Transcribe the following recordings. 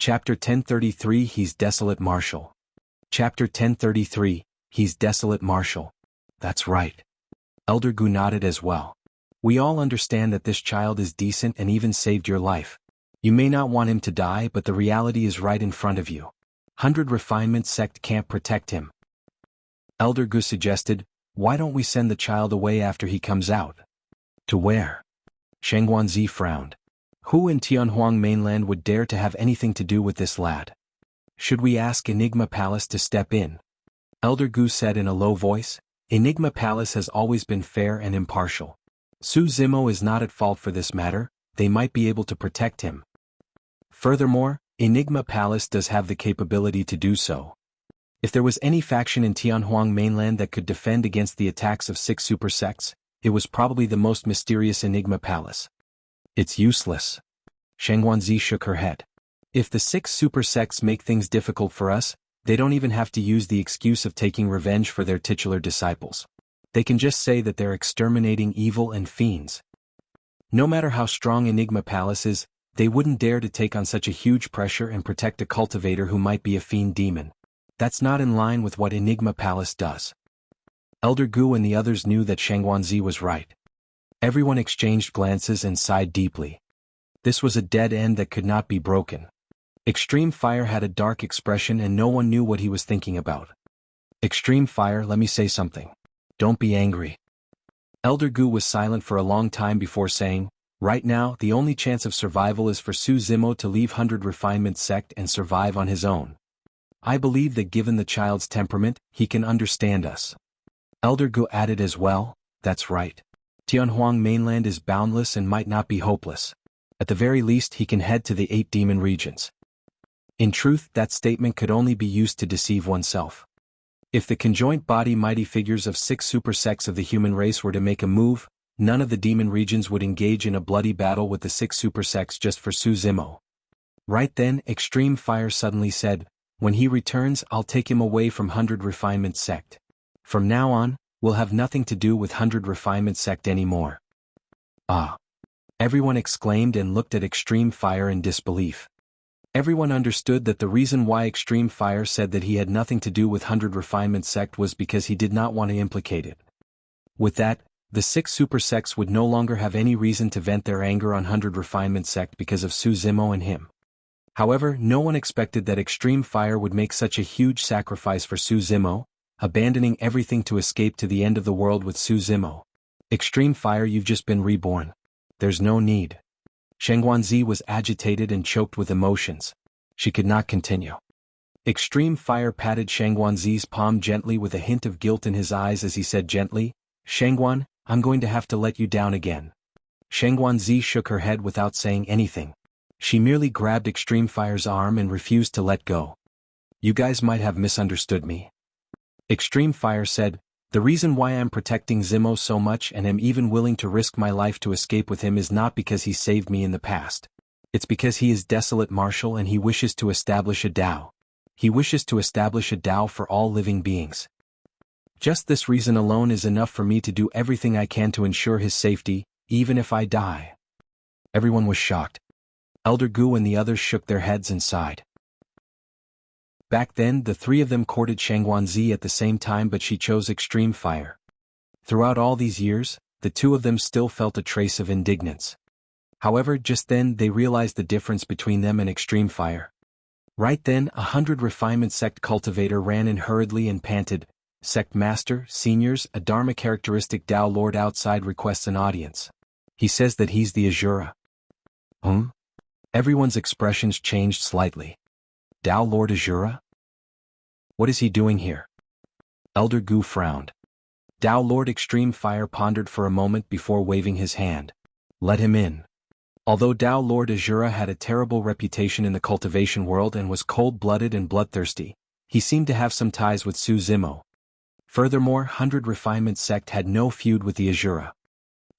Chapter 1033 He's Desolate Marshal. Chapter 1033, He's Desolate Marshal. That's right. Elder Gu nodded as well. We all understand that this child is decent and even saved your life. You may not want him to die, but the reality is right in front of you. 100 Refinement Sect can't protect him. Elder Gu suggested, why don't we send the child away after he comes out? To where? Sheng Guanzi frowned. Who in Tianhuang mainland would dare to have anything to do with this lad? Should we ask Enigma Palace to step in? Elder Gu said in a low voice, Enigma Palace has always been fair and impartial. Su Zimo is not at fault for this matter, they might be able to protect him. Furthermore, Enigma Palace does have the capability to do so. If there was any faction in Tianhuang mainland that could defend against the attacks of 6 super sects, it was probably the most mysterious Enigma Palace. It's useless. Sheng Guanzi shook her head. If the 6 super sects make things difficult for us, they don't even have to use the excuse of taking revenge for their titular disciples. They can just say that they're exterminating evil and fiends. No matter how strong Enigma Palace is, they wouldn't dare to take on such a huge pressure and protect a cultivator who might be a fiend demon. That's not in line with what Enigma Palace does. Elder Gu and the others knew that Sheng Guanzi was right. Everyone exchanged glances and sighed deeply. This was a dead end that could not be broken. Extreme Fire had a dark expression and no one knew what he was thinking about. Extreme Fire, let me say something. Don't be angry. Elder Gu was silent for a long time before saying, right now, the only chance of survival is for Su Zimo to leave 100 Refinement Sect and survive on his own. I believe that given the child's temperament, he can understand us. Elder Gu added as well, that's right. Tianhuang mainland is boundless and might not be hopeless. At the very least he can head to the 8 demon regions. In truth, that statement could only be used to deceive oneself. If the conjoint body mighty figures of 6 super sects of the human race were to make a move, none of the demon regions would engage in a bloody battle with the 6 super sects just for Su Zimo. Right then, Extreme Fire suddenly said, when he returns, I'll take him away from 100 Refinement Sect. From now on, we'll have nothing to do with 100 Refinement Sect anymore. Ah! Everyone exclaimed and looked at Extreme Fire in disbelief. Everyone understood that the reason why Extreme Fire said that he had nothing to do with 100 Refinement Sect was because he did not want to implicate it. With that, the 6 super sects would no longer have any reason to vent their anger on 100 Refinement Sect because of Su Zimo and him. However, no one expected that Extreme Fire would make such a huge sacrifice for Su Zimo, abandoning everything to escape to the end of the world with Su Zimo. Extreme Fire, you've just been reborn. There's no need. Sheng Guanzi was agitated and choked with emotions. She could not continue. Extreme Fire patted Sheng Guanzi's palm gently with a hint of guilt in his eyes as he said gently, Sheng Guan, I'm going to have to let you down again. Sheng Guanzi shook her head without saying anything. She merely grabbed Extreme Fire's arm and refused to let go. You guys might have misunderstood me. Extreme Fire said, the reason why I'm protecting Zimo so much and am even willing to risk my life to escape with him is not because he saved me in the past. It's because he is Desolate Marshal and he wishes to establish a Dao. He wishes to establish a Dao for all living beings. Just this reason alone is enough for me to do everything I can to ensure his safety, even if I die. Everyone was shocked. Elder Gu and the others shook their heads and sighed. Back then, the 3 of them courted Sheng Guanzi at the same time, but she chose Extreme Fire. Throughout all these years, the 2 of them still felt a trace of indignance. However, just then they realized the difference between them and Extreme Fire. Right then, 100 Refinement Sect cultivator ran in hurriedly and panted, Sect Master, Seniors, a Dharma characteristic Dao Lord outside requests an audience. He says that he's the Azura. Everyone's expressions changed slightly. Dao Lord Azura? What is he doing here? Elder Gu frowned. Dao Lord Extreme Fire pondered for a moment before waving his hand. Let him in. Although Dao Lord Azura had a terrible reputation in the cultivation world and was cold-blooded and bloodthirsty, he seemed to have some ties with Su Zimo. Furthermore, 100 Refinement Sect had no feud with the Azura.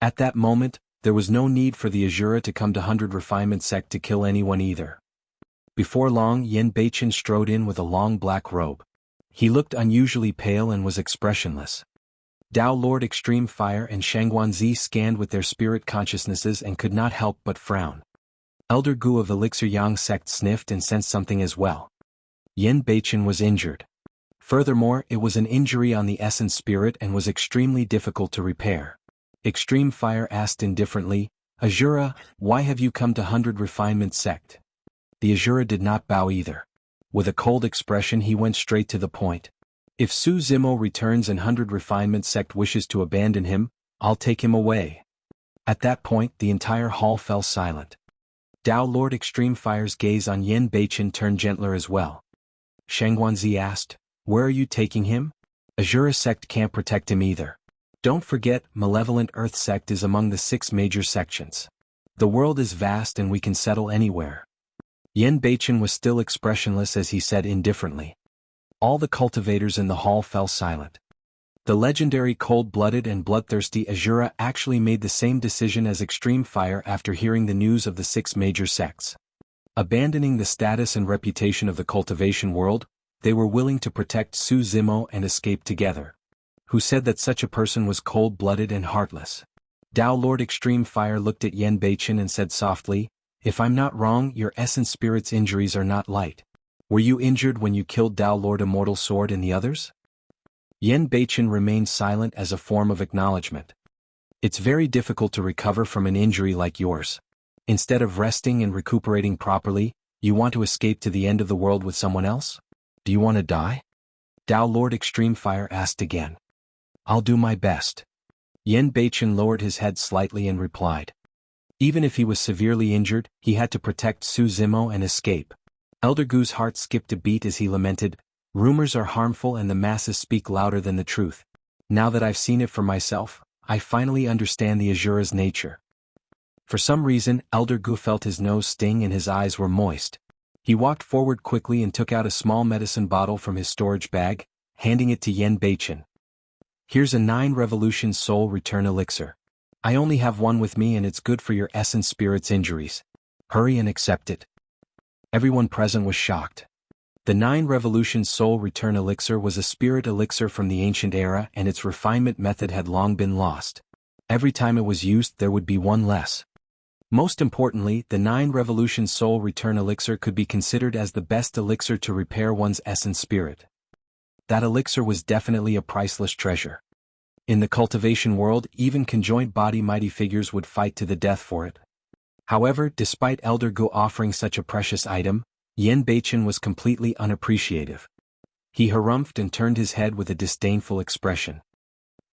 At that moment, there was no need for the Azura to come to 100 Refinement Sect to kill anyone either. Before long, Yen Beichen strode in with a long black robe. He looked unusually pale and was expressionless. Dao Lord Extreme Fire and Sheng Guanzi scanned with their spirit consciousnesses and could not help but frown. Elder Gu of Elixir Yang sect sniffed and sensed something as well. Yen Beichen was injured. Furthermore, it was an injury on the essence spirit and was extremely difficult to repair. Extreme Fire asked indifferently, Azura, why have you come to 100 Refinement sect? The Azura did not bow either. With a cold expression he went straight to the point. If Su Zimo returns and 100 Refinement sect wishes to abandon him, I'll take him away. At that point the entire hall fell silent. Dao Lord Extreme Fire's gaze on Yen Beichen turned gentler as well. Shangguanzi asked, where are you taking him? Azura sect can't protect him either. Don't forget, Malevolent Earth sect is among the 6 major sections. The world is vast and we can settle anywhere. Yen Beichen was still expressionless as he said indifferently. All the cultivators in the hall fell silent. The legendary cold-blooded and bloodthirsty Azura actually made the same decision as Extreme Fire after hearing the news of the 6 major sects. Abandoning the status and reputation of the cultivation world, they were willing to protect Su Zimo and escape together. Who said that such a person was cold-blooded and heartless? Dao Lord Extreme Fire looked at Yen Beichen and said softly, if I'm not wrong, your essence spirit's injuries are not light. Were you injured when you killed Dao Lord Immortal Sword and the others? Yen Beichen remained silent as a form of acknowledgement. It's very difficult to recover from an injury like yours. Instead of resting and recuperating properly, you want to escape to the end of the world with someone else? Do you want to die? Dao Lord Extreme Fire asked again. I'll do my best. Yen Beichen lowered his head slightly and replied. Even if he was severely injured, he had to protect Su Zimo and escape. Elder Gu's heart skipped a beat as he lamented, rumors are harmful and the masses speak louder than the truth. Now that I've seen it for myself, I finally understand the Azura's nature. For some reason, Elder Gu felt his nose sting and his eyes were moist. He walked forward quickly and took out a small medicine bottle from his storage bag, handing it to Yen Beichen. Here's a 9 Revolution Soul Return Elixir. I only have one with me and it's good for your essence spirit's injuries. Hurry and accept it. Everyone present was shocked. The 9 Revolution Soul Return Elixir was a spirit elixir from the ancient era and its refinement method had long been lost. Every time it was used there would be one less. Most importantly, the 9 Revolution Soul Return Elixir could be considered as the best elixir to repair one's essence spirit. That elixir was definitely a priceless treasure. In the cultivation world, even conjoined body mighty figures would fight to the death for it. However, despite Elder Gu offering such a precious item, Yen Beichen was completely unappreciative. He harumphed and turned his head with a disdainful expression.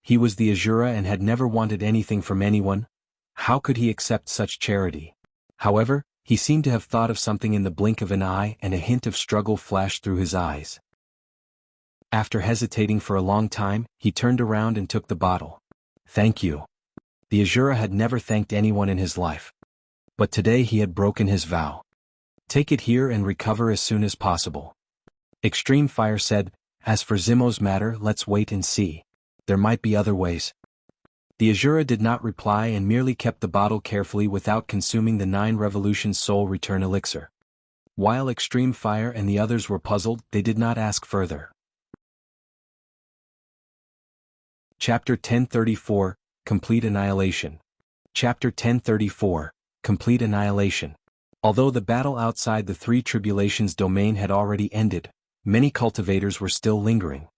He was the Azura and had never wanted anything from anyone. How could he accept such charity? However, he seemed to have thought of something in the blink of an eye and a hint of struggle flashed through his eyes. After hesitating for a long time, he turned around and took the bottle. Thank you. The Azura had never thanked anyone in his life. But today he had broken his vow. Take it here and recover as soon as possible. Extreme Fire said, as for Zimo's matter, let's wait and see. There might be other ways. The Azura did not reply and merely kept the bottle carefully without consuming the 9 Revolution Soul Return Elixir. While Extreme Fire and the others were puzzled, they did not ask further. Chapter 1034, Complete Annihilation. Chapter 1034, Complete Annihilation. Although the battle outside the 3 Tribulations domain had already ended, many cultivators were still lingering.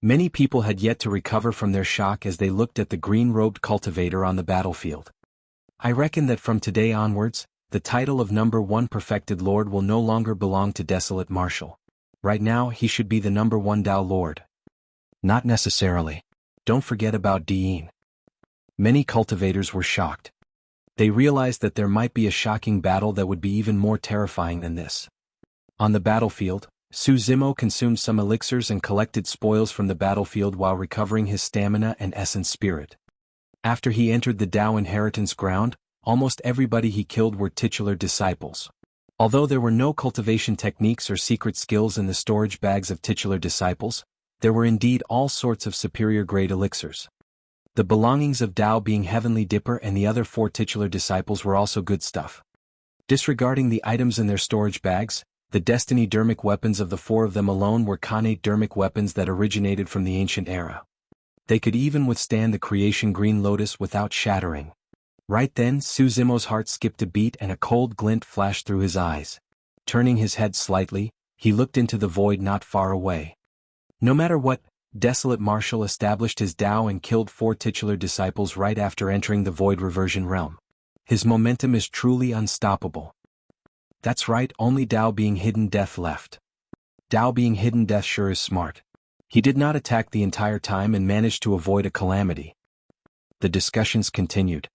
Many people had yet to recover from their shock as they looked at the green-robed cultivator on the battlefield. I reckon that from today onwards, the title of number 1 Perfected Lord will no longer belong to Desolate Marshal. Right now he should be the number 1 Dao Lord. Not necessarily. Don't forget about Diin. Many cultivators were shocked. They realized that there might be a shocking battle that would be even more terrifying than this. On the battlefield, Su Zimo consumed some elixirs and collected spoils from the battlefield while recovering his stamina and essence spirit. After he entered the Dao inheritance ground, almost everybody he killed were titular disciples. Although there were no cultivation techniques or secret skills in the storage bags of titular disciples, there were indeed all sorts of superior grade elixirs. The belongings of Dao being Heavenly Dipper and the other 4 titular disciples were also good stuff. Disregarding the items in their storage bags, the Destiny Dharmic weapons of the 4 of them alone were Khanate Dharmic weapons that originated from the ancient era. They could even withstand the creation Green Lotus without shattering. Right then, Su Zimo's heart skipped a beat and a cold glint flashed through his eyes. Turning his head slightly, he looked into the void not far away. No matter what, Desolate Marshal established his Dao and killed 4 titular disciples right after entering the void reversion realm. His momentum is truly unstoppable. That's right, only Dao being hidden death left. Dao being hidden death sure is smart. He did not attack the entire time and managed to avoid a calamity. The discussions continued.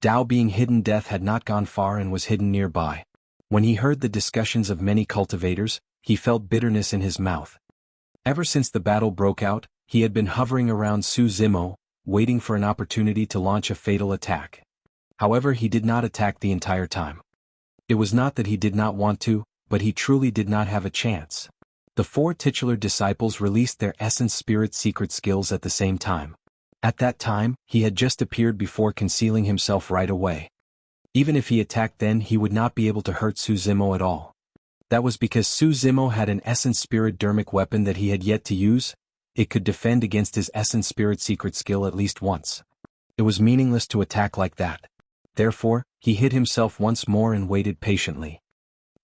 Dao being hidden death had not gone far and was hidden nearby. When he heard the discussions of many cultivators, he felt bitterness in his mouth. Ever since the battle broke out, he had been hovering around Su Zimo, waiting for an opportunity to launch a fatal attack. However, he did not attack the entire time. It was not that he did not want to, but he truly did not have a chance. The 4 titular disciples released their essence spirit secret skills at the same time. At that time, he had just appeared before concealing himself right away. Even if he attacked then, he would not be able to hurt Su Zimo at all. That was because Su Zimo had an essence spirit Dharmic weapon that he had yet to use. It could defend against his essence spirit secret skill at least once. It was meaningless to attack like that. Therefore, he hid himself once more and waited patiently.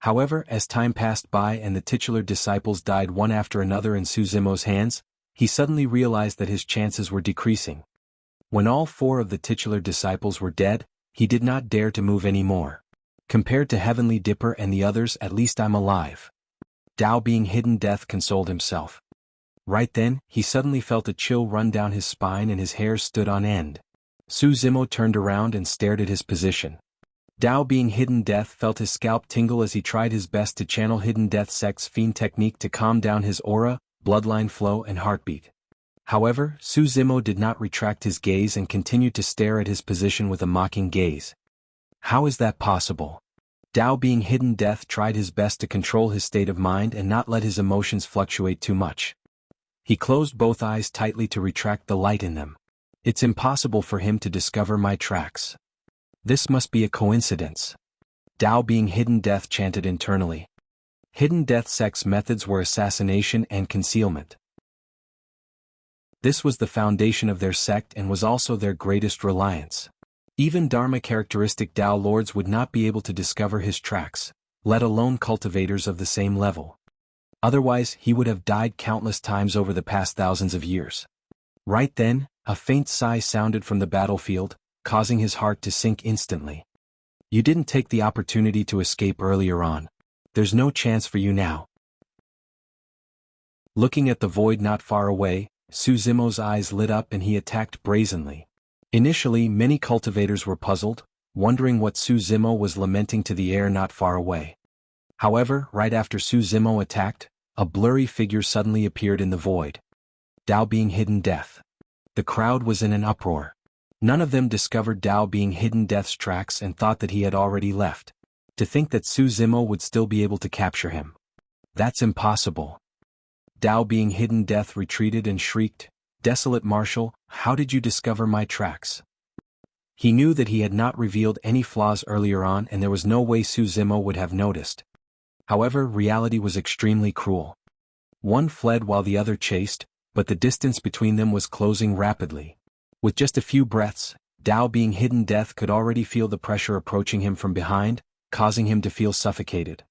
However, as time passed by and the titular disciples died one after another in Su Zimo's hands, he suddenly realized that his chances were decreasing. When all 4 of the titular disciples were dead, he did not dare to move any more. Compared to Heavenly Dipper and the others, at least I'm alive. Dao being hidden death consoled himself. Right then, he suddenly felt a chill run down his spine and his hair stood on end. Su Zimo turned around and stared at his position. Dao being hidden death felt his scalp tingle as he tried his best to channel hidden death sex fiend technique to calm down his aura, bloodline flow and heartbeat. However, Su Zimo did not retract his gaze and continued to stare at his position with a mocking gaze. How is that possible? Dao being hidden death tried his best to control his state of mind and not let his emotions fluctuate too much. He closed both eyes tightly to retract the light in them. It's impossible for him to discover my tracks. This must be a coincidence. Dao being hidden death chanted internally. Hidden death sex methods were assassination and concealment. This was the foundation of their sect and was also their greatest reliance. Even Dharma characteristic Dao lords would not be able to discover his tracks, let alone cultivators of the same level. Otherwise, he would have died countless times over the past thousands of years. Right then, a faint sigh sounded from the battlefield, causing his heart to sink instantly. You didn't take the opportunity to escape earlier on. There's no chance for you now. Looking at the void not far away, Su Zimo's eyes lit up and he attacked brazenly. Initially, many cultivators were puzzled, wondering what Su Zimo was lamenting to the air not far away. However, right after Su Zimo attacked, a blurry figure suddenly appeared in the void. Dao being hidden death. The crowd was in an uproar. None of them discovered Dao being hidden death's tracks and thought that he had already left. To think that Su Zimo would still be able to capture him. That's impossible. Dao being hidden death retreated and shrieked, "Desolate Marshal, how did you discover my tracks?" He knew that he had not revealed any flaws earlier on and there was no way Su Zimo would have noticed. However, reality was extremely cruel. One fled while the other chased, but the distance between them was closing rapidly. With just a few breaths, Dao being hidden death could already feel the pressure approaching him from behind, causing him to feel suffocated.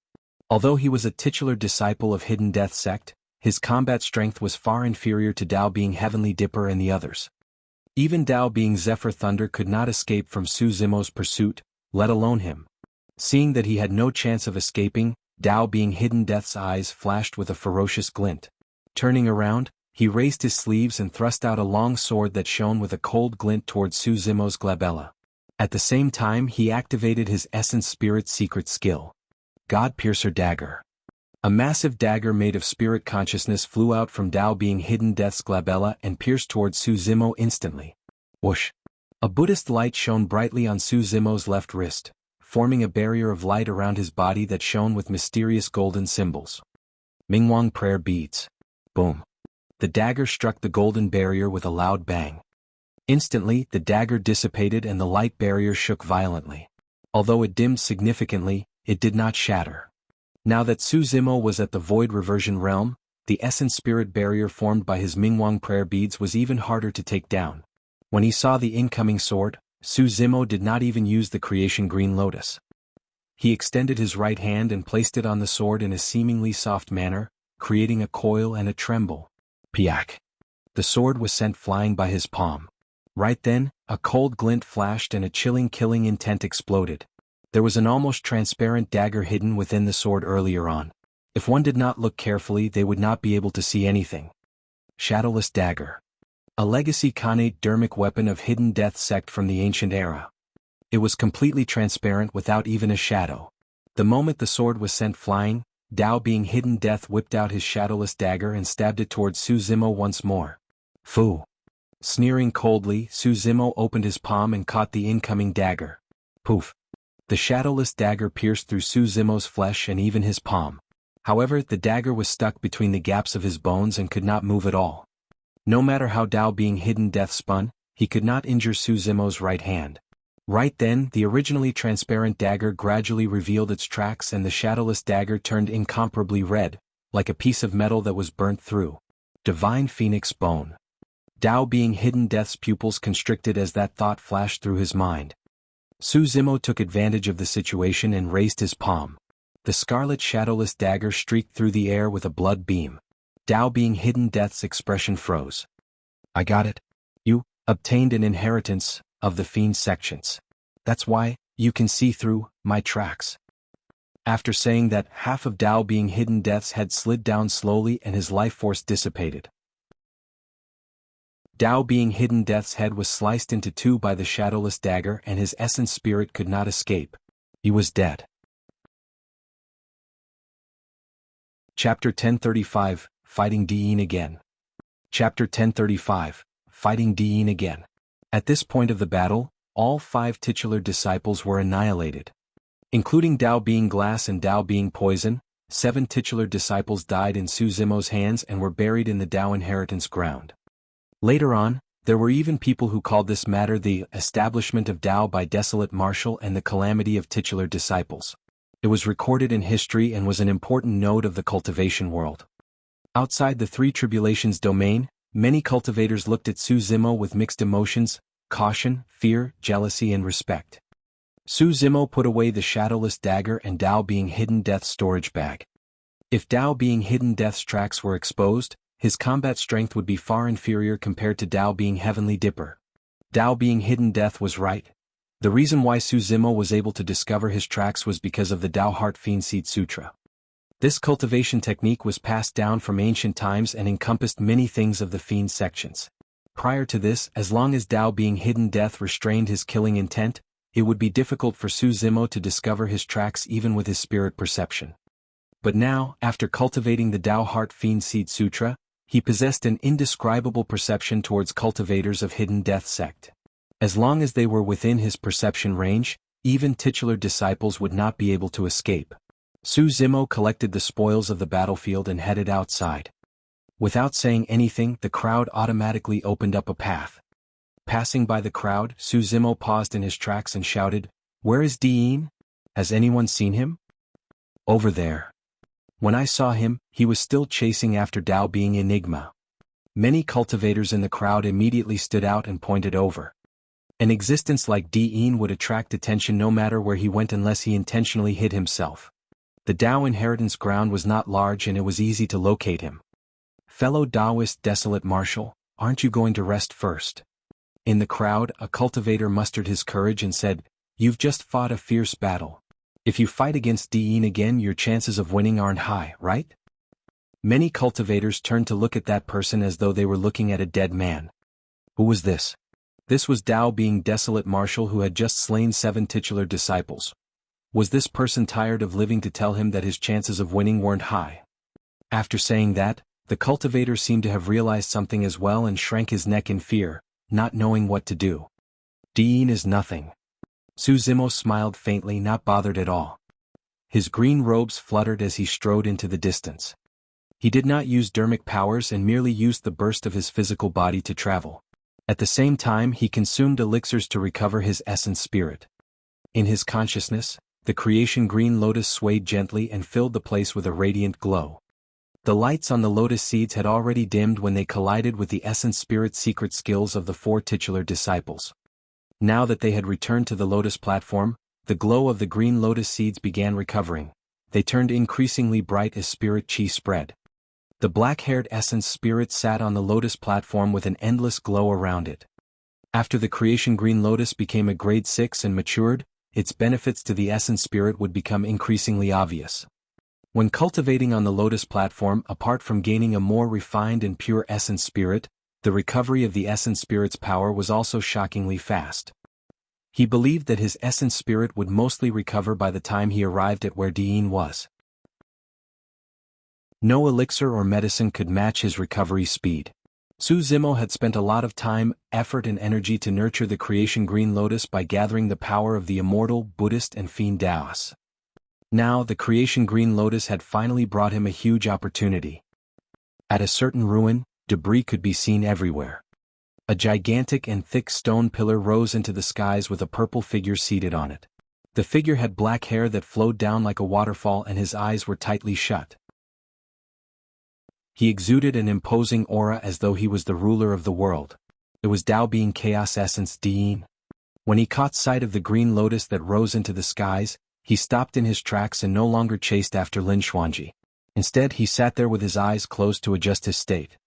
Although he was a titular disciple of Hidden Death sect, his combat strength was far inferior to Dao being Heavenly Dipper and the others. Even Dao being Zephyr Thunder could not escape from Su Zimo's pursuit, let alone him. Seeing that he had no chance of escaping, Dao being Hidden Death's eyes flashed with a ferocious glint. Turning around, he raised his sleeves and thrust out a long sword that shone with a cold glint towards Su Zimo's glabella. At the same time he activated his Essence Spirit secret skill. God Piercer Dagger. A massive dagger made of spirit consciousness flew out from Dao being Hidden Death's glabella and pierced towards Su Zimo instantly. Whoosh! A Buddhist light shone brightly on Su Zimo's left wrist, forming a barrier of light around his body that shone with mysterious golden symbols. Mingwang prayer beads. Boom! The dagger struck the golden barrier with a loud bang. Instantly, the dagger dissipated and the light barrier shook violently. Although it dimmed significantly, it did not shatter. Now that Su Zimo was at the void reversion realm, the essence spirit barrier formed by his Mingwang prayer beads was even harder to take down. When he saw the incoming sword, Su Zimo did not even use the creation green lotus. He extended his right hand and placed it on the sword in a seemingly soft manner, creating a coil and a tremble. Piak! The sword was sent flying by his palm. Right then, a cold glint flashed and a chilling killing intent exploded. There was an almost transparent dagger hidden within the sword earlier on. If one did not look carefully, they would not be able to see anything. Shadowless dagger. A legacy Khanate Dharmic weapon of hidden death sect from the ancient era. It was completely transparent without even a shadow. The moment the sword was sent flying, Dao being hidden death whipped out his shadowless dagger and stabbed it towards Su Zimo once more. Fu. Sneering coldly, Su Zimo opened his palm and caught the incoming dagger. Poof. The shadowless dagger pierced through Su Zimo's flesh and even his palm. However, the dagger was stuck between the gaps of his bones and could not move at all. No matter how Dao being hidden death spun, he could not injure Su Zimo's right hand. Right then, the originally transparent dagger gradually revealed its tracks and the shadowless dagger turned incomparably red, like a piece of metal that was burnt through. Divine Phoenix Bone. Dao being hidden death's pupils constricted as that thought flashed through his mind. Su Zimo took advantage of the situation and raised his palm. The scarlet shadowless dagger streaked through the air with a blood beam. Dao being hidden death's expression froze. I got it. You obtained an inheritance of the fiend's sections. That's why you can see through my tracks. After saying that, half of Dao being hidden death's head slid down slowly and his life force dissipated. Dao being hidden death's head was sliced into two by the shadowless dagger and his essence spirit could not escape. He was dead. Chapter 1035, Fighting Diin again. Chapter 1035, Fighting Diin again. At this point of the battle, all 5 titular disciples were annihilated. Including Dao being glass and Dao being poison, 7 titular disciples died in Su Zimo's hands and were buried in the Dao inheritance ground. Later on, there were even people who called this matter the establishment of Dao by Desolate Martial and the calamity of titular disciples. It was recorded in history and was an important node of the cultivation world. Outside the 3 tribulations domain, many cultivators looked at Su Zimo with mixed emotions, caution, fear, jealousy and respect. Su Zimo put away the shadowless dagger and Dao being hidden death's storage bag. If Dao being hidden death's tracks were exposed, his combat strength would be far inferior compared to Dao being Heavenly Dipper. Dao being hidden death was right. The reason why Su Zimo was able to discover his tracks was because of the Dao Heart Fiend Seed Sutra. This cultivation technique was passed down from ancient times and encompassed many things of the fiend sections. Prior to this, as long as Dao being hidden death restrained his killing intent, it would be difficult for Su Zimo to discover his tracks even with his spirit perception. But now, after cultivating the Dao Heart Fiend Seed Sutra, he possessed an indescribable perception towards cultivators of hidden death sect. As long as they were within his perception range, even titular disciples would not be able to escape. Su Zimo collected the spoils of the battlefield and headed outside. Without saying anything, the crowd automatically opened up a path. Passing by the crowd, Su Zimo paused in his tracks and shouted, "Where is Diin? Has anyone seen him?" "Over there. When I saw him, he was still chasing after Dao being Enigma." Many cultivators in the crowd immediately stood out and pointed over. An existence like Diin would attract attention no matter where he went unless he intentionally hid himself. The Dao inheritance ground was not large and it was easy to locate him. "Fellow Daoist Desolate Martial, aren't you going to rest first?" In the crowd, a cultivator mustered his courage and said, "You've just fought a fierce battle. If you fight against Diin again, your chances of winning aren't high, right?" Many cultivators turned to look at that person as though they were looking at a dead man. Who was this? This was Dao being Desolate Martial who had just slain 7 titular disciples. Was this person tired of living to tell him that his chances of winning weren't high? After saying that, the cultivator seemed to have realized something as well and shrank his neck in fear, not knowing what to do. "Diin is nothing." Su Zimo smiled faintly, not bothered at all. His green robes fluttered as he strode into the distance. He did not use Dharmic powers and merely used the burst of his physical body to travel. At the same time, he consumed elixirs to recover his essence spirit. In his consciousness, the creation green lotus swayed gently and filled the place with a radiant glow. The lights on the lotus seeds had already dimmed when they collided with the essence spirit secret skills of the 4 titular disciples. Now that they had returned to the Lotus platform, the glow of the green Lotus seeds began recovering. They turned increasingly bright as spirit chi spread. The black-haired essence spirit sat on the Lotus platform with an endless glow around it. After the creation green Lotus became a grade 6 and matured, its benefits to the essence spirit would become increasingly obvious. When cultivating on the Lotus platform, apart from gaining a more refined and pure essence spirit, the recovery of the essence spirit's power was also shockingly fast. He believed that his essence spirit would mostly recover by the time he arrived at where Dean was. No elixir or medicine could match his recovery speed. Su Zimo had spent a lot of time, effort and energy to nurture the creation green Lotus by gathering the power of the immortal, Buddhist and fiend Taoists. Now the creation green Lotus had finally brought him a huge opportunity. At a certain ruin, debris could be seen everywhere. A gigantic and thick stone pillar rose into the skies with a purple figure seated on it. The figure had black hair that flowed down like a waterfall and his eyes were tightly shut. He exuded an imposing aura as though he was the ruler of the world. It was Tao being Chaos Essence Dean. When he caught sight of the green Lotus that rose into the skies, he stopped in his tracks and no longer chased after Lin Xuanji. Instead he sat there with his eyes closed to adjust his state.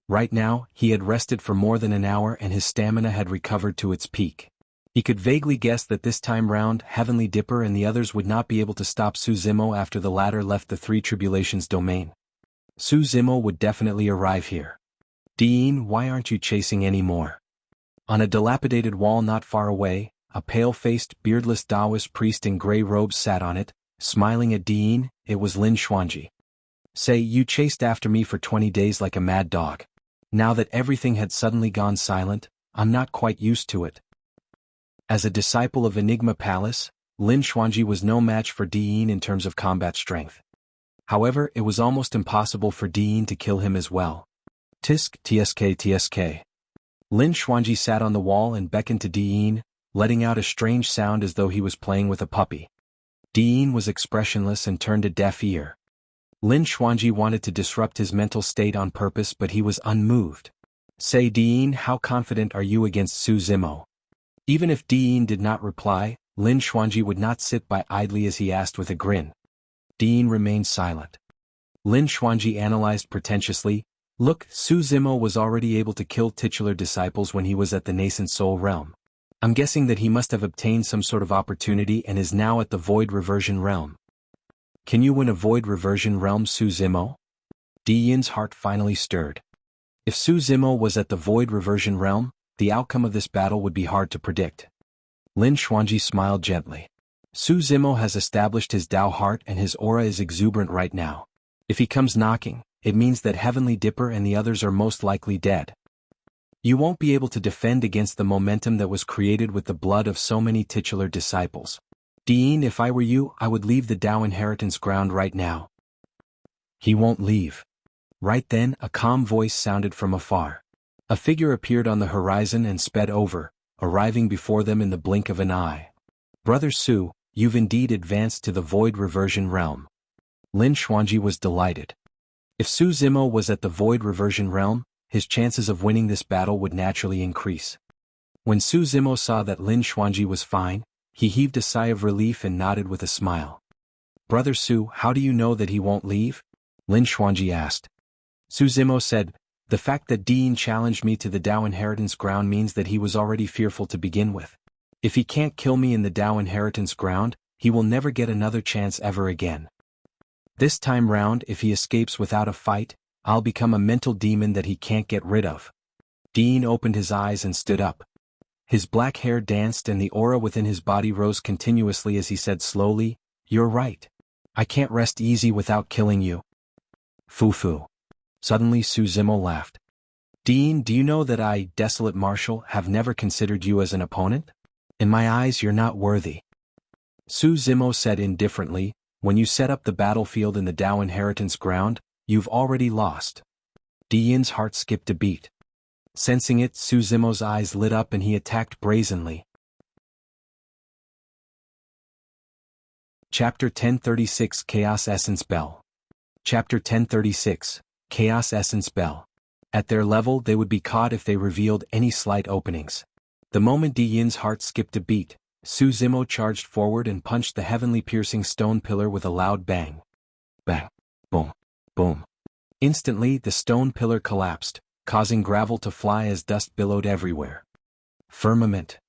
Right now, he had rested for more than an hour and his stamina had recovered to its peak. He could vaguely guess that this time round, Heavenly Dipper and the others would not be able to stop Su Zimo after the latter left the Three Tribulations domain. Su Zimo would definitely arrive here. Dean, why aren't you chasing any more? On a dilapidated wall not far away, a pale-faced, beardless Taoist priest in gray robes sat on it, smiling at Dean. It was Lin Xuanji. Say, you chased after me for 20 days like a mad dog. Now that everything had suddenly gone silent, I'm not quite used to it. As a disciple of Enigma Palace, Lin Xuanji was no match for Dean in terms of combat strength. However, it was almost impossible for Dean to kill him as well. Tisk, tsk. Lin Xuanji sat on the wall and beckoned to Dean, letting out a strange sound as though he was playing with a puppy. Dean was expressionless and turned a deaf ear. Lin Xuanji wanted to disrupt his mental state on purpose but he was unmoved. Say Dean, how confident are you against Su Zimo? Even if Dean did not reply, Lin Xuanji would not sit by idly as he asked with a grin. Dean remained silent. Lin Xuanji analyzed pretentiously, look, Su Zimo was already able to kill titular disciples when he was at the nascent soul realm. I'm guessing that he must have obtained some sort of opportunity and is now at the void reversion realm. Can you win a void reversion realm, Su Zimo? Yin's heart finally stirred. If Su Zimo was at the void reversion realm, the outcome of this battle would be hard to predict. Lin Xuanji smiled gently. Su Zimo has established his Tao heart and his aura is exuberant right now. If he comes knocking, it means that Heavenly Dipper and the others are most likely dead. You won't be able to defend against the momentum that was created with the blood of so many titular disciples. Dean, if I were you, I would leave the Tao inheritance ground right now. He won't leave. Right then, a calm voice sounded from afar. A figure appeared on the horizon and sped over, arriving before them in the blink of an eye. Brother Su, you've indeed advanced to the void reversion realm. Lin Xuanji was delighted. If Su Zimo was at the void reversion realm, his chances of winning this battle would naturally increase. When Su Zimo saw that Lin Xuanji was fine, he heaved a sigh of relief and nodded with a smile. Brother Su, how do you know that he won't leave? Lin Xuanji asked. Su Zimo said, the fact that Dean challenged me to the Tao inheritance ground means that he was already fearful to begin with. If he can't kill me in the Tao inheritance ground, he will never get another chance ever again. This time round, if he escapes without a fight, I'll become a mental demon that he can't get rid of. Dean opened his eyes and stood up. His black hair danced and the aura within his body rose continuously as he said slowly, you're right. I can't rest easy without killing you. Foo-foo. Suddenly Su Zimo laughed. Dean, do you know that I, Desolate Marshal, have never considered you as an opponent? In my eyes you're not worthy. Su Zimo said indifferently, when you set up the battlefield in the Tao inheritance ground, you've already lost. Yin's heart skipped a beat. Sensing it, Su Zimo's eyes lit up and he attacked brazenly. Chapter 1036 Chaos Essence Bell. Chapter 1036 Chaos Essence Bell. At their level they would be caught if they revealed any slight openings. The moment Di Yin's heart skipped a beat, Su Zimo charged forward and punched the heavenly piercing stone pillar with a loud bang. Bang. Boom. Boom. Instantly the stone pillar collapsed, causing gravel to fly as dust billowed everywhere. Firmament.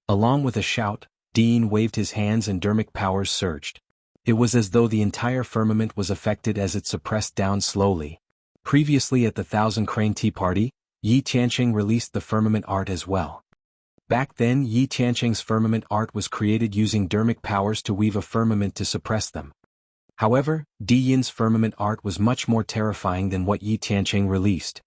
Along with a shout, Di Yin waved his hands and Dharmic powers surged. It was as though the entire firmament was affected as it suppressed down slowly. Previously at the Thousand Crane Tea Party, Yi Tianqing released the firmament art as well. Back then Yi Tianqing's firmament art was created using Dharmic powers to weave a firmament to suppress them. However, Di Yin's firmament art was much more terrifying than what Yi Tianqing released.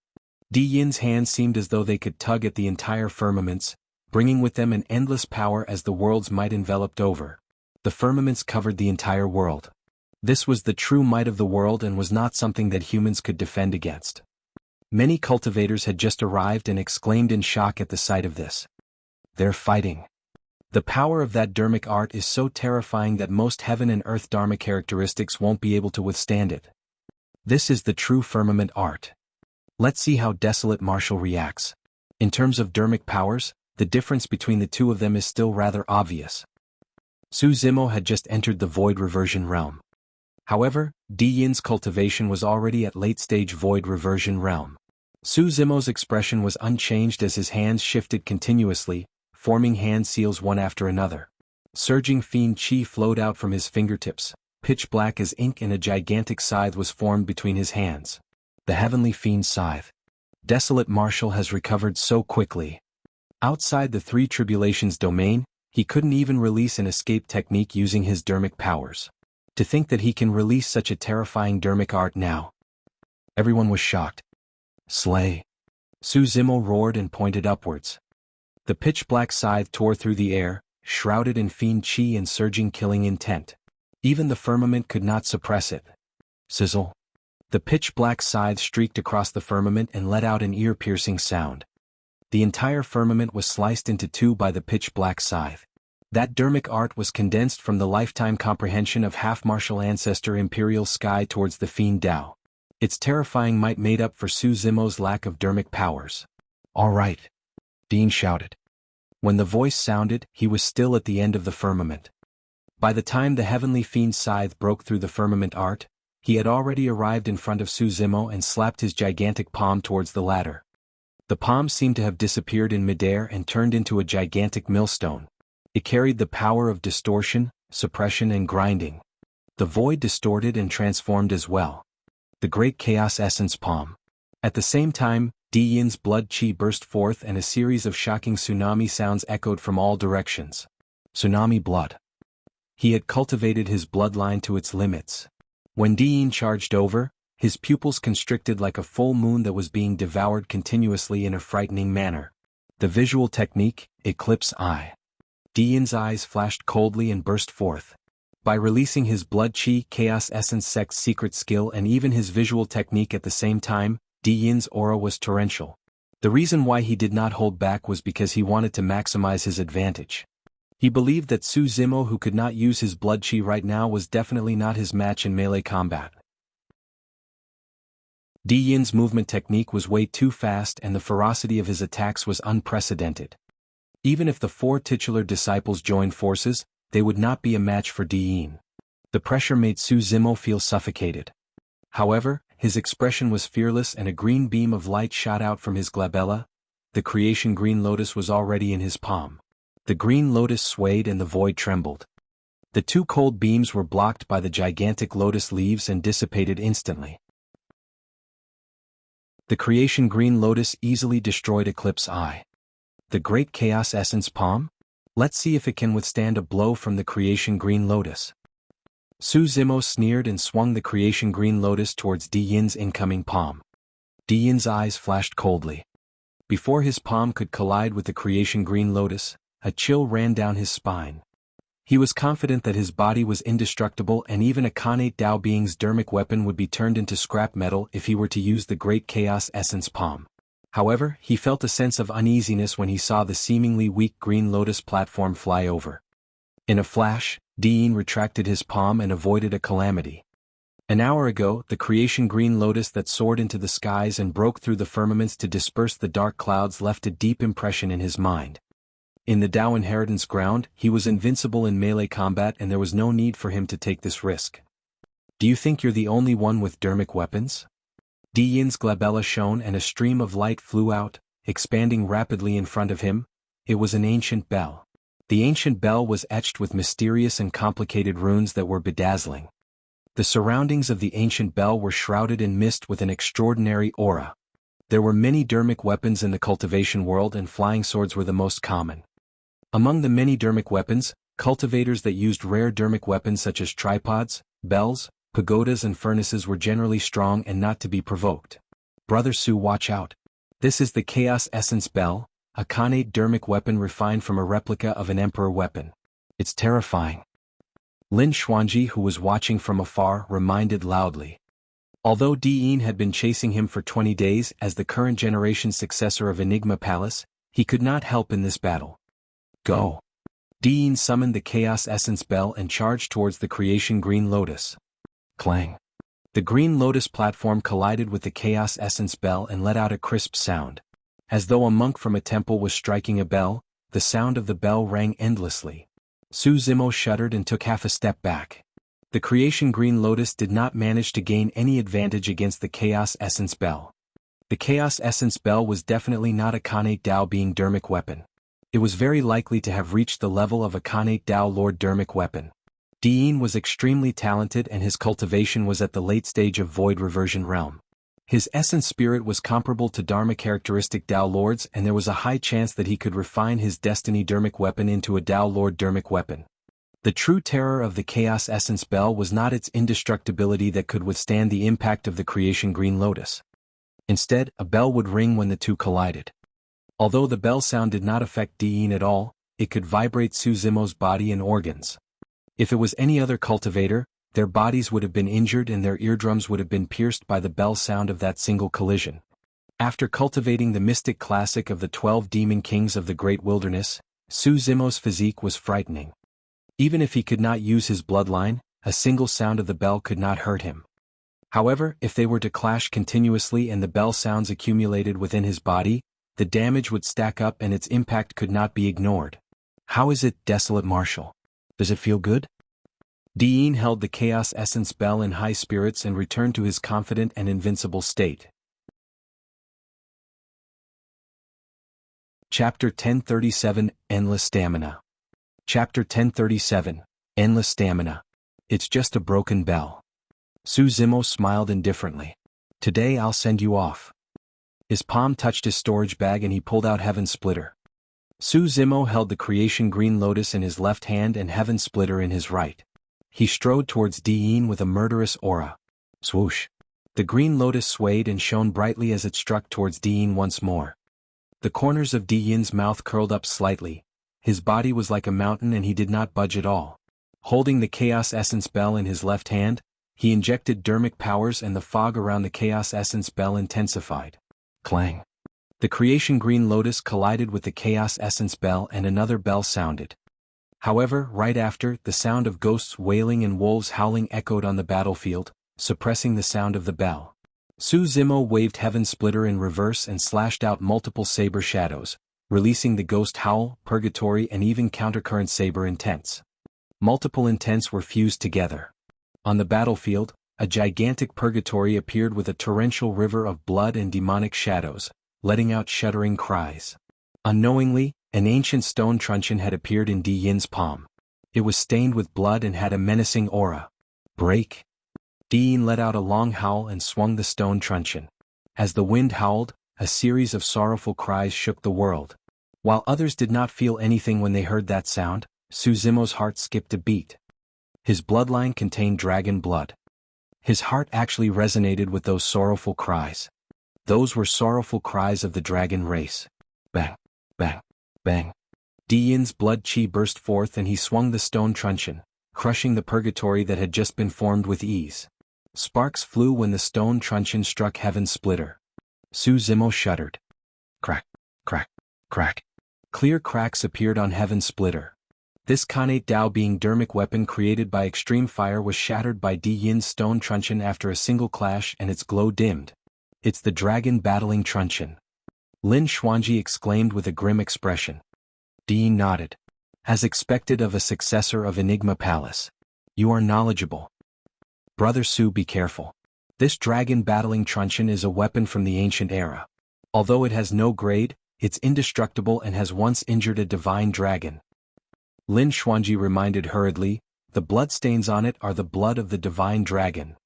Di Yin's hands seemed as though they could tug at the entire firmaments, bringing with them an endless power as the world's might enveloped over. The firmaments covered the entire world. This was the true might of the world and was not something that humans could defend against. Many cultivators had just arrived and exclaimed in shock at the sight of this. They're fighting. The power of that Dharmic art is so terrifying that most heaven and earth Dharma characteristics won't be able to withstand it. This is the true firmament art. Let's see how Desolate Martial reacts. In terms of Dharmic powers, the difference between the two of them is still rather obvious. Su Zimo had just entered the Void Reversion realm. However, Di Yin's cultivation was already at late-stage Void Reversion realm. Su Zimo's expression was unchanged as his hands shifted continuously, forming hand seals one after another. Surging fiend chi flowed out from his fingertips, pitch black as ink, and a gigantic scythe was formed between his hands. The Heavenly Fiend Scythe. Desolate Martial has recovered so quickly. Outside the Three Tribulations domain, he couldn't even release an escape technique using his Dharmic powers. To think that he can release such a terrifying Dharmic art now. Everyone was shocked. Slay. Su Zimo roared and pointed upwards. The pitch-black scythe tore through the air, shrouded in fiend chi and surging killing intent. Even the firmament could not suppress it. Sizzle. The pitch-black scythe streaked across the firmament and let out an ear-piercing sound. The entire firmament was sliced into two by the pitch-black scythe. That Dharmic art was condensed from the lifetime comprehension of half-martial ancestor Imperial Sky towards the Fiend Dao. Its terrifying might made up for Su Zimo's lack of Dharmic powers. All right. Dean shouted. When the voice sounded, he was still at the end of the firmament. By the time the Heavenly Fiend Scythe broke through the firmament art, he had already arrived in front of Su Zimo and slapped his gigantic palm towards the latter. The palm seemed to have disappeared in midair and turned into a gigantic millstone. It carried the power of distortion, suppression and grinding. The void distorted and transformed as well. The Great Chaos Essence Palm. At the same time, Di Yin's blood chi burst forth and a series of shocking tsunami sounds echoed from all directions. Tsunami blood. He had cultivated his bloodline to its limits. When Di Yin charged over, his pupils constricted like a full moon that was being devoured continuously in a frightening manner. The visual technique, Eclipse Eye. Di Yin's eyes flashed coldly and burst forth. By releasing his blood chi chaos essence sect's secret skill and even his visual technique at the same time, Di Yin's aura was torrential. The reason why he did not hold back was because he wanted to maximize his advantage. He believed that Su Zimo, who could not use his blood chi right now, was definitely not his match in melee combat. Di Yin's movement technique was way too fast and the ferocity of his attacks was unprecedented. Even if the four titular disciples joined forces, they would not be a match for Di Yin. The pressure made Su Zimo feel suffocated. However, his expression was fearless and a green beam of light shot out from his glabella. The creation green lotus was already in his palm. The green lotus swayed and the void trembled. The two cold beams were blocked by the gigantic lotus leaves and dissipated instantly. The creation green lotus easily destroyed Eclipse Eye. The Great Chaos Essence Palm? Let's see if it can withstand a blow from the creation green lotus. Su Zimo sneered and swung the creation green lotus towards Di Yin's incoming palm. Di Yin's eyes flashed coldly. Before his palm could collide with the creation green lotus, a chill ran down his spine. He was confident that his body was indestructible and even a Khanate Dao being's Dharmic weapon would be turned into scrap metal if he were to use the Great Chaos Essence Palm. However, he felt a sense of uneasiness when he saw the seemingly weak green lotus platform fly over. In a flash, Di Yin retracted his palm and avoided a calamity. An hour ago, the creation green lotus that soared into the skies and broke through the firmaments to disperse the dark clouds left a deep impression in his mind. In the Dao inheritance ground, he was invincible in melee combat and there was no need for him to take this risk. Do you think you're the only one with Dharmic weapons? Di Yin's glabella shone and a stream of light flew out, expanding rapidly in front of him. It was an ancient bell. The ancient bell was etched with mysterious and complicated runes that were bedazzling. The surroundings of the ancient bell were shrouded in mist with an extraordinary aura. There were many Dharmic weapons in the cultivation world and flying swords were the most common. Among the many Dharmic weapons, cultivators that used rare Dharmic weapons such as tripods, bells, pagodas and furnaces were generally strong and not to be provoked. Brother Su, watch out. This is the Chaos Essence Bell, a Khanate Dharmic weapon refined from a replica of an emperor weapon. It's terrifying. Lin Xuanji, who was watching from afar, reminded loudly. Although Di Yin had been chasing him for 20 days as the current generation's successor of Enigma Palace, he could not help in this battle. Go. Di Yin summoned the Chaos Essence Bell and charged towards the Creation Green Lotus. Clang. The Green Lotus platform collided with the Chaos Essence Bell and let out a crisp sound. As though a monk from a temple was striking a bell, the sound of the bell rang endlessly. Su Zimo shuddered and took half a step back. The Creation Green Lotus did not manage to gain any advantage against the Chaos Essence Bell. The Chaos Essence Bell was definitely not a Khanate Dao being Dharmic weapon. It was very likely to have reached the level of a Khanate Dao Lord Dharmic weapon. Di Yin was extremely talented and his cultivation was at the late stage of Void Reversion realm. His essence spirit was comparable to Dharma characteristic Dao Lords and there was a high chance that he could refine his Destiny Dharmic weapon into a Dao Lord Dharmic weapon. The true terror of the Chaos Essence Bell was not its indestructibility that could withstand the impact of the Creation Green Lotus. Instead, a bell would ring when the two collided. Although the bell sound did not affect Di Yin at all, it could vibrate Su Zimo's body and organs. If it was any other cultivator, their bodies would have been injured and their eardrums would have been pierced by the bell sound of that single collision. After cultivating the mystic classic of the 12 demon kings of the great wilderness, Su Zimo's physique was frightening. Even if he could not use his bloodline, a single sound of the bell could not hurt him. However, if they were to clash continuously and the bell sounds accumulated within his body, the damage would stack up and its impact could not be ignored. How is it, Desolate Marshal? Does it feel good? Di Yin held the Chaos Essence Bell in high spirits and returned to his confident and invincible state. Chapter 1037, Endless Stamina. Chapter 1037, Endless Stamina. It's just a broken bell. Su Zimo smiled indifferently. Today I'll send you off. His palm touched his storage bag and he pulled out Heaven Splitter. Su Zimo held the Creation Green Lotus in his left hand and Heaven Splitter in his right. He strode towards Di Yin with a murderous aura. Swoosh. The Green Lotus swayed and shone brightly as it struck towards Di Yin once more. The corners of Di Yin's mouth curled up slightly. His body was like a mountain and he did not budge at all. Holding the Chaos Essence Bell in his left hand, he injected Dharmic powers and the fog around the Chaos Essence Bell intensified. Clang. The Creation Green Lotus collided with the Chaos Essence Bell and another bell sounded. However, right after, the sound of ghosts wailing and wolves howling echoed on the battlefield, suppressing the sound of the bell. Su Zimo waved Heaven Splitter in reverse and slashed out multiple Saber shadows, releasing the Ghost Howl, Purgatory and even Countercurrent Saber Intents. Multiple intents were fused together. On the battlefield, a gigantic Purgatory appeared with a torrential river of blood and demonic shadows, letting out shuddering cries. Unknowingly, an ancient stone truncheon had appeared in Di Yin's palm. It was stained with blood and had a menacing aura. Break! Di Yin let out a long howl and swung the stone truncheon. As the wind howled, a series of sorrowful cries shook the world. While others did not feel anything when they heard that sound, Su Zimo's heart skipped a beat. His bloodline contained dragon blood. His heart actually resonated with those sorrowful cries. Those were sorrowful cries of the dragon race. Bang! Bang! Bang! Di Yin's blood chi burst forth and he swung the stone truncheon, crushing the purgatory that had just been formed with ease. Sparks flew when the stone truncheon struck Heaven Splitter. Su Zimo shuddered. Crack! Crack! Crack! Clear cracks appeared on Heaven Splitter. This Khanate Dao being Dharmic weapon created by extreme fire was shattered by Di Yin's stone truncheon after a single clash and its glow dimmed. It's the dragon battling truncheon. Lin Xuanji exclaimed with a grim expression. Dean nodded. As expected of a successor of Enigma Palace. You are knowledgeable. Brother Su, be careful. This dragon battling truncheon is a weapon from the ancient era. Although it has no grade, it's indestructible and has once injured a divine dragon. Lin Xuanji reminded hurriedly, the bloodstains on it are the blood of the divine dragon.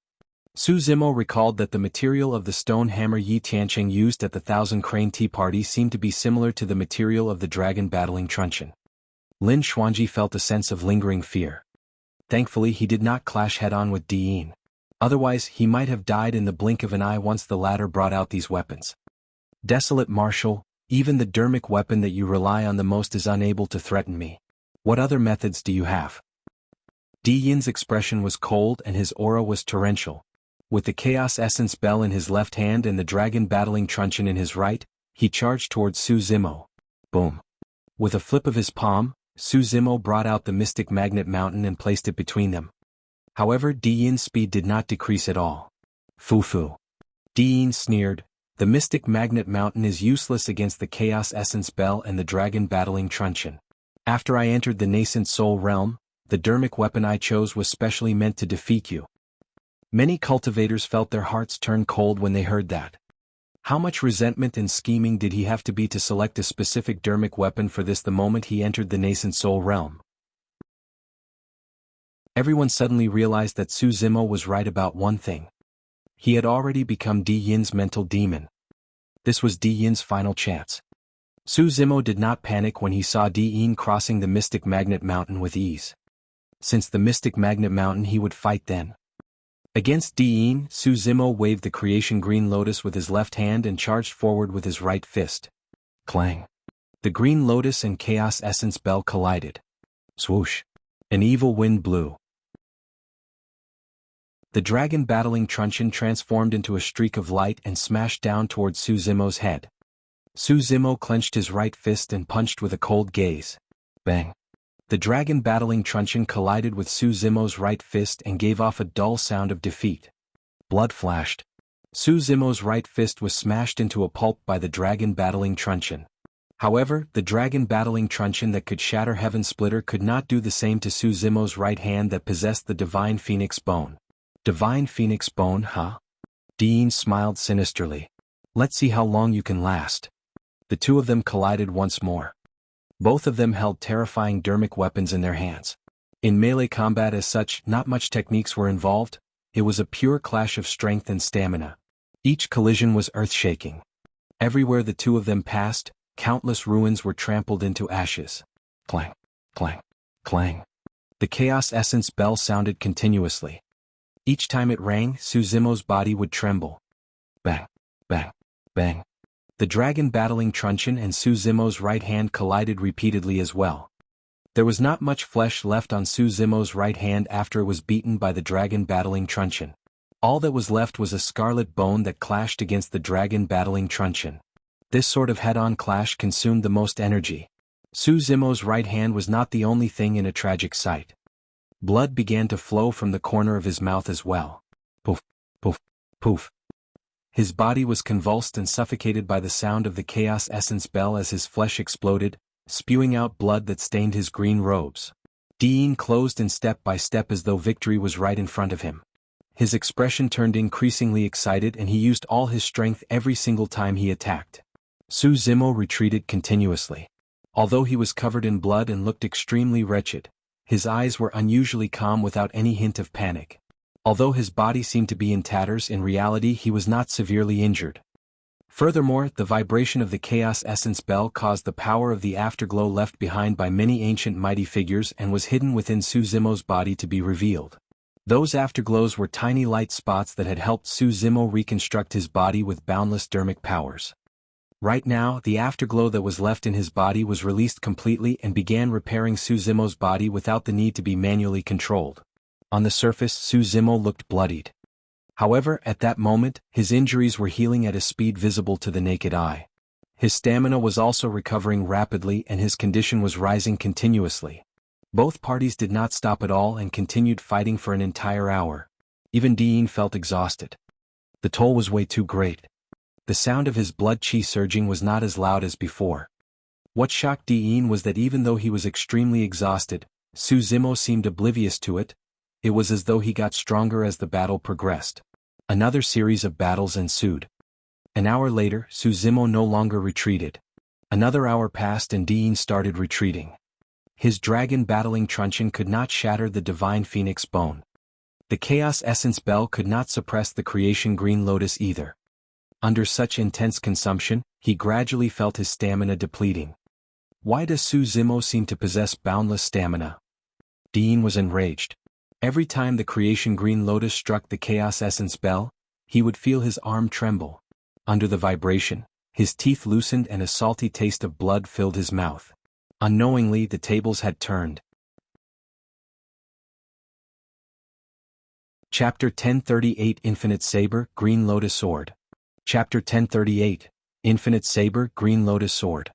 Su Zimo recalled that the material of the stone hammer Yi Tiancheng used at the Thousand Crane Tea Party seemed to be similar to the material of the dragon battling truncheon. Lin Xuanji felt a sense of lingering fear. Thankfully he did not clash head-on with Diyin. Otherwise he might have died in the blink of an eye once the latter brought out these weapons. Desolate Marshal, even the Dharmic weapon that you rely on the most is unable to threaten me. What other methods do you have? Diyin's expression was cold and his aura was torrential. With the Chaos Essence Bell in his left hand and the dragon battling truncheon in his right, he charged towards Su Zimo. Boom. With a flip of his palm, Su Zimo brought out the Mystic Magnet Mountain and placed it between them. However, Diyin's speed did not decrease at all. Fu. Diyin sneered, the Mystic Magnet Mountain is useless against the Chaos Essence Bell and the dragon battling truncheon. After I entered the nascent soul realm, the Dharmic weapon I chose was specially meant to defeat you. Many cultivators felt their hearts turn cold when they heard that. How much resentment and scheming did he have to be to select a specific Dharmic weapon for this the moment he entered the nascent soul realm? Everyone suddenly realized that Su Zimo was right about one thing. He had already become Diyin's mental demon. This was Diyin's final chance. Su Zimo did not panic when he saw Diyin crossing the Mystic Magnet Mountain with ease. Since the Mystic Magnet Mountain he would fight then. Against Diyin, Su Zimo waved the Creation Green Lotus with his left hand and charged forward with his right fist. Clang. The Green Lotus and Chaos Essence Bell collided. Swoosh. An evil wind blew. The dragon battling truncheon transformed into a streak of light and smashed down towards Su Zimo's head. Su Zimo clenched his right fist and punched with a cold gaze. Bang. The dragon battling truncheon collided with Su Zimo's right fist and gave off a dull sound of defeat. Blood flashed. Su Zimo's right fist was smashed into a pulp by the dragon battling truncheon. However, the dragon battling truncheon that could shatter Heaven Splitter could not do the same to Su Zimo's right hand that possessed the Divine Phoenix Bone. Divine Phoenix Bone, huh? Diyin smiled sinisterly. Let's see how long you can last. The two of them collided once more. Both of them held terrifying Dharmic weapons in their hands. In melee combat as such, not much techniques were involved. It was a pure clash of strength and stamina. Each collision was earth-shaking. Everywhere the two of them passed, countless ruins were trampled into ashes. Clang, clang, clang. The Chaos Essence Bell sounded continuously. Each time it rang, Su Zimo's body would tremble. Bang, bang, bang. The dragon battling truncheon and Su Zimo's right hand collided repeatedly as well. There was not much flesh left on Su Zimo's right hand after it was beaten by the dragon battling truncheon. All that was left was a scarlet bone that clashed against the dragon battling truncheon. This sort of head-on clash consumed the most energy. Su Zimo's right hand was not the only thing in a tragic sight. Blood began to flow from the corner of his mouth as well. Poof, poof, poof. His body was convulsed and suffocated by the sound of the Chaos Essence Bell as his flesh exploded, spewing out blood that stained his green robes. Diyin closed in step by step as though victory was right in front of him. His expression turned increasingly excited and he used all his strength every single time he attacked. Su Zimo retreated continuously. Although he was covered in blood and looked extremely wretched, his eyes were unusually calm without any hint of panic. Although his body seemed to be in tatters, in reality he was not severely injured. Furthermore, the vibration of the Chaos Essence Bell caused the power of the afterglow left behind by many ancient mighty figures and was hidden within Su Zimo's body to be revealed. Those afterglows were tiny light spots that had helped Su Zimo reconstruct his body with boundless Dharmic powers. Right now, the afterglow that was left in his body was released completely and began repairing Su Zimo's body without the need to be manually controlled. On the surface, Su Zimo looked bloodied. However, at that moment, his injuries were healing at a speed visible to the naked eye. His stamina was also recovering rapidly and his condition was rising continuously. Both parties did not stop at all and continued fighting for an entire hour. Even Diyin felt exhausted. The toll was way too great. The sound of his blood chi surging was not as loud as before. What shocked Diin was that even though he was extremely exhausted, Su Zimo seemed oblivious to it. It was as though he got stronger as the battle progressed. Another series of battles ensued. An hour later, Su Zimo no longer retreated. Another hour passed and Diin started retreating. His dragon battling truncheon could not shatter the divine phoenix bone. The Chaos Essence Bell could not suppress the creation green lotus either. Under such intense consumption, he gradually felt his stamina depleting. Why does Su Zimo seem to possess boundless stamina? Diin was enraged. Every time the creation green lotus struck the Chaos Essence Bell, he would feel his arm tremble. Under the vibration, his teeth loosened and a salty taste of blood filled his mouth. Unknowingly, the tables had turned. Chapter 1038 Infinite Saber, Green Lotus Sword. Chapter 1038 Infinite Saber, Green Lotus Sword.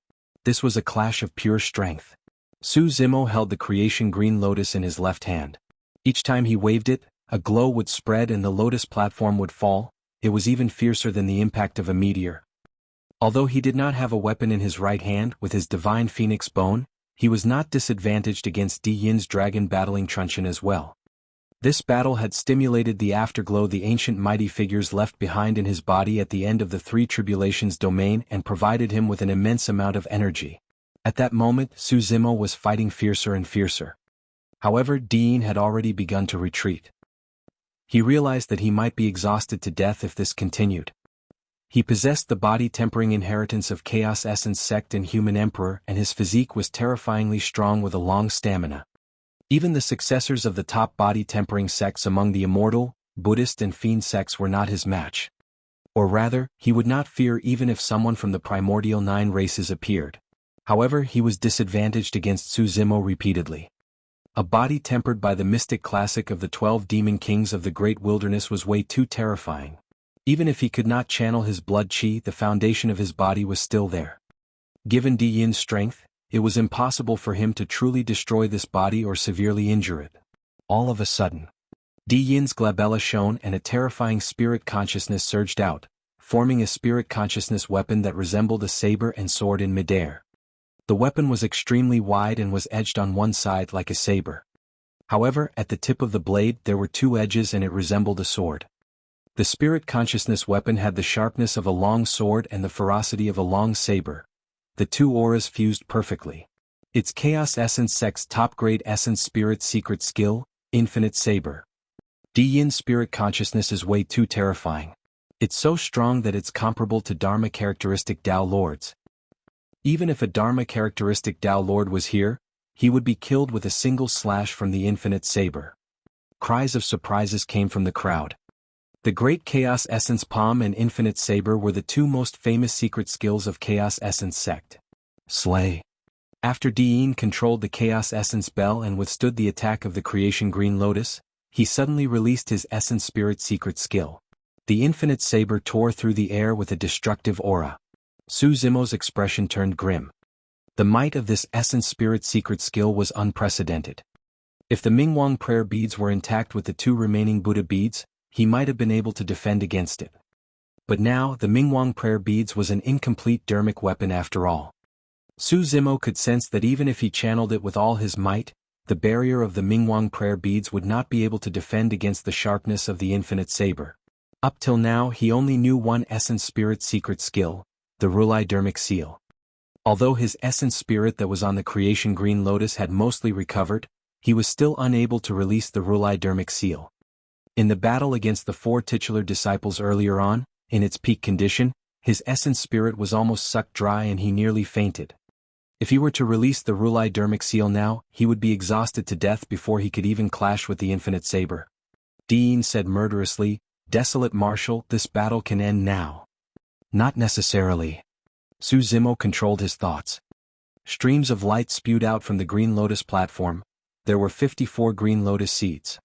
This was a clash of pure strength. Su Zimo held the creation green lotus in his left hand. Each time he waved it, a glow would spread and the lotus platform would fall. It was even fiercer than the impact of a meteor. Although he did not have a weapon in his right hand with his divine phoenix bone, he was not disadvantaged against Diyin's dragon battling truncheon as well. This battle had stimulated the afterglow the ancient mighty figures left behind in his body at the end of the three tribulations domain and provided him with an immense amount of energy. At that moment, Su Zimo was fighting fiercer and fiercer. However, Diyin had already begun to retreat. He realized that he might be exhausted to death if this continued. He possessed the body-tempering inheritance of Chaos Essence Sect and Human Emperor, and his physique was terrifyingly strong with a long stamina. Even the successors of the top body-tempering sects among the Immortal, Buddhist and Fiend sects were not his match. Or rather, he would not fear even if someone from the primordial 9 races appeared. However, he was disadvantaged against Su Zimo repeatedly. A body tempered by the mystic classic of the 12 demon kings of the great wilderness was way too terrifying. Even if he could not channel his blood chi, the foundation of his body was still there. Given Diyin's strength, it was impossible for him to truly destroy this body or severely injure it. All of a sudden, Diyin's glabella shone and a terrifying spirit consciousness surged out, forming a spirit consciousness weapon that resembled a saber and sword in midair. The weapon was extremely wide and was edged on one side like a saber. However, at the tip of the blade there were 2 edges and it resembled a sword. The spirit consciousness weapon had the sharpness of a long sword and the ferocity of a long saber. The 2 auras fused perfectly. It's Chaos Essence Sect's top-grade Essence Spirit secret skill, Infinite Saber. Diyin's spirit consciousness is way too terrifying. It's so strong that it's comparable to Dharma characteristic Dao Lords. Even if a Dharma characteristic Dao Lord was here, he would be killed with a single slash from the Infinite Saber. Cries of surprises came from the crowd. The Great Chaos Essence Palm and Infinite Saber were the 2 most famous secret skills of Chaos Essence Sect. Slay. After Diyin controlled the Chaos Essence Bell and withstood the attack of the Creation Green Lotus, he suddenly released his Essence Spirit secret skill. The Infinite Saber tore through the air with a destructive aura. Su Zimo's expression turned grim. The might of this Essence Spirit secret skill was unprecedented. If the Mingwang prayer beads were intact with the 2 remaining Buddha beads, he might have been able to defend against it. But now, the Mingwang prayer beads was an incomplete Dharmic weapon after all. Su Zimo could sense that even if he channeled it with all his might, the barrier of the Mingwang prayer beads would not be able to defend against the sharpness of the Infinite Saber. Up till now he only knew one Essence Spirit secret skill, the Rulai Dharmic Seal. Although his Essence Spirit that was on the Creation Green Lotus had mostly recovered, he was still unable to release the Rulai Dharmic Seal. In the battle against the 4 titular disciples earlier on, in its peak condition, his Essence Spirit was almost sucked dry and he nearly fainted. If he were to release the Rulai Dharmic Seal now, he would be exhausted to death before he could even clash with the Infinite Saber. Diyin said murderously, "Desolate Marshal, this battle can end now." Not necessarily. Su Zimo controlled his thoughts. Streams of light spewed out from the Green Lotus platform. There were 54 Green Lotus seeds.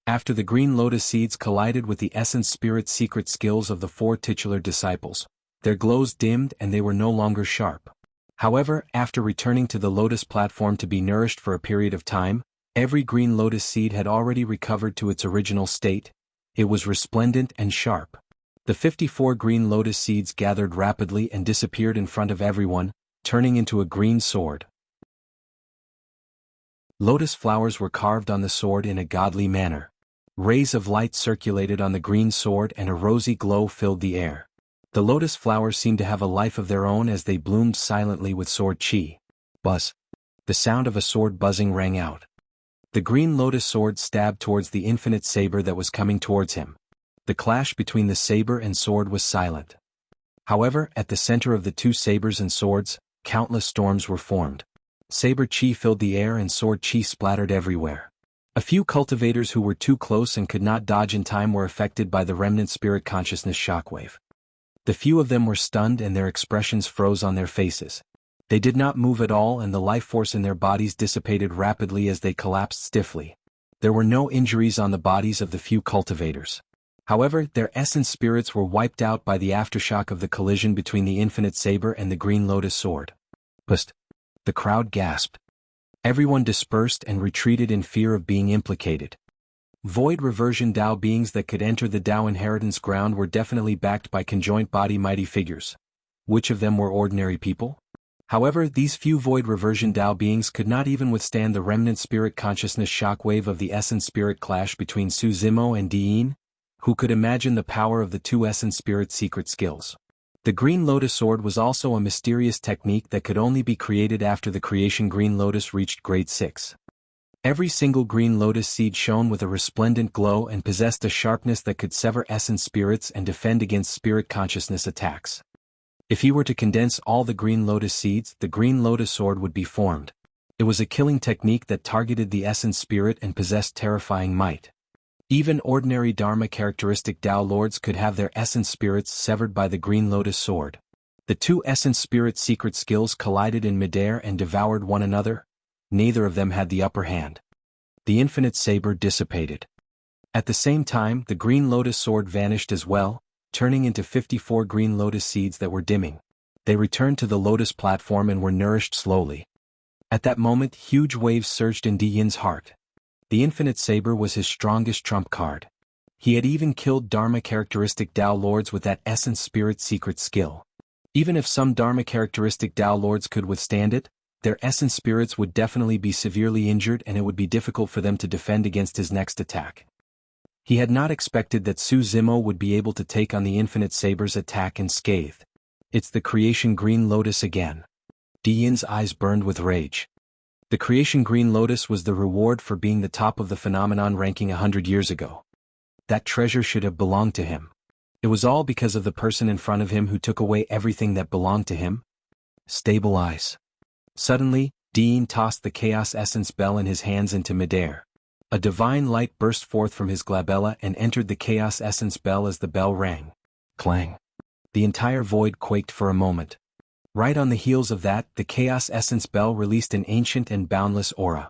After the Green Lotus seeds collided with the Essence Spirit secret skills of the 4 titular disciples, their glows dimmed and they were no longer sharp. However, after returning to the Lotus platform to be nourished for a period of time, every Green Lotus seed had already recovered to its original state. It was resplendent and sharp. The 54 green lotus seeds gathered rapidly and disappeared in front of everyone, turning into a green sword. Lotus flowers were carved on the sword in a godly manner. Rays of light circulated on the green sword and a rosy glow filled the air. The lotus flowers seemed to have a life of their own as they bloomed silently with sword chi. Buzz. The sound of a sword buzzing rang out. The green lotus sword stabbed towards the infinite saber that was coming towards him. The clash between the saber and sword was silent. However, at the center of the two sabers and swords, countless storms were formed. Saber chi filled the air and sword chi splattered everywhere. A few cultivators who were too close and could not dodge in time were affected by the remnant spirit consciousness shockwave. The few of them were stunned and their expressions froze on their faces. They did not move at all and the life force in their bodies dissipated rapidly as they collapsed stiffly. There were no injuries on the bodies of the few cultivators. However, their essence spirits were wiped out by the aftershock of the collision between the infinite saber and the green lotus sword. Pust! The crowd gasped. Everyone dispersed and retreated in fear of being implicated. Void reversion Dao beings that could enter the Dao inheritance ground were definitely backed by conjoint body mighty figures. Which of them were ordinary people? However, these few void reversion Dao beings could not even withstand the remnant spirit consciousness shockwave of the essence spirit clash between Su Zimo and Diyin. Who could imagine the power of the two essence spirit secret skills? The green lotus sword was also a mysterious technique that could only be created after the creation green lotus reached grade 6. Every single green lotus seed shone with a resplendent glow and possessed a sharpness that could sever essence spirits and defend against spirit consciousness attacks. If he were to condense all the green lotus seeds, the green lotus sword would be formed. It was a killing technique that targeted the essence spirit and possessed terrifying might. Even ordinary Dharma characteristic Dao lords could have their essence spirits severed by the green lotus sword. The two essence spirit secret skills collided in midair and devoured one another. Neither of them had the upper hand. The infinite saber dissipated. At the same time, the green lotus sword vanished as well, turning into 54 green lotus seeds that were dimming. They returned to the lotus platform and were nourished slowly. At that moment, huge waves surged in Diyin's heart. The infinite saber was his strongest trump card. He had even killed Dharma characteristic Dao lords with that essence spirit secret skill. Even if some Dharma characteristic Dao lords could withstand it, their essence spirits would definitely be severely injured and it would be difficult for them to defend against his next attack. He had not expected that Su Zimo would be able to take on the infinite saber's attack unscathed. It's the creation green lotus again. Diyin's eyes burned with rage. The creation green lotus was the reward for being the top of the phenomenon ranking 100 years ago. That treasure should have belonged to him. It was all because of the person in front of him who took away everything that belonged to him. Stabilize. Suddenly, Diyin tossed the chaos essence bell in his hands into midair. A divine light burst forth from his glabella and entered the chaos essence bell as the bell rang. Clang. The entire void quaked for a moment. Right on the heels of that, the chaos essence bell released an ancient and boundless aura.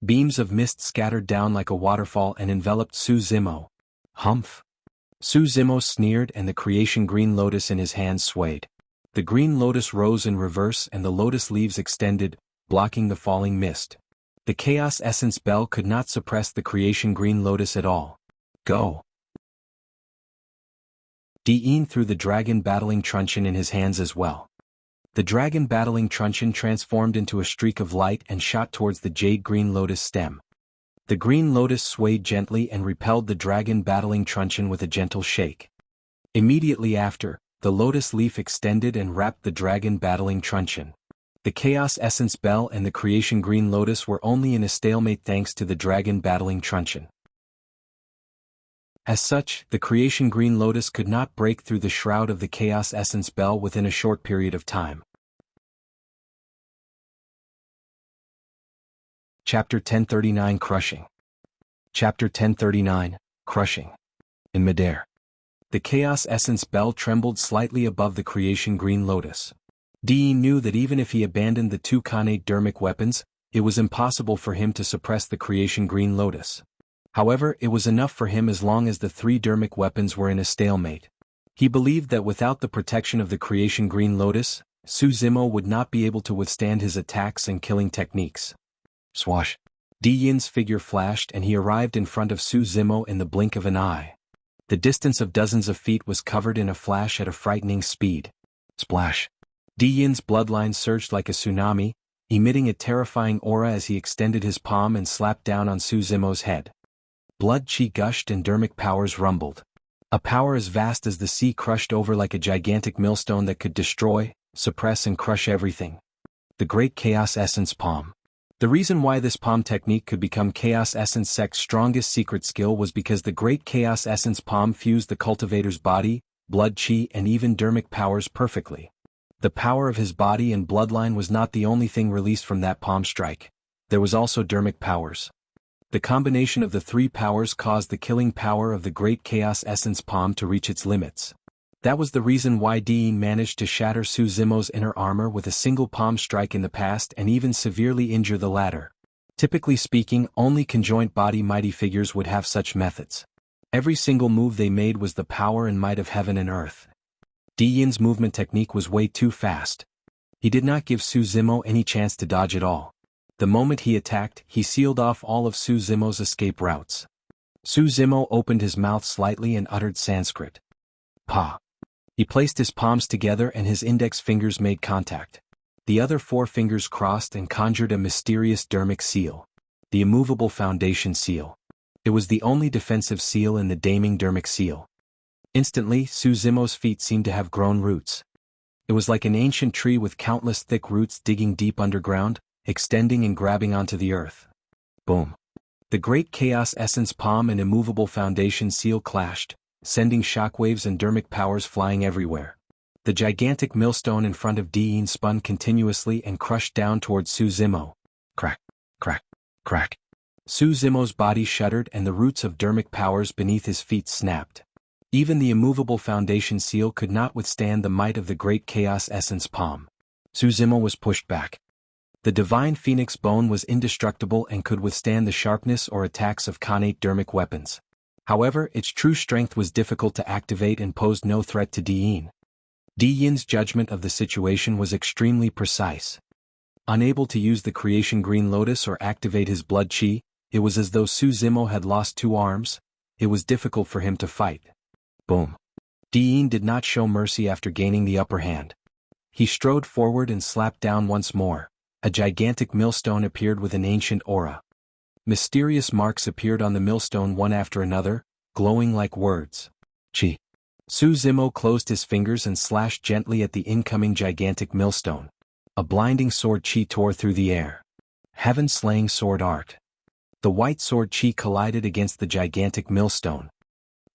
Beams of mist scattered down like a waterfall and enveloped Su Zimo. Humph. Su Zimo sneered and the creation green lotus in his hands swayed. The green lotus rose in reverse and the lotus leaves extended, blocking the falling mist. The chaos essence bell could not suppress the creation green lotus at all. Go. Diyin threw the dragon battling truncheon in his hands as well. The dragon battling truncheon transformed into a streak of light and shot towards the jade green lotus stem. The green lotus swayed gently and repelled the dragon battling truncheon with a gentle shake. Immediately after, the lotus leaf extended and wrapped the dragon battling truncheon. The chaos essence bell and the creation green lotus were only in a stalemate thanks to the dragon battling truncheon. As such, the creation green lotus could not break through the shroud of the chaos essence bell within a short period of time. Chapter 1039 Crushing. Chapter 1039 Crushing. In midair. The chaos essence bell trembled slightly above the creation green lotus. Diyin knew that even if he abandoned the two Khanate Dharmic weapons, it was impossible for him to suppress the creation green lotus. However, it was enough for him as long as the three Dharmic weapons were in a stalemate. He believed that without the protection of the creation green lotus, Su Zimo would not be able to withstand his attacks and killing techniques. Swash. Diyin's figure flashed and he arrived in front of Su Zimo in the blink of an eye. The distance of dozens of feet was covered in a flash at a frightening speed. Splash. Di Yin's bloodline surged like a tsunami, emitting a terrifying aura as he extended his palm and slapped down on Su Zimo's head. Blood chi gushed and Dharmic powers rumbled. A power as vast as the sea crushed over like a gigantic millstone that could destroy, suppress and crush everything. The Great Chaos Essence Palm. The reason why this palm technique could become Chaos Essence Sect's strongest secret skill was because the Great Chaos Essence Palm fused the cultivator's body, blood chi and even Dharmic powers perfectly. The power of his body and bloodline was not the only thing released from that palm strike. There was also Dharmic powers. The combination of the three powers caused the killing power of the Great Chaos Essence Palm to reach its limits. That was the reason why Di Yin managed to shatter Su Zimo's inner armor with a single palm strike in the past and even severely injure the latter. Typically speaking, only conjoint body mighty figures would have such methods. Every single move they made was the power and might of heaven and earth. Di Yin's movement technique was way too fast. He did not give Su Zimo any chance to dodge at all. The moment he attacked, he sealed off all of Su Zimo's escape routes. Su Zimo opened his mouth slightly and uttered Sanskrit. Pa. He placed his palms together and his index fingers made contact. The other four fingers crossed and conjured a mysterious Dharmic seal. The immovable foundation seal. It was the only defensive seal in the damning Dharmic seal. Instantly, Su Zimo's feet seemed to have grown roots. It was like an ancient tree with countless thick roots digging deep underground, extending and grabbing onto the earth. Boom. The Great Chaos Essence Palm and immovable foundation seal clashed, sending shockwaves and Dharmic powers flying everywhere. The gigantic millstone in front of Di Yin spun continuously and crushed down towards Su Zimo. Crack, crack, crack. Su Zimo's body shuddered and the roots of Dharmic powers beneath his feet snapped. Even the immovable foundation seal could not withstand the might of the Great Chaos Essence Palm. Su Zimo was pushed back. The divine phoenix bone was indestructible and could withstand the sharpness or attacks of connate Dharmic weapons. However, its true strength was difficult to activate and posed no threat to Di Yin. Di Yin's judgment of the situation was extremely precise. Unable to use the creation green lotus or activate his blood chi, it was as though Su Zimo had lost two arms. It was difficult for him to fight. Boom. Di Yin did not show mercy after gaining the upper hand. He strode forward and slapped down once more. A gigantic millstone appeared with an ancient aura. Mysterious marks appeared on the millstone one after another, glowing like words. Chi. Su Zimo closed his fingers and slashed gently at the incoming gigantic millstone. A blinding sword chi tore through the air. Heaven-slaying sword art. The white sword chi collided against the gigantic millstone.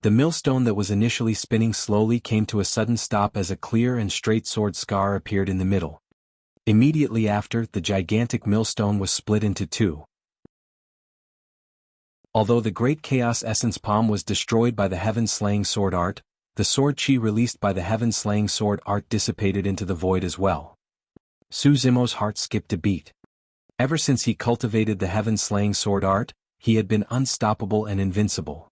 The millstone that was initially spinning slowly came to a sudden stop as a clear and straight sword scar appeared in the middle. Immediately after, the gigantic millstone was split into two. Although the Great Chaos Essence Palm was destroyed by the heaven-slaying sword art, the sword chi released by the heaven-slaying sword art dissipated into the void as well. Su Zimo's heart skipped a beat. Ever since he cultivated the heaven-slaying sword art, he had been unstoppable and invincible.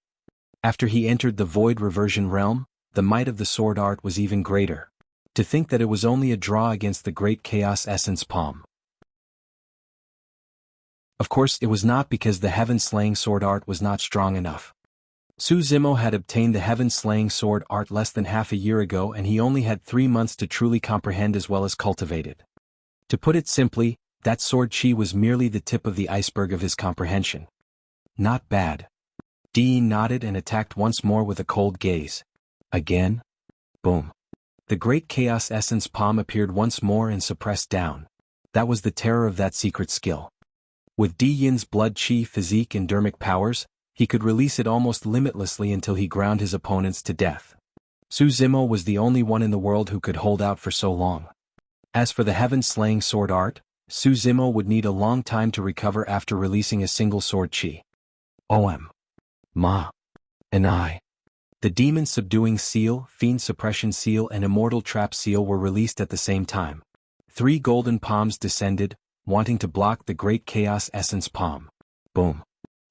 After he entered the void reversion realm, the might of the sword art was even greater. To think that it was only a draw against the Great Chaos Essence Palm. Of course, it was not because the heaven-slaying sword art was not strong enough. Su Zimo had obtained the heaven-slaying sword art less than half a year ago and he only had 3 months to truly comprehend as well as cultivate it. To put it simply, that sword chi was merely the tip of the iceberg of his comprehension. Not bad. Di Yin nodded and attacked once more with a cold gaze. Again? Boom. The Great Chaos Essence Palm appeared once more and suppressed down. That was the terror of that secret skill. With Di Yin's blood chi, physique and Dharmic powers, he could release it almost limitlessly until he ground his opponents to death. Su Zimo was the only one in the world who could hold out for so long. As for the heaven-slaying sword art, Su Zimo would need a long time to recover after releasing a single sword chi. OM. Ma. And I. The demon subduing seal, fiend suppression seal and immortal trap seal were released at the same time. 3 golden palms descended, wanting to block the Great Chaos Essence Palm. Boom.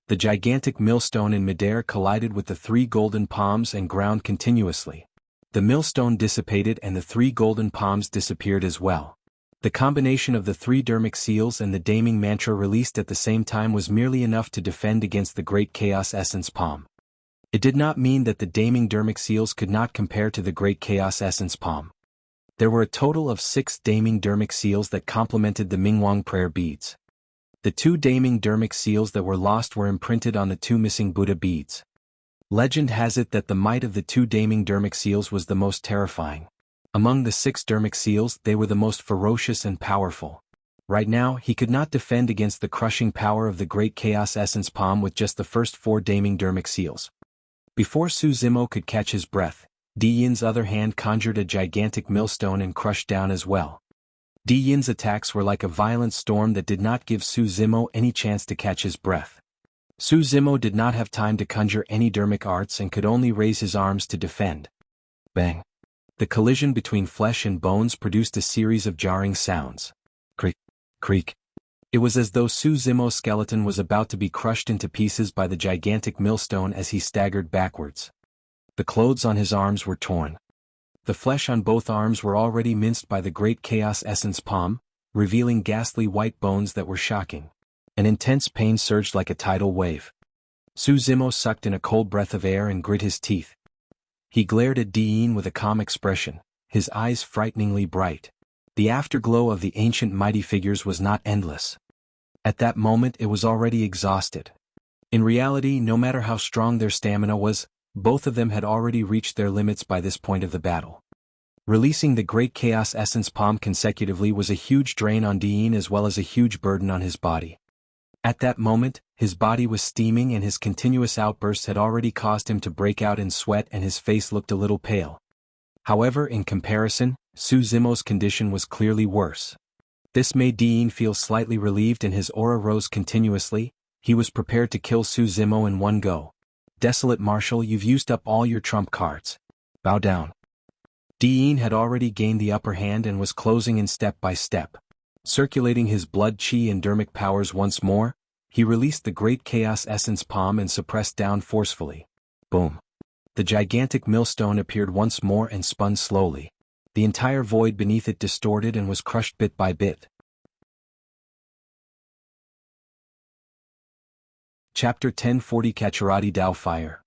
The gigantic millstone in midair collided with the 3 golden palms and ground continuously. The millstone dissipated and the 3 golden palms disappeared as well. The combination of the 3 Dharmic seals and the damning mantra released at the same time was merely enough to defend against the Great Chaos Essence Palm. It did not mean that the Daming Dharmic Seals could not compare to the Great Chaos Essence Palm. There were a total of 6 Daming Dharmic Seals that complemented the Mingwang prayer beads. The 2 Daming Dharmic Seals that were lost were imprinted on the 2 missing Buddha beads. Legend has it that the might of the 2 Daming Dharmic Seals was the most terrifying. Among the 6 Dharmic Seals, they were the most ferocious and powerful. Right now, he could not defend against the crushing power of the Great Chaos Essence Palm with just the first 4 Daming Dharmic Seals. Before Su Zimo could catch his breath, Di Yin's other hand conjured a gigantic millstone and crushed down as well. Di Yin's attacks were like a violent storm that did not give Su Zimo any chance to catch his breath. Su Zimo did not have time to conjure any Dharmic arts and could only raise his arms to defend. Bang! The collision between flesh and bones produced a series of jarring sounds. Creak, creak. It was as though Su Zimo's skeleton was about to be crushed into pieces by the gigantic millstone as he staggered backwards. The clothes on his arms were torn. The flesh on both arms were already minced by the Great Chaos Essence Palm, revealing ghastly white bones that were shocking. An intense pain surged like a tidal wave. Su Zimo sucked in a cold breath of air and grit his teeth. He glared at Di Yin with a calm expression, his eyes frighteningly bright. The afterglow of the ancient mighty figures was not endless. At that moment it was already exhausted. In reality, no matter how strong their stamina was, both of them had already reached their limits by this point of the battle. Releasing the Great Chaos Essence Palm consecutively was a huge drain on Di Yin as well as a huge burden on his body. At that moment, his body was steaming and his continuous outbursts had already caused him to break out in sweat and his face looked a little pale. However, in comparison, Su Zimo's condition was clearly worse. This made Di Yin feel slightly relieved and his aura rose continuously. He was prepared to kill Su Zimo in one go. Desolate Marshal, you've used up all your trump cards. Bow down. Di Yin had already gained the upper hand and was closing in step by step. Circulating his blood chi and Dharmic powers once more, he released the Great Chaos Essence Palm and suppressed down forcefully. Boom. The gigantic millstone appeared once more and spun slowly. The entire void beneath it distorted and was crushed bit by bit. Chapter 1040 Caturadhi Dao Fire.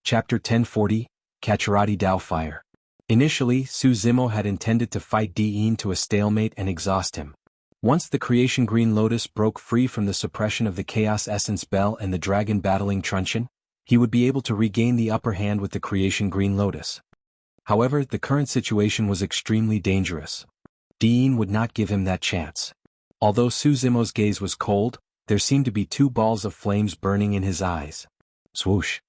Chapter 1040, Caturadhi Dao Fire. Initially, Su Zimo had intended to fight Di Yin to a stalemate and exhaust him. Once the Creation Green Lotus broke free from the suppression of the Chaos Essence Bell and the Dragon battling Truncheon, he would be able to regain the upper hand with the Creation Green Lotus. However, the current situation was extremely dangerous. Di Yin would not give him that chance. Although Su Zimo's gaze was cold, there seemed to be 2 balls of flames burning in his eyes. Swoosh.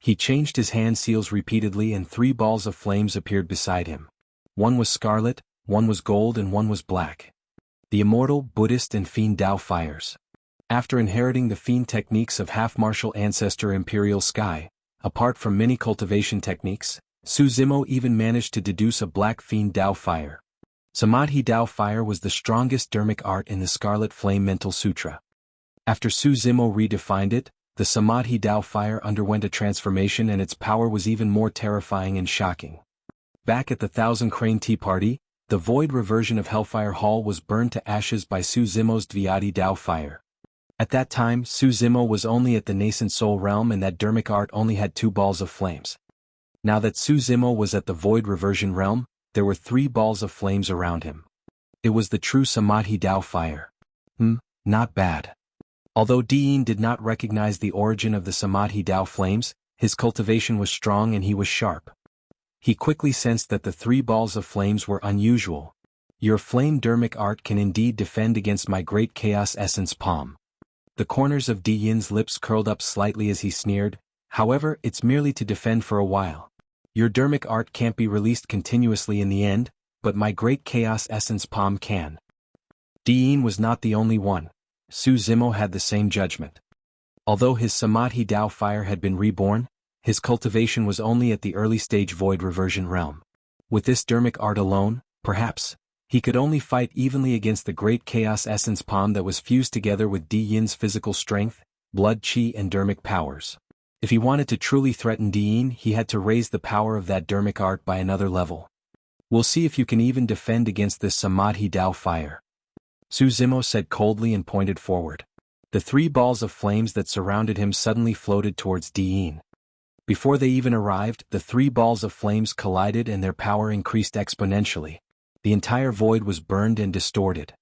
He changed his hand seals repeatedly and 3 balls of flames appeared beside him. One was scarlet, one was gold and one was black. The immortal, Buddhist and Fiend Dao fires. After inheriting the Fiend techniques of half-martial ancestor Imperial Sky, apart from many cultivation techniques, Su Zimo even managed to deduce a black Fiend Dao fire. Samadhi Dao fire was the strongest Dharmic art in the Scarlet Flame Mental Sutra. After Su Zimo redefined it, the Samadhi Dao fire underwent a transformation and its power was even more terrifying and shocking. Back at the Thousand Crane Tea Party, the void reversion of Hellfire Hall was burned to ashes by Su Zimo's Dvyadi Dao fire. At that time, Su Zimo was only at the nascent soul realm and that Dharmic art only had 2 balls of flames. Now that Su Zimo was at the void reversion realm, there were 3 balls of flames around him. It was the true Samadhi Dao fire. Not bad. Although Di Yin did not recognize the origin of the Samadhi Dao flames, his cultivation was strong and he was sharp. He quickly sensed that the 3 balls of flames were unusual. Your flame Dharmic art can indeed defend against my Great Chaos Essence Palm. The corners of Di Yin's lips curled up slightly as he sneered, however, it's merely to defend for a while. Your Dharmic art can't be released continuously in the end, but my Great Chaos Essence Palm can. Di Yin was not the only one. Su Zimo had the same judgment. Although his Samadhi Dao fire had been reborn, his cultivation was only at the early stage void reversion realm. With this Dharmic art alone, perhaps, he could only fight evenly against the Great Chaos Essence Palm that was fused together with Di Yin's physical strength, blood chi and Dharmic powers. If he wanted to truly threaten Di Yin, he had to raise the power of that Dharmic art by another level. We'll see if you can even defend against this Samadhi Dao fire. Su Zimo said coldly and pointed forward. The 3 balls of flames that surrounded him suddenly floated towards Di Yin. Before they even arrived, the three balls of flames collided and their power increased exponentially. The entire void was burned and distorted.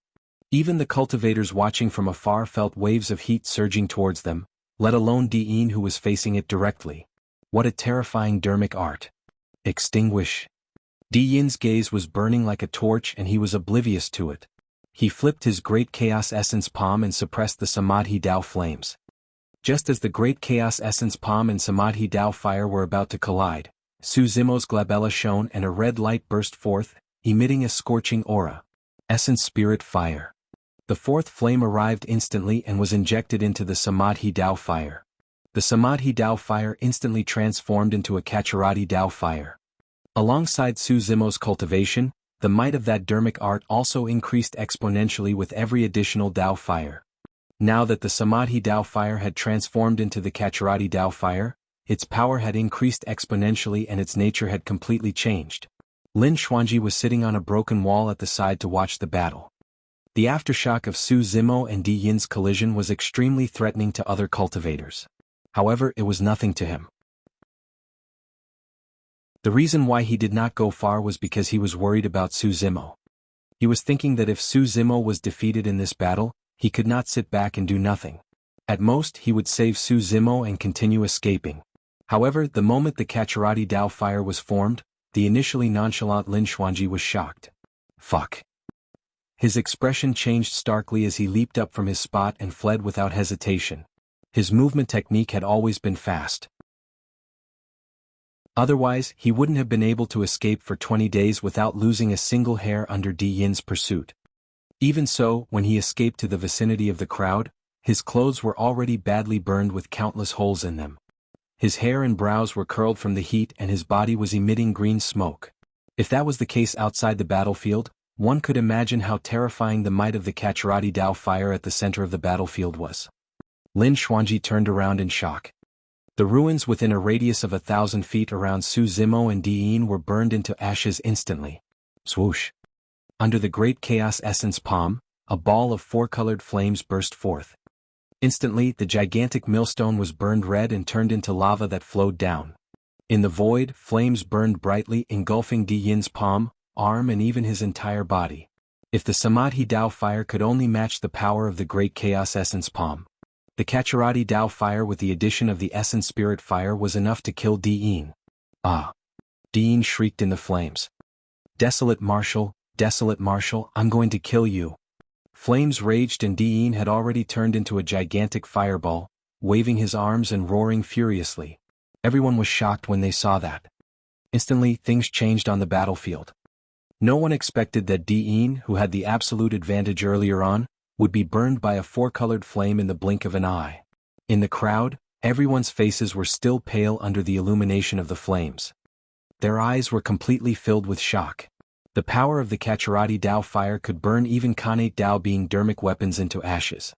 Even the cultivators watching from afar felt waves of heat surging towards them, let alone Diin who was facing it directly. What a terrifying Dharmic art. Extinguish. Diin's gaze was burning like a torch and he was oblivious to it. He flipped his great chaos essence palm and suppressed the Samadhi Dao flames. Just as the great chaos essence palm and Samadhi Dao fire were about to collide, Su Zimo's glabella shone and a red light burst forth, emitting a scorching aura. Essence Spirit Fire. The fourth flame arrived instantly and was injected into the Samadhi Dao fire. The Samadhi Dao fire instantly transformed into a Caturadhi Dao fire. Alongside Su Zimo's cultivation, the might of that Dharmic art also increased exponentially with every additional Dao fire. Now that the Samadhi Dao fire had transformed into the Caturadhi Dao fire, its power had increased exponentially and its nature had completely changed. Lin Xuanji was sitting on a broken wall at the side to watch the battle. The aftershock of Su Zimo and Diin's collision was extremely threatening to other cultivators. However, it was nothing to him. The reason why he did not go far was because he was worried about Su Zimo. He was thinking that if Su Zimo was defeated in this battle, he could not sit back and do nothing. At most, he would save Su Zimo and continue escaping. However, the moment the Caturadhi Dao fire was formed, the initially nonchalant Lin Xuanji was shocked. Fuck. His expression changed starkly as he leaped up from his spot and fled without hesitation. His movement technique had always been fast. Otherwise, he wouldn't have been able to escape for 20 days without losing a single hair under Diin's pursuit. Even so, when he escaped to the vicinity of the crowd, his clothes were already badly burned with countless holes in them. His hair and brows were curled from the heat and his body was emitting green smoke. If that was the case outside the battlefield, one could imagine how terrifying the might of the Caturadhi Dao fire at the center of the battlefield was. Lin Xuanji turned around in shock. The ruins within a radius of 1,000 feet around Su Zimo and Diin were burned into ashes instantly. Swoosh. Under the great chaos essence palm, a ball of four-colored flames burst forth. Instantly, the gigantic millstone was burned red and turned into lava that flowed down. In the void, flames burned brightly, engulfing Diin's palm, arm and even his entire body. If the Samadhi Dao fire could only match the power of the great chaos essence palm, the Caturadhi Dao fire with the addition of the essence spirit fire was enough to kill Diin. Ah! Diin shrieked in the flames. Desolate Marshal, I'm going to kill you. Flames raged and Diin had already turned into a gigantic fireball, waving his arms and roaring furiously. Everyone was shocked when they saw that. Instantly, things changed on the battlefield. No one expected that Diin, who had the absolute advantage earlier on, would be burned by a four-colored flame in the blink of an eye. In the crowd, everyone's faces were still pale under the illumination of the flames. Their eyes were completely filled with shock. The power of the Caturadhi Dao fire could burn even Khanate Dao being Dharmic weapons into ashes.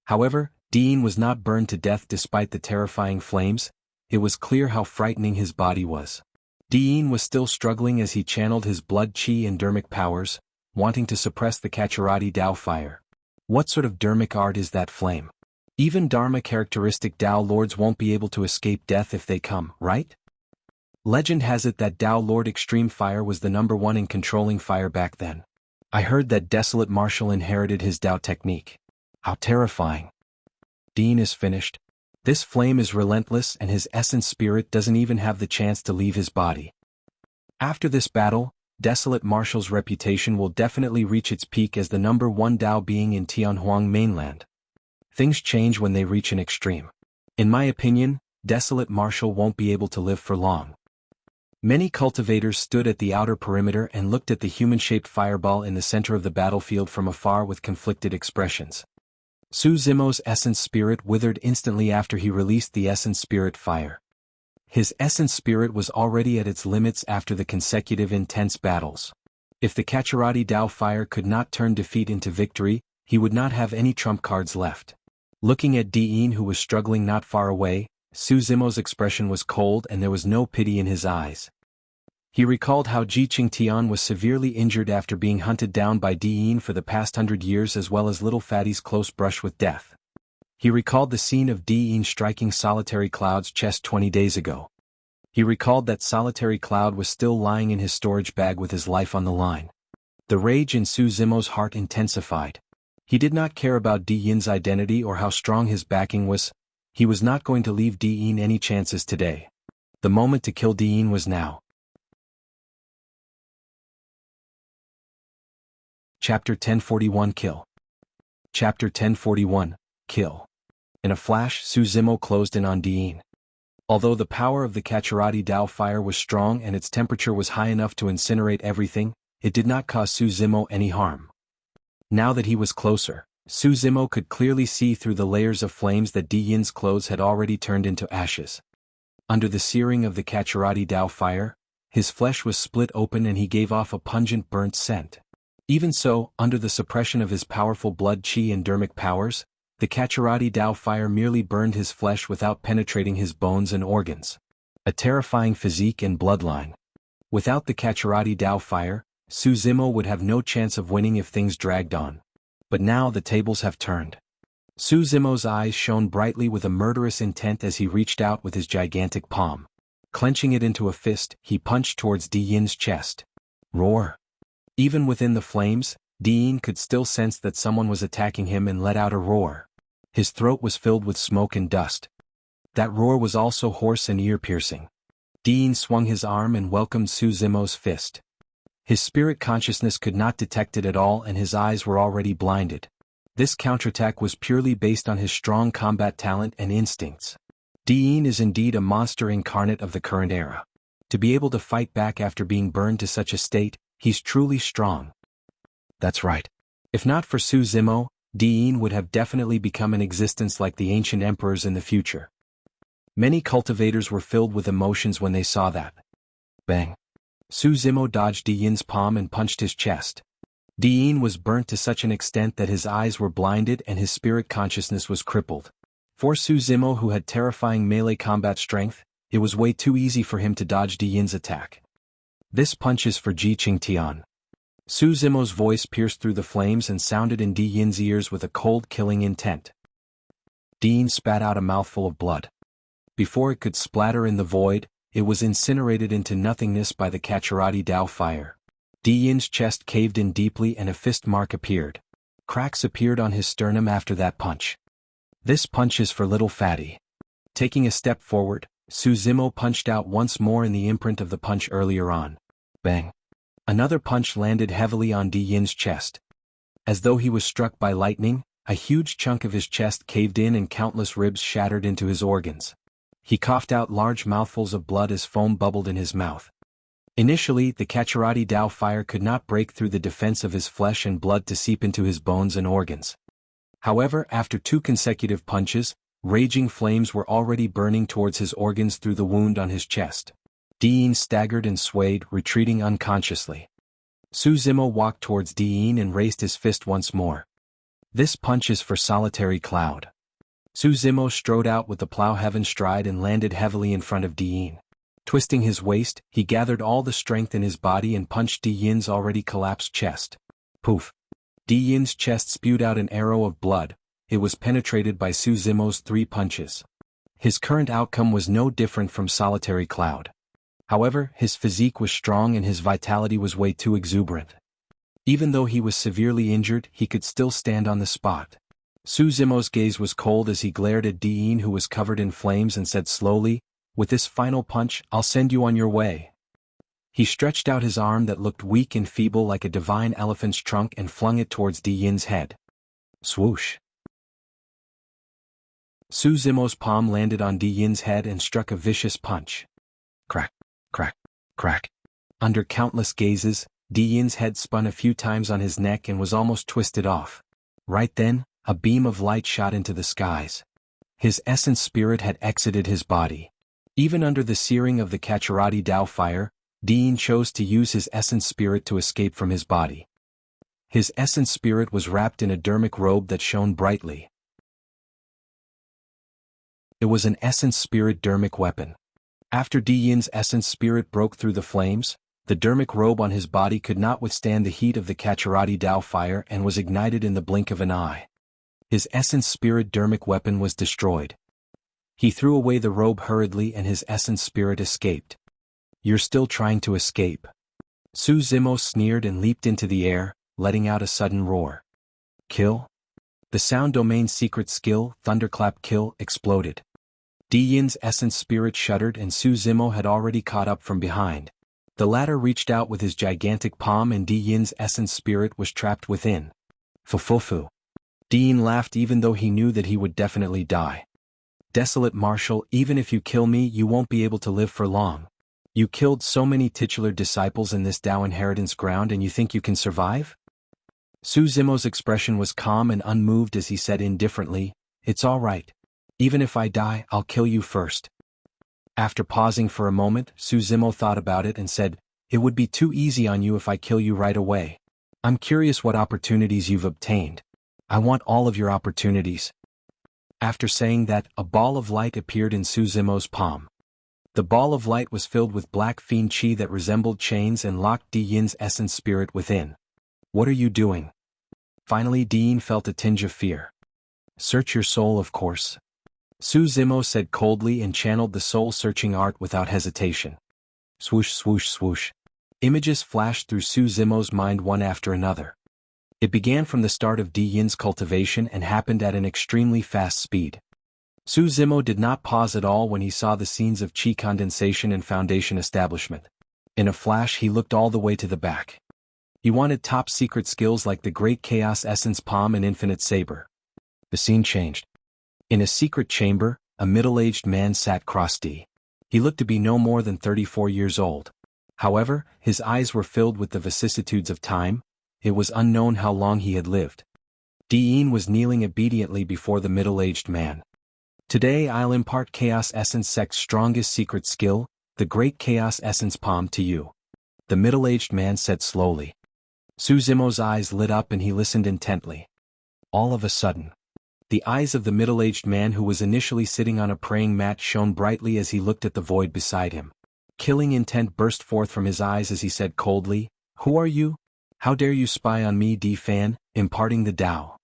However, Diin was not burned to death despite the terrifying flames. It was clear how frightening his body was. Diin was still struggling as he channeled his blood chi and Dharmic powers, wanting to suppress the Caturadhi Dao fire. What sort of Dharmic art is that flame? Even Dharma characteristic Dao lords won't be able to escape death if they come, right? Legend has it that Dao Lord Extreme Fire was the #1 in controlling fire back then. I heard that Desolate Marshal inherited his Dao technique. How terrifying. Diin is finished. This flame is relentless and his essence spirit doesn't even have the chance to leave his body. After this battle, Desolate Marshal's reputation will definitely reach its peak as the #1 Dao being in Tianhuang mainland. Things change when they reach an extreme. In my opinion, Desolate Marshal won't be able to live for long. Many cultivators stood at the outer perimeter and looked at the human-shaped fireball in the center of the battlefield from afar with conflicted expressions. Su Zimo's essence spirit withered instantly after he released the essence spirit fire. His essence spirit was already at its limits after the consecutive intense battles. If the Caturadhi Dao fire could not turn defeat into victory, he would not have any trump cards left. Looking at Diin who was struggling not far away, Su Zimo's expression was cold and there was no pity in his eyes. He recalled how Ji Qingtian was severely injured after being hunted down by Diin for the past 100 years as well as Little Fatty's close brush with death. He recalled the scene of Diin striking Solitary Cloud's chest 20 days ago. He recalled that solitary cloud was still lying in his storage bag with his life on the line. The rage in Su Zimo's heart intensified. He did not care about Di Yin's identity or how strong his backing was. He was not going to leave Di Yin any chances today. The moment to kill Di Yin was now. Chapter 1041 Kill. Chapter 1041 Kill. In a flash, Su Zimo closed in on Di Yin. Although the power of the Caturadhi Dao fire was strong and its temperature was high enough to incinerate everything, it did not cause Su Zimo any harm. Now that he was closer, Su Zimo could clearly see through the layers of flames that Di Yin's clothes had already turned into ashes. Under the searing of the Caturadhi Dao fire, his flesh was split open and he gave off a pungent burnt scent. Even so, under the suppression of his powerful blood chi and Dharmic powers, the Caturadhi Dao fire merely burned his flesh without penetrating his bones and organs. A terrifying physique and bloodline. Without the Caturadhi Dao fire, Su Zimo would have no chance of winning if things dragged on. But now the tables have turned. Su Zimo's eyes shone brightly with a murderous intent as he reached out with his gigantic palm. Clenching it into a fist, he punched towards Di Yin's chest. Roar! Even within the flames, Di Yin could still sense that someone was attacking him and let out a roar. His throat was filled with smoke and dust. That roar was also hoarse and ear-piercing. Di Yin swung his arm and welcomed Su Zimo's fist. His spirit consciousness could not detect it at all and his eyes were already blinded. This counterattack was purely based on his strong combat talent and instincts. Di Yin is indeed a monster incarnate of the current era. To be able to fight back after being burned to such a state, he's truly strong. That's right. If not for Su Zimo, Di Yin would have definitely become an existence like the ancient emperors in the future. Many cultivators were filled with emotions when they saw that. Bang. Su Zimo dodged Di Yin's palm and punched his chest. Di Yin was burnt to such an extent that his eyes were blinded and his spirit consciousness was crippled. For Su Zimo, who had terrifying melee combat strength, it was way too easy for him to dodge Di Yin's attack. This punch is for Ji Qingtian. Su Zimo's voice pierced through the flames and sounded in Di Yin's ears with a cold killing intent. Di Yin spat out a mouthful of blood. Before it could splatter in the void, it was incinerated into nothingness by the Caturadhi Dao fire. Di Yin's chest caved in deeply and a fist mark appeared. Cracks appeared on his sternum after that punch. This punch is for little fatty. Taking a step forward, Su Zimo punched out once more in the imprint of the punch earlier on. Bang. Another punch landed heavily on Di Yin's chest. As though he was struck by lightning, a huge chunk of his chest caved in and countless ribs shattered into his organs. He coughed out large mouthfuls of blood as foam bubbled in his mouth. Initially, the Caturadhi Dao fire could not break through the defense of his flesh and blood to seep into his bones and organs. However, after 2 consecutive punches, raging flames were already burning towards his organs through the wound on his chest. Di Yin staggered and swayed, retreating unconsciously. Su Zimo walked towards Di Yin and raised his fist once more. This punch is for Solitary Cloud. Su Zimo strode out with the plow heaven stride and landed heavily in front of Di Yin. Twisting his waist, he gathered all the strength in his body and punched Di Yin's already collapsed chest. Poof! Di Yin's chest spewed out an arrow of blood. It was penetrated by Su Zimo's 3 punches. His current outcome was no different from Solitary Cloud. However, his physique was strong and his vitality was way too exuberant. Even though he was severely injured, he could still stand on the spot. Su Zimo's gaze was cold as he glared at Di Yin, who was covered in flames, and said slowly, "With this final punch, I'll send you on your way." He stretched out his arm that looked weak and feeble like a divine elephant's trunk and flung it towards Di Yin's head. Swoosh! Su Zimo's palm landed on Di Yin's head and struck a vicious punch. Crack, crack, crack. Under countless gazes, Di Yin's head spun a few times on his neck and was almost twisted off. Right then, a beam of light shot into the skies. His essence spirit had exited his body. Even under the searing of the Caturadhi Dao fire, Di Yin chose to use his essence spirit to escape from his body. His essence spirit was wrapped in a Dharmic robe that shone brightly. It was an essence spirit Dharmic weapon. After Di Yin's essence spirit broke through the flames, the Dharmic robe on his body could not withstand the heat of the Caturadhi Dao fire and was ignited in the blink of an eye. His essence spirit Dharmic weapon was destroyed. He threw away the robe hurriedly and his essence spirit escaped. You're still trying to escape. Su Zimo sneered and leaped into the air, letting out a sudden roar. Kill? The sound domain secret skill, Thunderclap Kill, exploded. Di Yin's essence spirit shuddered and Su Zimo had already caught up from behind. The latter reached out with his gigantic palm and Di Yin's essence spirit was trapped within. Fufufu. Di Yin laughed even though he knew that he would definitely die. Desolate Marshal, even if you kill me you won't be able to live for long. You killed so many titular disciples in this Dao inheritance ground and you think you can survive? Su Zimo's expression was calm and unmoved as he said indifferently, It's all right. Even if I die, I'll kill you first. After pausing for a moment, Su Zimo thought about it and said, It would be too easy on you if I kill you right away. I'm curious what opportunities you've obtained. I want all of your opportunities. After saying that, a ball of light appeared in Su Zimo's palm. The ball of light was filled with black fiend chi that resembled chains and locked Di Yin's essence spirit within. What are you doing? Finally Di Yin felt a tinge of fear. Search your soul, of course. Su Zimo said coldly and channeled the soul-searching art without hesitation. Swoosh swoosh swoosh. Images flashed through Su Zimo's mind one after another. It began from the start of Di Yin's cultivation and happened at an extremely fast speed. Su Zimo did not pause at all when he saw the scenes of chi condensation and foundation establishment. In a flash he looked all the way to the back. He wanted top-secret skills like the Great Chaos Essence Palm and Infinite Saber. The scene changed. In a secret chamber, a middle-aged man sat cross-D. He looked to be no more than 34 years old. However, his eyes were filled with the vicissitudes of time. It was unknown how long he had lived. Di Yin was kneeling obediently before the middle-aged man. Today I'll impart Chaos Essence Sect's strongest secret skill, the Great Chaos Essence Palm to you. The middle-aged man said slowly. Su Zimo's eyes lit up and he listened intently. All of a sudden, the eyes of the middle-aged man who was initially sitting on a praying mat shone brightly as he looked at the void beside him. Killing intent burst forth from his eyes as he said coldly, Who are you? How dare you spy on me, Di Fan, imparting the Dao?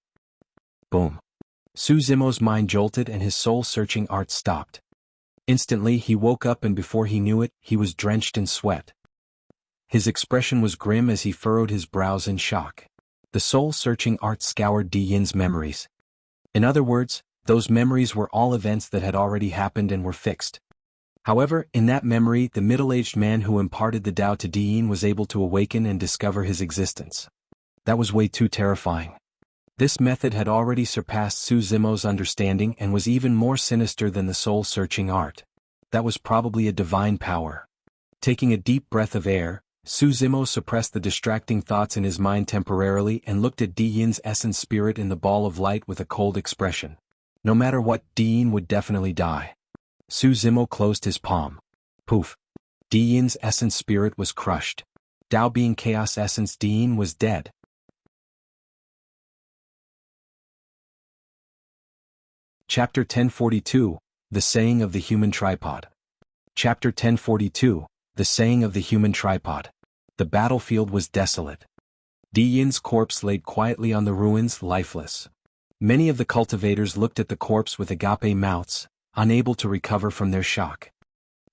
Boom. Su Zimo's mind jolted and his soul-searching art stopped. Instantly he woke up and before he knew it, he was drenched in sweat. His expression was grim as he furrowed his brows in shock. The soul-searching art scoured Di Yin's memories. In other words, those memories were all events that had already happened and were fixed. However, in that memory the middle-aged man who imparted the Dao to Di Yin was able to awaken and discover his existence. That was way too terrifying. This method had already surpassed Su Zimo's understanding and was even more sinister than the soul-searching art. That was probably a divine power. Taking a deep breath of air, Su Zimo suppressed the distracting thoughts in his mind temporarily and looked at Di Yin's essence spirit in the ball of light with a cold expression. No matter what, Di Yin would definitely die. Su Zimo closed his palm. Poof. Di Yin's essence spirit was crushed. Dao being chaos essence, Di Yin was dead. Chapter 1042, The Saying of the Human Tripod. Chapter 1042, The Saying of the Human Tripod. The battlefield was desolate. Di Yin's corpse laid quietly on the ruins, lifeless. Many of the cultivators looked at the corpse with agape mouths, unable to recover from their shock.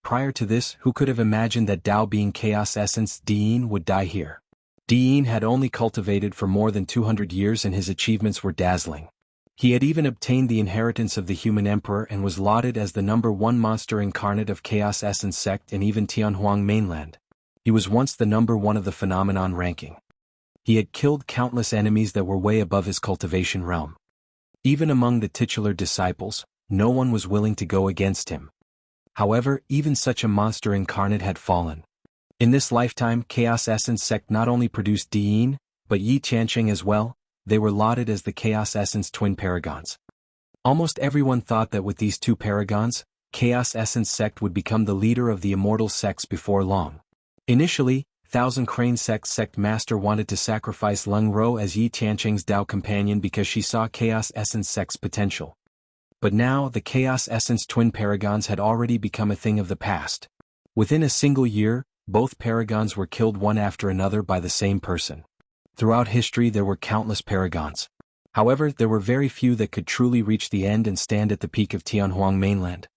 Prior to this, who could have imagined that Dao being chaos essence Di Yin would die here? Di Yin had only cultivated for more than 200 years and his achievements were dazzling. He had even obtained the inheritance of the human emperor and was lauded as the #1 monster incarnate of Chaos Essence sect in even Tianhuang mainland. He was once the #1 of the phenomenon ranking. He had killed countless enemies that were way above his cultivation realm. Even among the titular disciples, no one was willing to go against him. However, even such a monster incarnate had fallen. In this lifetime, Chaos Essence sect not only produced Di Yin, but Yi Tianqing as well. They were lauded as the Chaos Essence twin paragons. Almost everyone thought that with these two paragons, Chaos Essence sect would become the leader of the immortal sects before long. Initially, Thousand Crane sect master wanted to sacrifice Lung Ro as Yi Tianqing's Dao companion because she saw Chaos Essence sect's potential. But now the Chaos Essence twin paragons had already become a thing of the past. Within a single year, both paragons were killed one after another by the same person. Throughout history there were countless paragons. However, there were very few that could truly reach the end and stand at the peak of Tianhuang mainland.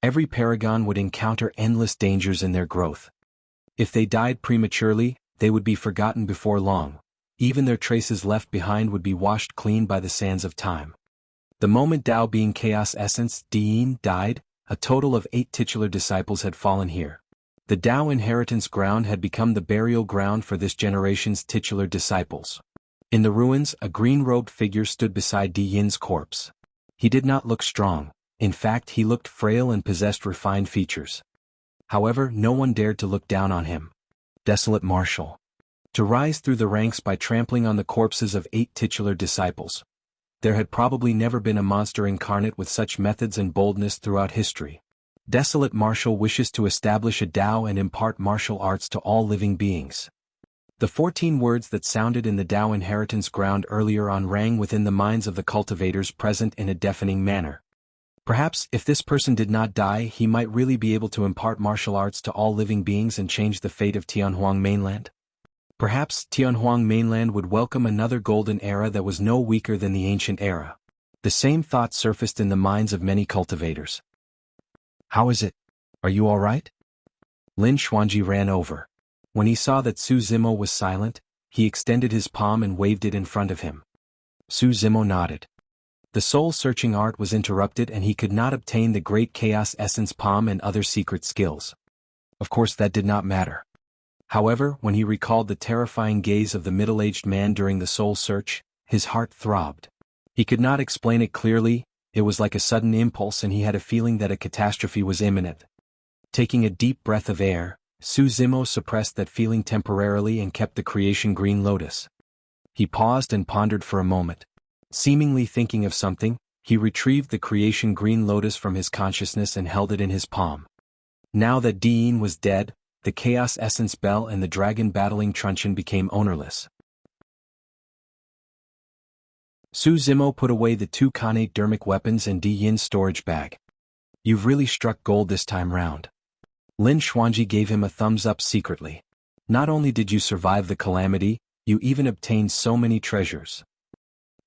Every paragon would encounter endless dangers in their growth. If they died prematurely, they would be forgotten before long. Even their traces left behind would be washed clean by the sands of time. The moment Dao being Chaos Essence, Diyin, died, a total of 8 titular disciples had fallen here. The Dao inheritance ground had become the burial ground for this generation's titular disciples. In the ruins, a green-robed figure stood beside Diyin's corpse. He did not look strong. In fact, he looked frail and possessed refined features. However, no one dared to look down on him. Desolate Marshal. To rise through the ranks by trampling on the corpses of 8 titular disciples. There had probably never been a monster incarnate with such methods and boldness throughout history. Desolate Marshal wishes to establish a Dao and impart martial arts to all living beings. The 14 words that sounded in the Dao inheritance ground earlier on rang within the minds of the cultivators present in a deafening manner. Perhaps, if this person did not die, he might really be able to impart martial arts to all living beings and change the fate of Tianhuang mainland. Perhaps, Tianhuang mainland would welcome another golden era that was no weaker than the ancient era. The same thought surfaced in the minds of many cultivators. "How is it? Are you all right?" Lin Xuanji ran over. When he saw that Su Zimo was silent, he extended his palm and waved it in front of him. Su Zimo nodded. The soul-searching art was interrupted and he could not obtain the great chaos essence palm and other secret skills. Of course that did not matter. However, when he recalled the terrifying gaze of the middle-aged man during the soul search, his heart throbbed. He could not explain it clearly, it was like a sudden impulse and he had a feeling that a catastrophe was imminent. Taking a deep breath of air, Su Zimo suppressed that feeling temporarily and kept the creation green lotus. He paused and pondered for a moment. Seemingly thinking of something, he retrieved the creation green lotus from his consciousness and held it in his palm. Now that Diyin was dead, the Chaos Essence Bell and the dragon battling truncheon became ownerless. Su Zimo put away the 2 Khanate Dharmic weapons and Diyin's storage bag. "You've really struck gold this time round." Lin Xuanji gave him a thumbs up secretly. "Not only did you survive the calamity, you even obtained so many treasures."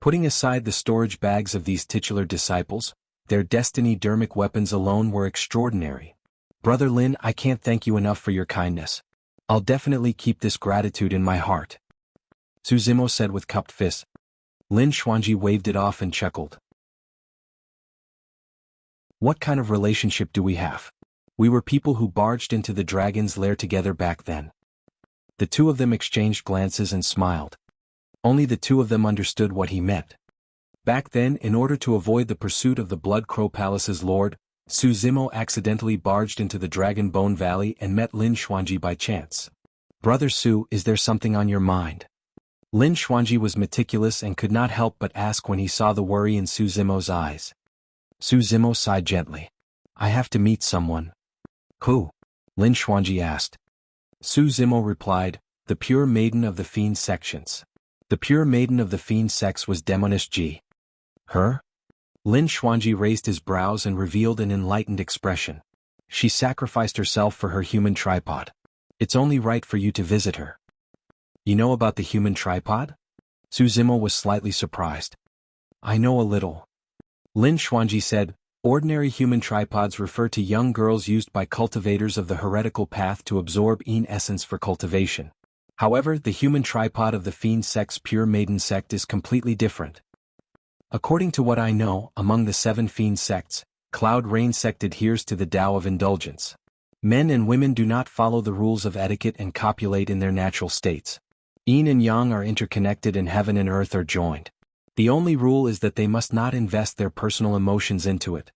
Putting aside the storage bags of these titular disciples, their destiny Dharmic weapons alone were extraordinary. "Brother Lin, I can't thank you enough for your kindness. I'll definitely keep this gratitude in my heart," Su Zimo said with cupped fists. Lin Xuanji waved it off and chuckled. "What kind of relationship do we have? We were people who barged into the dragon's lair together back then." The 2 of them exchanged glances and smiled. Only the 2 of them understood what he meant. Back then, in order to avoid the pursuit of the Blood Crow Palace's lord, Su Zimo accidentally barged into the Dragon Bone Valley and met Lin Xuanji by chance. "Brother Su, is there something on your mind?" Lin Xuanji was meticulous and could not help but ask when he saw the worry in Su Zimo's eyes. Su Zimo sighed gently. "I have to meet someone." "Who?" Lin Xuanji asked. Su Zimo replied, "The pure maiden of the fiend sections." The pure maiden of the fiend sex was Demoness Ji. "Her?" Lin Xuanji raised his brows and revealed an enlightened expression. "She sacrificed herself for her human tripod. It's only right for you to visit her." "You know about the human tripod?" Su Zimo was slightly surprised. "I know a little." Lin Xuanji said, "Ordinary human tripods refer to young girls used by cultivators of the heretical path to absorb Yin essence for cultivation. However, the human tripod of the fiend sex pure maiden sect is completely different. According to what I know, among the 7 fiend sects, Cloud Rain sect adheres to the Tao of indulgence. Men and women do not follow the rules of etiquette and copulate in their natural states. Yin and Yang are interconnected and heaven and earth are joined. The only rule is that they must not invest their personal emotions into it.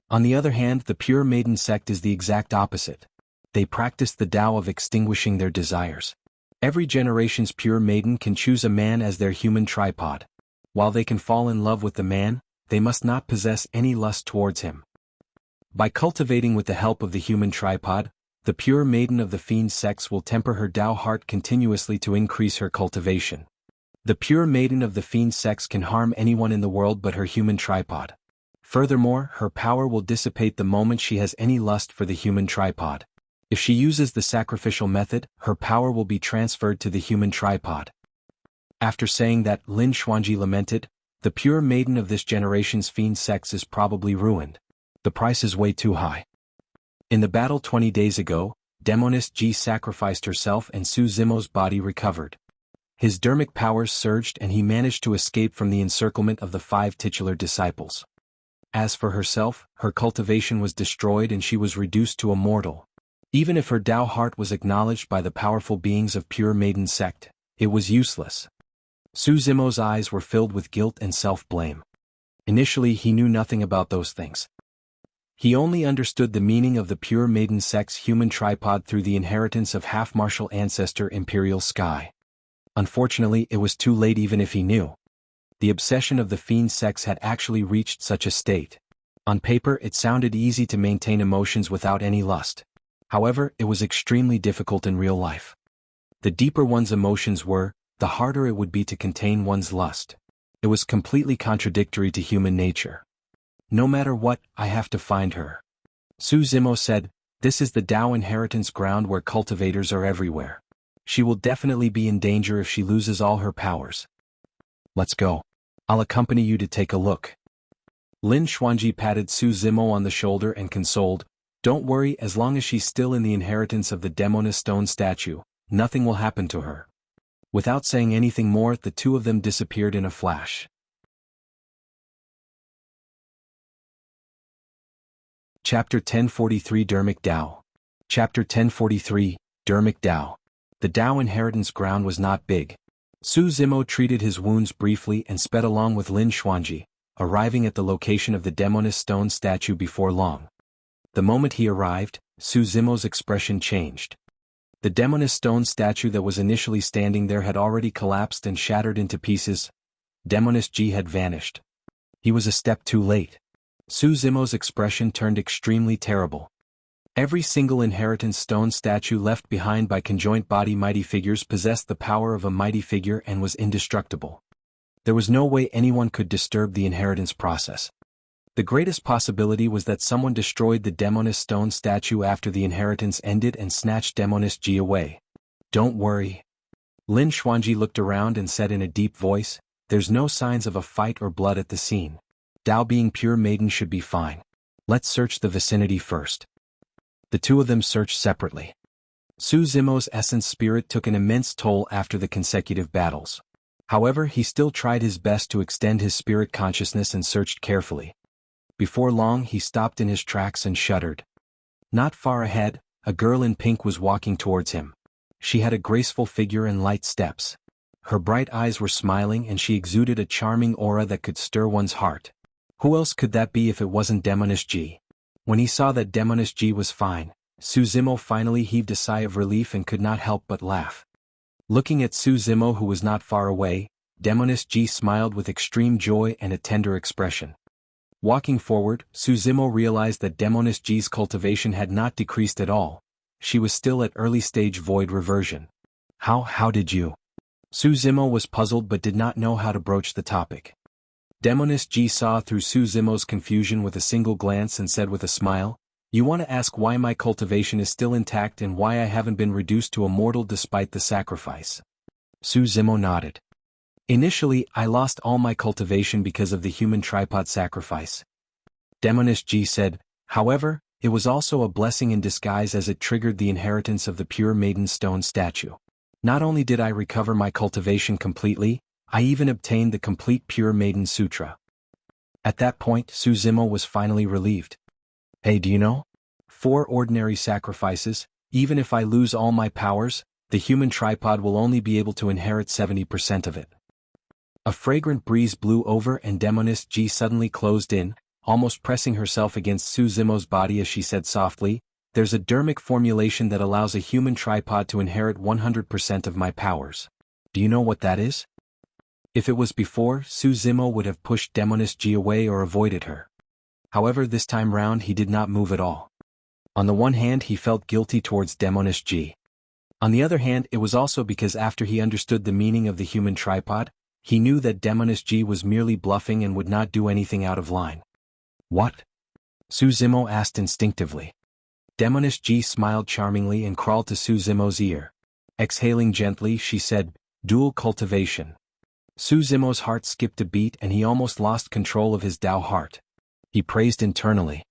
On the other hand, the pure maiden sect is the exact opposite. They practice the Tao of extinguishing their desires. Every generation's pure maiden can choose a man as their human tripod. While they can fall in love with the man, they must not possess any lust towards him. By cultivating with the help of the human tripod, the pure maiden of the fiend sex will temper her Tao heart continuously to increase her cultivation. The pure maiden of the fiend sex can harm anyone in the world but her human tripod. Furthermore, her power will dissipate the moment she has any lust for the human tripod. If she uses the sacrificial method, her power will be transferred to the human tripod. After saying that, Lin Xuanji lamented, "The pure maiden of this generation's fiend sex is probably ruined. The price is way too high. In the battle 20 days ago, Demoness Ji sacrificed herself and Su Zimo's body recovered. His Dharmic powers surged and he managed to escape from the encirclement of the 5 titular disciples. As for herself, her cultivation was destroyed and she was reduced to a mortal. Even if her Dao heart was acknowledged by the powerful beings of Pure Maiden sect, it was useless. Su Zimo's eyes were filled with guilt and self-blame. Initially he knew nothing about those things. He only understood the meaning of the Pure Maiden sect's human tripod through the inheritance of half-martial ancestor Imperial Sky. Unfortunately, it was too late even if he knew. The obsession of the fiend sects had actually reached such a state. On paper it sounded easy to maintain emotions without any lust. However, it was extremely difficult in real life. The deeper one's emotions were, the harder it would be to contain one's lust. It was completely contradictory to human nature. No matter what, I have to find her. Su Zimo said, this is the Dao inheritance ground where cultivators are everywhere. She will definitely be in danger if she loses all her powers. Let's go. I'll accompany you to take a look. Lin Xuanji patted Su Zimo on the shoulder and consoled, don't worry, as long as she's still in the inheritance of the Demoness stone statue, nothing will happen to her. Without saying anything more, the two of them disappeared in a flash. Chapter 1043 Dharmic Dao. Chapter 1043, Dharmic Dao. The Dao inheritance ground was not big. Su Zimo treated his wounds briefly and sped along with Lin Xuanji, arriving at the location of the Demoness stone statue before long. The moment he arrived, Su Zimo's expression changed. The Demoness stone statue that was initially standing there had already collapsed and shattered into pieces. Demoness Ji had vanished. He was a step too late. Su Zimo's expression turned extremely terrible. Every single inheritance stone statue left behind by conjoint body mighty figures possessed the power of a mighty figure and was indestructible. There was no way anyone could disturb the inheritance process. The greatest possibility was that someone destroyed the Demoness stone statue after the inheritance ended and snatched Demoness Ji away. Don't worry. Lin Xuanji looked around and said in a deep voice, there's no signs of a fight or blood at the scene. Dao being Pure Maiden should be fine. Let's search the vicinity first. The two of them searched separately. Su Zimo's essence spirit took an immense toll after the consecutive battles. However, he still tried his best to extend his spirit consciousness and searched carefully. Before long he stopped in his tracks and shuddered. Not far ahead, a girl in pink was walking towards him. She had a graceful figure and light steps. Her bright eyes were smiling and she exuded a charming aura that could stir one's heart. Who else could that be if it wasn't Demoness Ji? When he saw that Demoness Ji was fine, Su Zimo finally heaved a sigh of relief and could not help but laugh. Looking at Su Zimo who was not far away, Demoness Ji smiled with extreme joy and a tender expression. Walking forward, Su Zimo realized that Demoness Ji's cultivation had not decreased at all. She was still at early stage void reversion. How did you? Su Zimo was puzzled but did not know how to broach the topic. Demoness Ji saw through Su Zimo's confusion with a single glance and said with a smile, you want to ask why my cultivation is still intact and why I haven't been reduced to a mortal despite the sacrifice. Su Zimo nodded. Initially, I lost all my cultivation because of the human tripod sacrifice. Demoness Ji said, however, it was also a blessing in disguise as it triggered the inheritance of the Pure Maiden stone statue. Not only did I recover my cultivation completely, I even obtained the complete Pure Maiden Sutra. At that point, Su Zimo was finally relieved. Hey, do you know? 4 ordinary sacrifices, even if I lose all my powers, the human tripod will only be able to inherit 70% of it. A fragrant breeze blew over and Demoness Ji suddenly closed in, almost pressing herself against Su Zimo's body as she said softly, there's a Dharmic formulation that allows a human tripod to inherit 100% of my powers. Do you know what that is? If it was before, Su Zimo would have pushed Demoness Ji away or avoided her. However, this time round he did not move at all. On the one hand he felt guilty towards Demoness Ji. On the other hand it was also because after he understood the meaning of the human tripod, he knew that Demoness Ji was merely bluffing and would not do anything out of line. What? Su Zimo asked instinctively. Demoness Ji smiled charmingly and crawled to Su Zimo's ear. Exhaling gently she said, dual cultivation. Su Zimo's heart skipped a beat and he almost lost control of his Dao heart. He praised internally.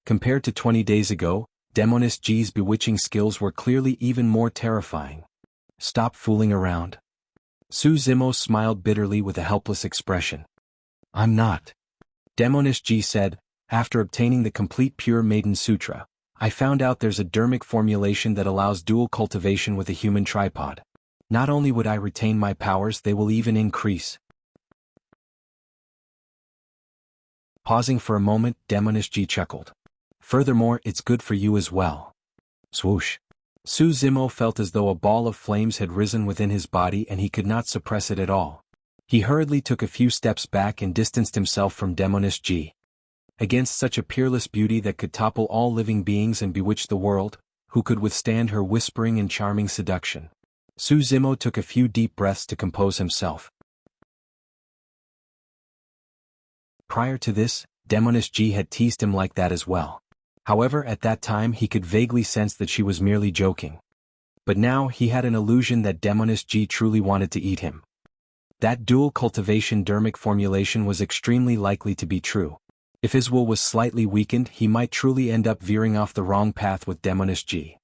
Compared to 20 days ago, Demoness G's bewitching skills were clearly even more terrifying. Stop fooling around. Su Zimo smiled bitterly with a helpless expression. I'm not. Demoness G said, after obtaining the complete Pure Maiden Sutra, I found out there's a Dharmic formulation that allows dual cultivation with a human tripod. Not only would I retain my powers, they will even increase. Pausing for a moment, Demoness G chuckled. Furthermore, it's good for you as well. Swoosh. Su Zimo felt as though a ball of flames had risen within his body and he could not suppress it at all. He hurriedly took a few steps back and distanced himself from Demoness G. Against such a peerless beauty that could topple all living beings and bewitch the world, who could withstand her whispering and charming seduction? Su Zimo took a few deep breaths to compose himself. Prior to this, Demoness G had teased him like that as well. However, at that time he could vaguely sense that she was merely joking. But now he had an illusion that Demoness G truly wanted to eat him. That dual cultivation Dharmic formulation was extremely likely to be true. If his will was slightly weakened, he might truly end up veering off the wrong path with Demoness G.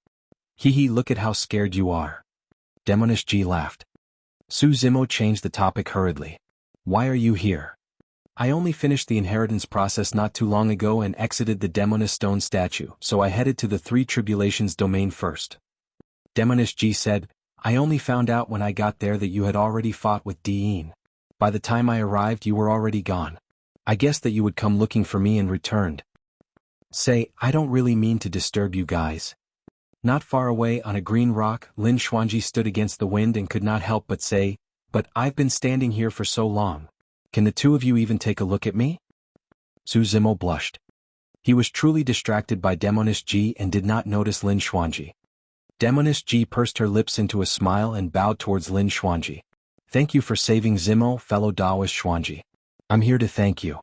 Hee, look at how scared you are. Demoness G laughed. Su Zimo changed the topic hurriedly. Why are you here? I only finished the inheritance process not too long ago and exited the Demoness Stone statue, so I headed to the Three Tribulations domain first. Demoness G said, I only found out when I got there that you had already fought with Dean. By the time I arrived you were already gone. I guessed that you would come looking for me and returned. Say, I don't really mean to disturb you guys. Not far away on a green rock, Lin Xuanji stood against the wind and could not help but say, but I've been standing here for so long. Can the two of you even take a look at me? Su Zimo blushed. He was truly distracted by Demoness G and did not notice Lin Xuanji. Demoness G pursed her lips into a smile and bowed towards Lin Xuanji. Thank you for saving Zimo, fellow Taoist Xuanji. I'm here to thank you.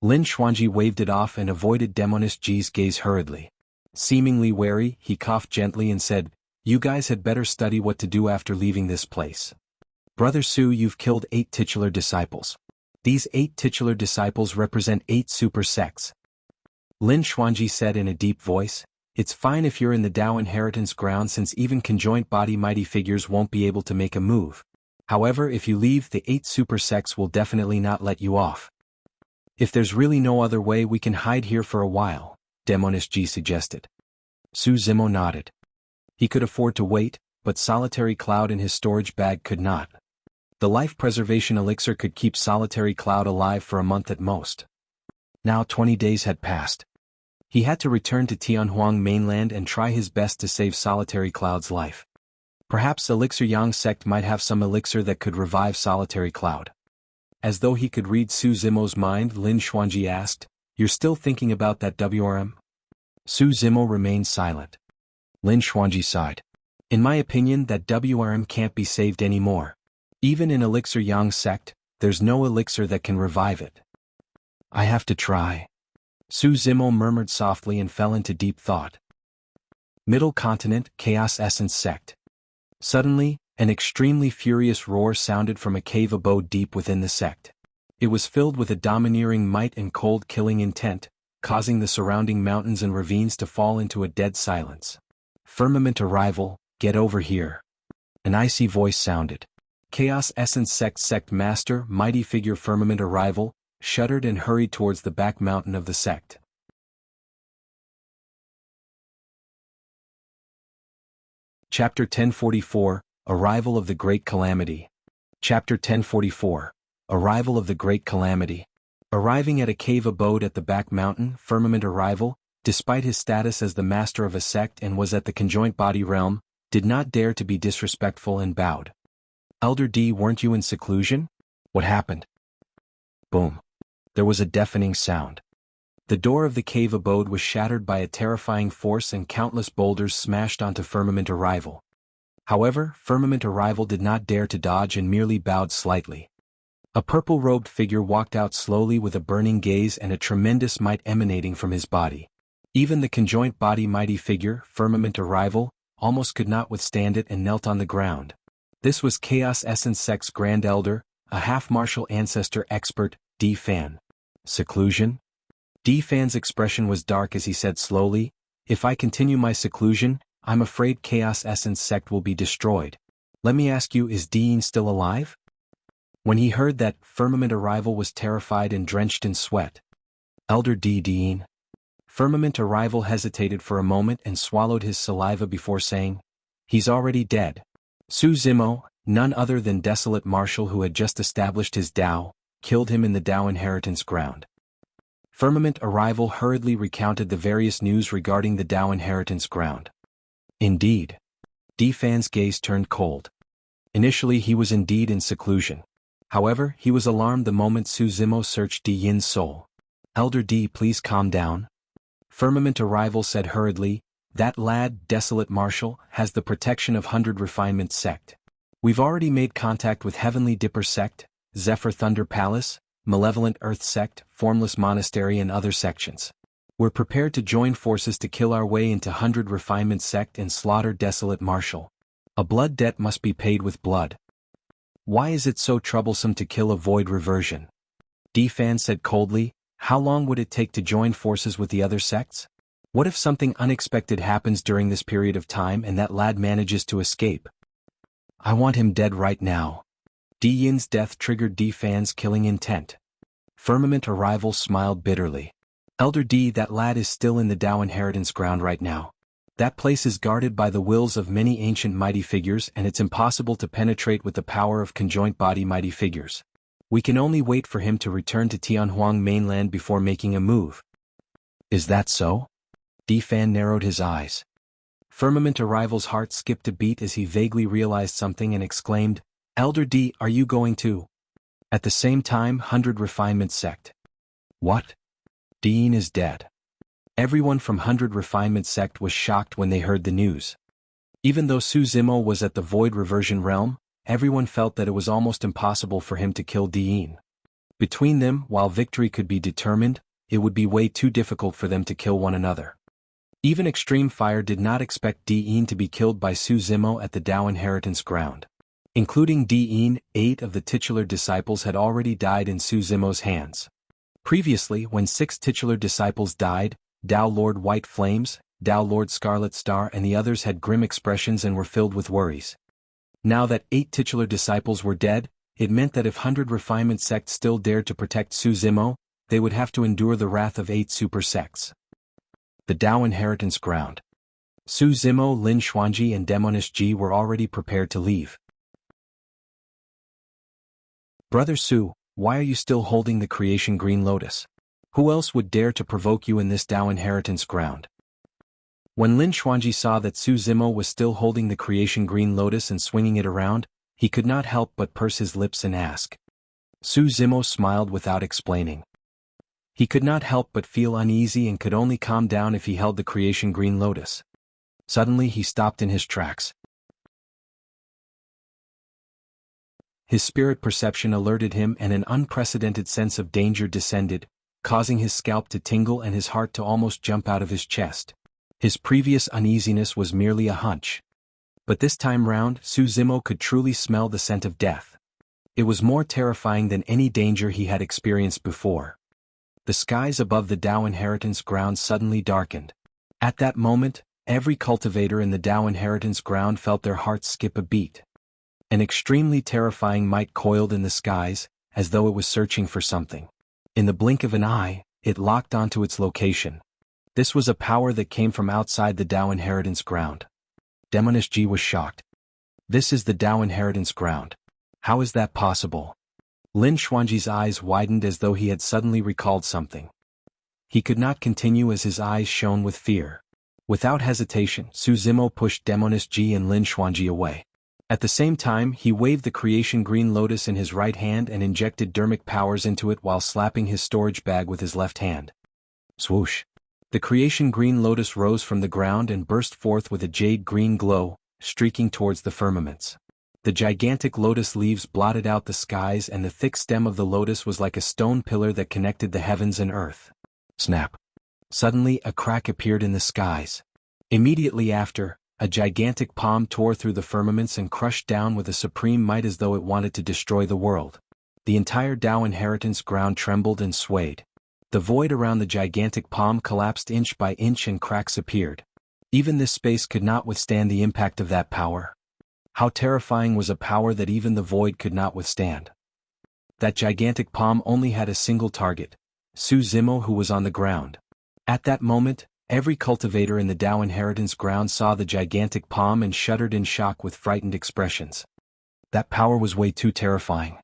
Lin Xuanji waved it off and avoided Demoness G's gaze hurriedly. Seemingly wary, he coughed gently and said, You guys had better study what to do after leaving this place. Brother Su, you've killed 8 titular disciples. These 8 titular disciples represent 8 super sects. Lin Xuanji said in a deep voice, It's fine if you're in the Dao inheritance ground since even conjoint body mighty figures won't be able to make a move. However, if you leave, the 8 super sects will definitely not let you off. If there's really no other way, we can hide here for a while, Demoness G suggested. Su Zimo nodded. He could afford to wait, but Solitary Cloud in his storage bag could not. The life preservation elixir could keep Solitary Cloud alive for a month at most. Now 20 days had passed. He had to return to Tianhuang mainland and try his best to save Solitary Cloud's life. Perhaps Elixir Yang sect might have some elixir that could revive Solitary Cloud. As though he could read Su Zimo's mind, Lin Xuanji asked, You're still thinking about that WRM? Su Zimo remained silent. Lin Xuanji sighed. In my opinion, that WRM can't be saved anymore. Even in Elixir Yang sect, there's no elixir that can revive it. I have to try. Su Zimo murmured softly and fell into deep thought. Middle Continent, Chaos Essence sect. Suddenly, an extremely furious roar sounded from a cave abode deep within the sect. It was filled with a domineering might and cold-killing intent, causing the surrounding mountains and ravines to fall into a dead silence. Firmament arrival, get over here. An icy voice sounded. Chaos Essence sect master, mighty figure Firmament arrival, shuddered and hurried towards the back mountain of the sect. Chapter 1044, Arrival of the Great Calamity. Chapter 1044, Arrival of the Great Calamity. Arriving at a cave abode at the back mountain, Firmament arrival, despite his status as the master of a sect and was at the conjoint body realm, did not dare to be disrespectful and bowed. Elder D, weren't you in seclusion? What happened? Boom. There was a deafening sound. The door of the cave abode was shattered by a terrifying force and countless boulders smashed onto Firmament arrival. However, Firmament arrival did not dare to dodge and merely bowed slightly. A purple-robed figure walked out slowly with a burning gaze and a tremendous might emanating from his body. Even the conjoint body mighty figure, Firmament arrival, almost could not withstand it and knelt on the ground. This was Chaos Essence Sect's Grand Elder, a half-martial ancestor expert, D. Fan. Seclusion? Fan's expression was dark as he said slowly, "If I continue my seclusion, I'm afraid Chaos Essence sect will be destroyed. Let me ask you, is Dean still alive?" When he heard that, Firmament Arrival was terrified and drenched in sweat. "Elder Dean." Firmament Arrival hesitated for a moment and swallowed his saliva before saying, "He's already dead." Su Zimo, none other than Desolate Marshal who had just established his Dao, killed him in the Dao Inheritance Ground. Firmament Arrival hurriedly recounted the various news regarding the Dao Inheritance Ground. Indeed. Fan's gaze turned cold. Initially he was indeed in seclusion. However, he was alarmed the moment Su Zimo searched Yin's soul. "Elder D, please calm down." Firmament Arrival said hurriedly, "That lad, Desolate Marshal, has the protection of 100 Refinement Sect. We've already made contact with Heavenly Dipper Sect, Zephyr Thunder Palace, Malevolent Earth Sect, Formless Monastery and other sections. We're prepared to join forces to kill our way into 100 Refinement Sect and slaughter Desolate Marshal. A blood debt must be paid with blood. Why is it so troublesome to kill a void reversion?" Fan said coldly, "How long would it take to join forces with the other sects? What if something unexpected happens during this period of time and that lad manages to escape? I want him dead right now." Yin's death triggered Fan's killing intent. Firmament Arrival smiled bitterly. "Elder D, that lad is still in the Dao Inheritance Ground right now. That place is guarded by the wills of many ancient mighty figures and it's impossible to penetrate with the power of conjoint body mighty figures. We can only wait for him to return to Tianhuang mainland before making a move." "Is that so?" Fan narrowed his eyes. Firmament Arrival's heart skipped a beat as he vaguely realized something and exclaimed, "Elder D, are you going to?" At the same time, 100 Refinement Sect. "What? Dean is dead." Everyone from 100 Refinement Sect was shocked when they heard the news. Even though Su Zimo was at the Void Reversion Realm, everyone felt that it was almost impossible for him to kill Dean. Between them, while victory could be determined, it would be way too difficult for them to kill one another. Even Extreme Fire did not expect Dean to be killed by Su Zimo at the Dao Inheritance Ground. Including Dean, 8 of the titular disciples had already died in Su Zimo's hands. Previously, when 6 titular disciples died, Dao Lord White Flames, Dao Lord Scarlet Star and the others had grim expressions and were filled with worries. Now that 8 titular disciples were dead, it meant that if 100 Refinement Sects still dared to protect Su Zimo, they would have to endure the wrath of 8 super sects. The Dao Inheritance Ground. Su Zimo, Lin Xuanji and Demoness Ji were already prepared to leave. "Brother Su, why are you still holding the Creation Green Lotus? Who else would dare to provoke you in this Dao Inheritance Ground?" When Lin Xuanji saw that Su Zimo was still holding the Creation Green Lotus and swinging it around, he could not help but purse his lips and ask. Su Zimo smiled without explaining. He could not help but feel uneasy and could only calm down if he held the Creation Green Lotus. Suddenly he stopped in his tracks. His spirit perception alerted him and an unprecedented sense of danger descended, causing his scalp to tingle and his heart to almost jump out of his chest. His previous uneasiness was merely a hunch. But this time round, Su Zimo could truly smell the scent of death. It was more terrifying than any danger he had experienced before. The skies above the Dao Inheritance Ground suddenly darkened. At that moment, every cultivator in the Dao Inheritance Ground felt their hearts skip a beat. An extremely terrifying might coiled in the skies, as though it was searching for something. In the blink of an eye, it locked onto its location. This was a power that came from outside the Dao Inheritance Ground. Demoness Ji was shocked. "This is the Dao Inheritance Ground. How is that possible?" Lin Xuanji's eyes widened as though he had suddenly recalled something. He could not continue as his eyes shone with fear. Without hesitation, Su Zimo pushed Demoness Ji and Lin Xuanji away. At the same time, he waved the Creation Green Lotus in his right hand and injected Dharmic powers into it while slapping his storage bag with his left hand. Swoosh! The Creation Green Lotus rose from the ground and burst forth with a jade-green glow, streaking towards the firmaments. The gigantic lotus leaves blotted out the skies and the thick stem of the lotus was like a stone pillar that connected the heavens and earth. Snap! Suddenly a crack appeared in the skies. Immediately after, a gigantic palm tore through the firmaments and crushed down with a supreme might as though it wanted to destroy the world. The entire Dao Inheritance Ground trembled and swayed. The void around the gigantic palm collapsed inch by inch and cracks appeared. Even this space could not withstand the impact of that power. How terrifying was a power that even the void could not withstand. That gigantic palm only had a single target, Su Zimo, who was on the ground. At that moment, every cultivator in the Dao inheritance ground saw the gigantic palm and shuddered in shock with frightened expressions. That power was way too terrifying.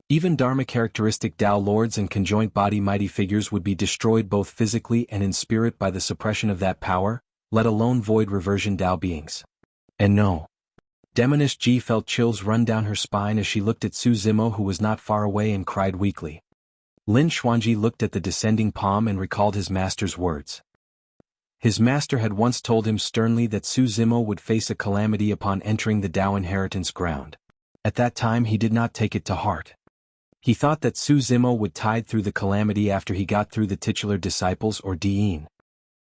Even Dharma characteristic Dao lords and conjoint body mighty figures would be destroyed both physically and in spirit by the suppression of that power, let alone void reversion Dao beings. And no. Demoness Ji felt chills run down her spine as she looked at Su Zimo, who was not far away, and cried weakly. Lin Xuanji looked at the descending palm and recalled his master's words. His master had once told him sternly that Su Zimo would face a calamity upon entering the Dao inheritance ground. At that time he did not take it to heart. He thought that Su Zimo would tide through the calamity after he got through the titular disciples or Diyin.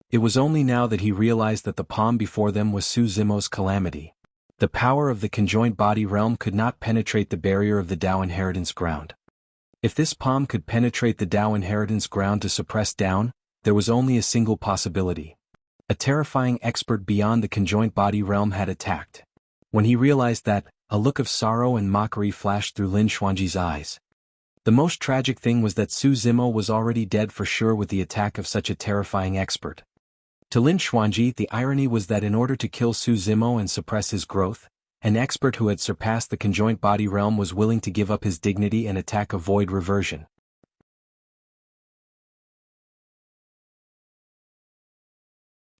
It was only now that he realized that the palm before them was Su Zimo's calamity. The power of the conjoint body realm could not penetrate the barrier of the Dao inheritance ground. If this palm could penetrate the Dao inheritance ground to suppress down, there was only a single possibility. A terrifying expert beyond the conjoint body realm had attacked. When he realized that, a look of sorrow and mockery flashed through Lin Xuanji's eyes. The most tragic thing was that Su Zimo was already dead for sure with the attack of such a terrifying expert. To Lin Xuanji, the irony was that in order to kill Su Zimo and suppress his growth, an expert who had surpassed the conjoint body realm was willing to give up his dignity and attack a void reversion.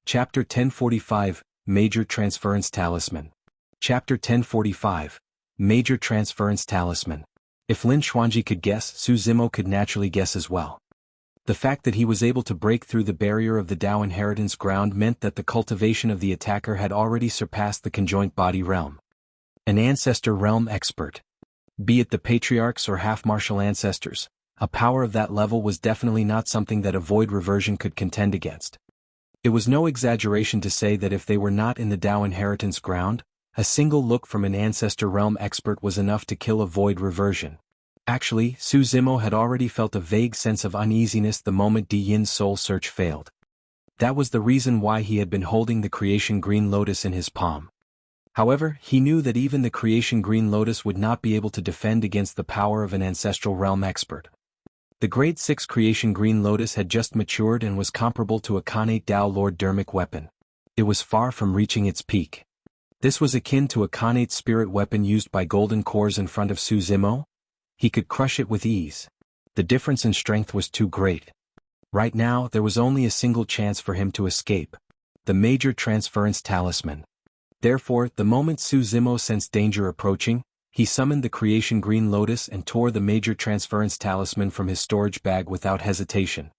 Chapter 1045, Major Transference Talisman. Chapter 1045, Major Transference Talisman. If Lin Xuanji could guess, Su Zimo could naturally guess as well. The fact that he was able to break through the barrier of the Dao inheritance ground meant that the cultivation of the attacker had already surpassed the conjoint body realm. An ancestor realm expert. Be it the patriarchs or half-martial ancestors, a power of that level was definitely not something that a void reversion could contend against. It was no exaggeration to say that if they were not in the Dao inheritance ground, a single look from an ancestor realm expert was enough to kill a void reversion. Actually, Su Zimo had already felt a vague sense of uneasiness the moment Di Yin's soul search failed. That was the reason why he had been holding the creation green lotus in his palm. However, he knew that even the creation green lotus would not be able to defend against the power of an ancestral realm expert. The grade 6 creation green lotus had just matured and was comparable to a Khanate Dao Lord Dharmic weapon. It was far from reaching its peak. This was akin to a Khanate spirit weapon used by golden cores in front of Su Zimo. He could crush it with ease. The difference in strength was too great. Right now, there was only a single chance for him to escape. The Major Transference Talisman. Therefore, the moment Su Zimo sensed danger approaching, he summoned the creation green lotus and tore the Major Transference Talisman from his storage bag without hesitation.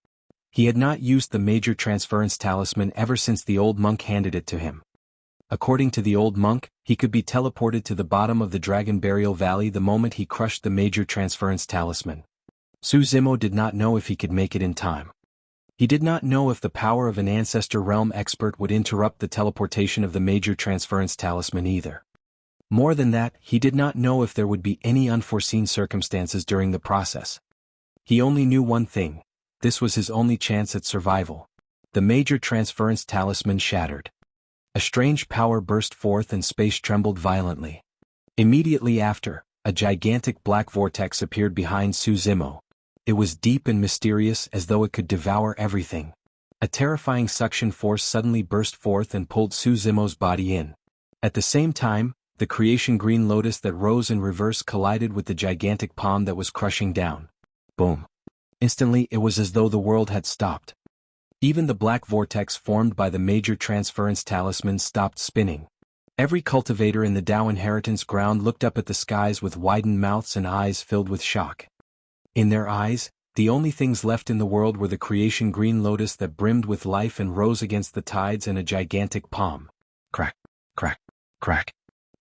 He had not used the Major Transference Talisman ever since the old monk handed it to him. According to the old monk, he could be teleported to the bottom of the Dragon Burial Valley the moment he crushed the Major Transference Talisman. Su Zimo did not know if he could make it in time. He did not know if the power of an ancestor realm expert would interrupt the teleportation of the Major Transference Talisman either. More than that, he did not know if there would be any unforeseen circumstances during the process. He only knew one thing: this was his only chance at survival. The Major Transference Talisman shattered. A strange power burst forth and space trembled violently. Immediately after, a gigantic black vortex appeared behind Su Zimo. It was deep and mysterious, as though it could devour everything. A terrifying suction force suddenly burst forth and pulled Su Zimo's body in. At the same time, the creation green lotus that rose in reverse collided with the gigantic palm that was crushing down. Boom. Instantly it was as though the world had stopped. Even the black vortex formed by the Major Transference Talisman stopped spinning. Every cultivator in the Dao inheritance ground looked up at the skies with widened mouths and eyes filled with shock. In their eyes, the only things left in the world were the creation green lotus that brimmed with life and rose against the tides and a gigantic palm. Crack, crack, crack.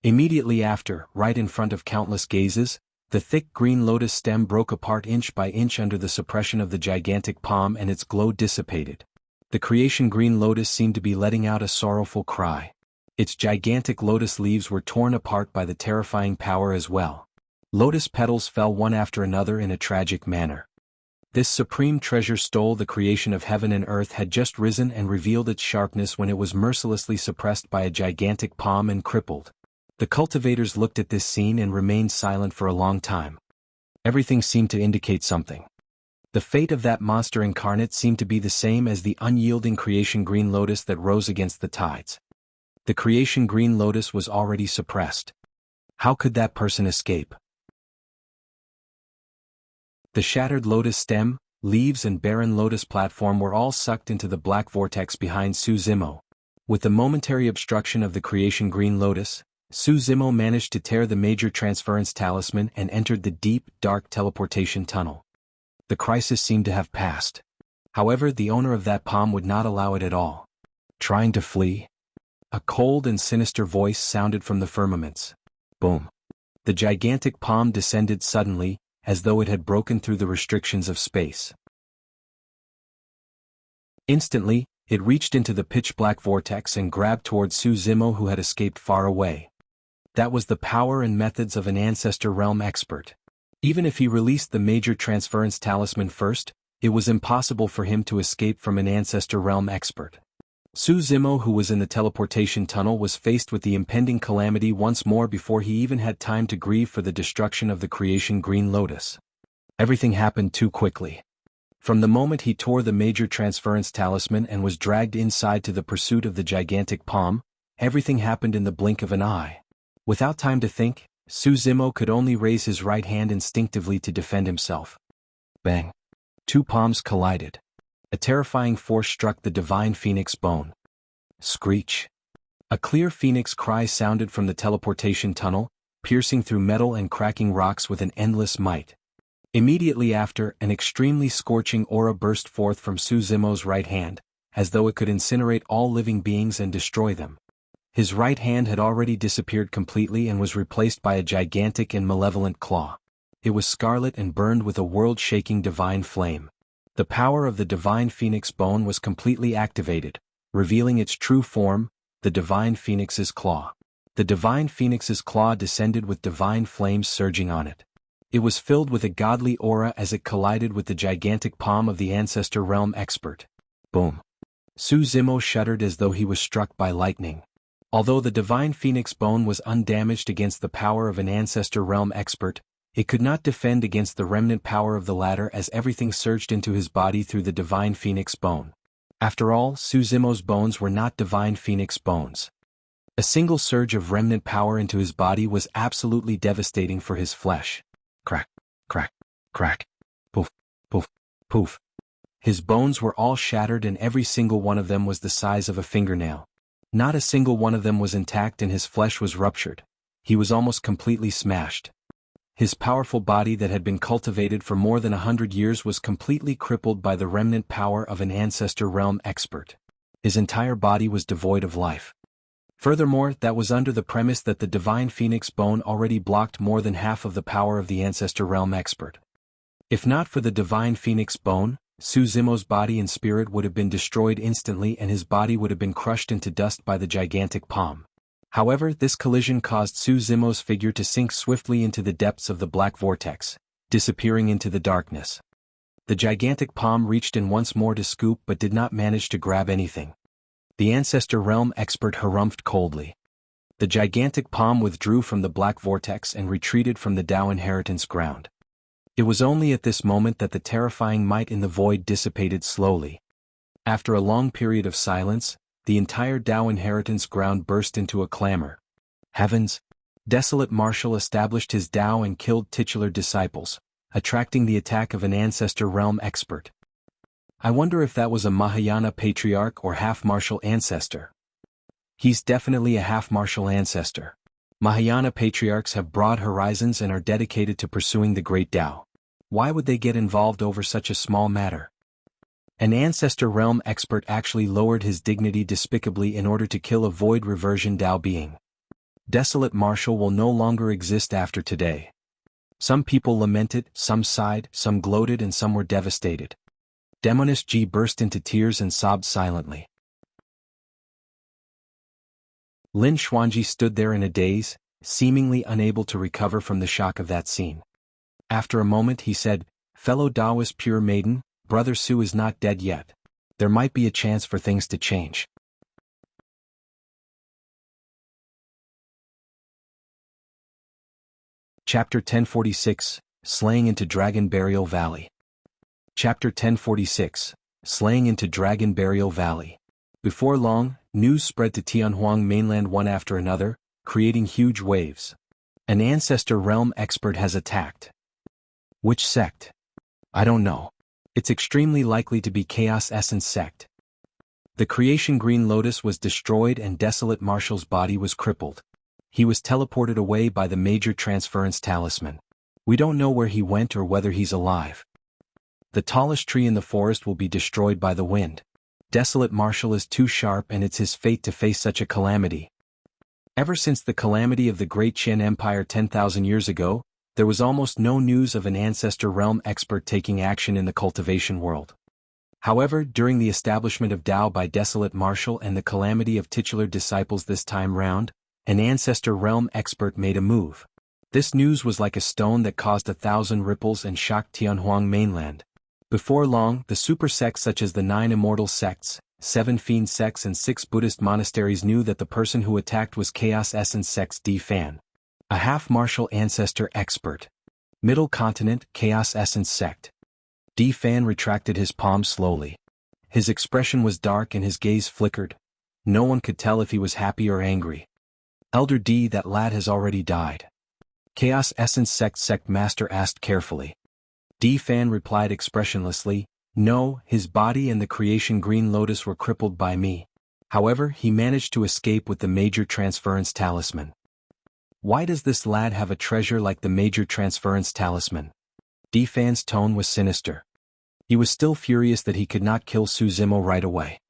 Immediately after, right in front of countless gazes, the thick green lotus stem broke apart inch by inch under the suppression of the gigantic palm and its glow dissipated. The creation green lotus seemed to be letting out a sorrowful cry. Its gigantic lotus leaves were torn apart by the terrifying power as well. Lotus petals fell one after another in a tragic manner. This supreme treasure stole the creation of heaven and earth had just risen and revealed its sharpness when it was mercilessly suppressed by a gigantic palm and crippled. The cultivators looked at this scene and remained silent for a long time. Everything seemed to indicate something. The fate of that monster incarnate seemed to be the same as the unyielding creation green lotus that rose against the tides. The creation green lotus was already suppressed. How could that person escape? The shattered lotus stem, leaves and barren lotus platform were all sucked into the black vortex behind Su Zimo. With the momentary obstruction of the creation green lotus, Su Zimo managed to tear the major transference talisman and entered the deep, dark teleportation tunnel. The crisis seemed to have passed. However, the owner of that palm would not allow it at all. Trying to flee? A cold and sinister voice sounded from the firmaments. Boom. The gigantic palm descended suddenly, as though it had broken through the restrictions of space. Instantly, it reached into the pitch-black vortex and grabbed towards Su Zimo, who had escaped far away. That was the power and methods of an Ancestor realm expert. Even if he released the major transference talisman first, it was impossible for him to escape from an Ancestor realm expert. Su Zimo, who was in the teleportation tunnel, was faced with the impending calamity once more before he even had time to grieve for the destruction of the creation green lotus. Everything happened too quickly. From the moment he tore the major transference talisman and was dragged inside to the pursuit of the gigantic palm, everything happened in the blink of an eye. Without time to think, Su Zimo could only raise his right hand instinctively to defend himself. Bang! Two palms collided. A terrifying force struck the divine phoenix bone. Screech! A clear phoenix cry sounded from the teleportation tunnel, piercing through metal and cracking rocks with an endless might. Immediately after, an extremely scorching aura burst forth from Su Zimo's right hand, as though it could incinerate all living beings and destroy them. His right hand had already disappeared completely and was replaced by a gigantic and malevolent claw. It was scarlet and burned with a world-shaking divine flame. The power of the divine phoenix bone was completely activated, revealing its true form, the divine phoenix's claw. The divine phoenix's claw descended with divine flames surging on it. It was filled with a godly aura as it collided with the gigantic palm of the Ancestor realm expert. Boom! Su Zimo shuddered as though he was struck by lightning. Although the divine phoenix bone was undamaged against the power of an Ancestor realm expert, it could not defend against the remnant power of the latter as everything surged into his body through the divine phoenix bone. After all, Su Zimo's bones were not divine phoenix bones. A single surge of remnant power into his body was absolutely devastating for his flesh. Crack, crack, crack, poof, poof, poof. His bones were all shattered and every single one of them was the size of a fingernail. Not a single one of them was intact and his flesh was ruptured. He was almost completely smashed. His powerful body that had been cultivated for more than 100 years was completely crippled by the remnant power of an Ancestor realm expert. His entire body was devoid of life. Furthermore, that was under the premise that the divine phoenix bone already blocked more than half of the power of the Ancestor realm expert. If not for the divine phoenix bone, Su Zimo's body and spirit would have been destroyed instantly and his body would have been crushed into dust by the gigantic palm. However, this collision caused Su Zimo's figure to sink swiftly into the depths of the black vortex, disappearing into the darkness. The gigantic palm reached in once more to scoop but did not manage to grab anything. The Ancestor realm expert harumphed coldly. The gigantic palm withdrew from the black vortex and retreated from the Dao inheritance ground. It was only at this moment that the terrifying might in the void dissipated slowly. After a long period of silence, the entire Dao inheritance ground burst into a clamor. Heavens! Desolate Marshal established his Dao and killed titular disciples, attracting the attack of an Ancestor realm expert. I wonder if that was a Mahayana patriarch or half-martial ancestor. He's definitely a half-martial ancestor. Mahayana patriarchs have broad horizons and are dedicated to pursuing the great Dao. Why would they get involved over such a small matter? An Ancestor realm expert actually lowered his dignity despicably in order to kill a void reversion Dao being. Desolate Marshal will no longer exist after today. Some people lamented, some sighed, some gloated and some were devastated. Demoness G burst into tears and sobbed silently. Lin Xuanji stood there in a daze, seemingly unable to recover from the shock of that scene. After a moment he said, Fellow Taoist pure maiden, Brother Su is not dead yet. There might be a chance for things to change. Chapter 1046, Slaying into Dragon Burial Valley. Chapter 1046, Slaying into Dragon Burial Valley. Before long, news spread to Tianhuang mainland one after another, creating huge waves. An ancestor realm expert has attacked. Which sect? I don't know. It's extremely likely to be Chaos Essence sect. The creation Green Lotus was destroyed and Desolate Marshall's body was crippled. He was teleported away by the major transference talisman. We don't know where he went or whether he's alive. The tallest tree in the forest will be destroyed by the wind. Desolate Marshall is too sharp and it's his fate to face such a calamity. Ever since the calamity of the Great Qin Empire 10,000 years ago, there was almost no news of an ancestor realm expert taking action in the cultivation world. However, during the establishment of Dao by Desolate Marshall and the calamity of titular disciples this time round, an ancestor realm expert made a move. This news was like a stone that caused 1,000 ripples and shocked Tianhuang mainland. Before long, the super sects such as the 9 immortal sects, 7 fiend sects and 6 Buddhist monasteries knew that the person who attacked was Chaos Essence sect's D Fan, a half-martial ancestor expert. Middle Continent, Chaos Essence sect. D Fan retracted his palm slowly. His expression was dark and his gaze flickered. No one could tell if he was happy or angry. Elder D, that lad has already died. Chaos Essence sect master asked carefully. D Fan replied expressionlessly, no, his body and the creation Green Lotus were crippled by me. However, he managed to escape with the major transference talisman. Why does this lad have a treasure like the major transference talisman? D Fan's tone was sinister. He was still furious that he could not kill Su Zimo right away.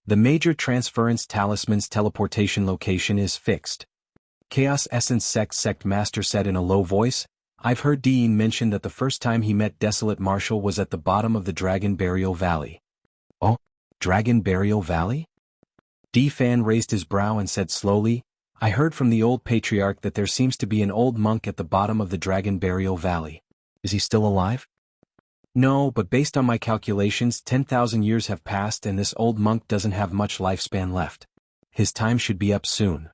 The major transference talisman's teleportation location is fixed. Chaos Essence sect master said in a low voice, I've heard Dean mention that the first time he met Desolate Marshall was at the bottom of the Dragon Burial Valley. Oh, Dragon Burial Valley? D Fan raised his brow and said slowly, I heard from the old patriarch that there seems to be an old monk at the bottom of the Dragon Burial Valley. Is he still alive? No, but based on my calculations 10,000 years have passed and this old monk doesn't have much lifespan left. His time should be up soon.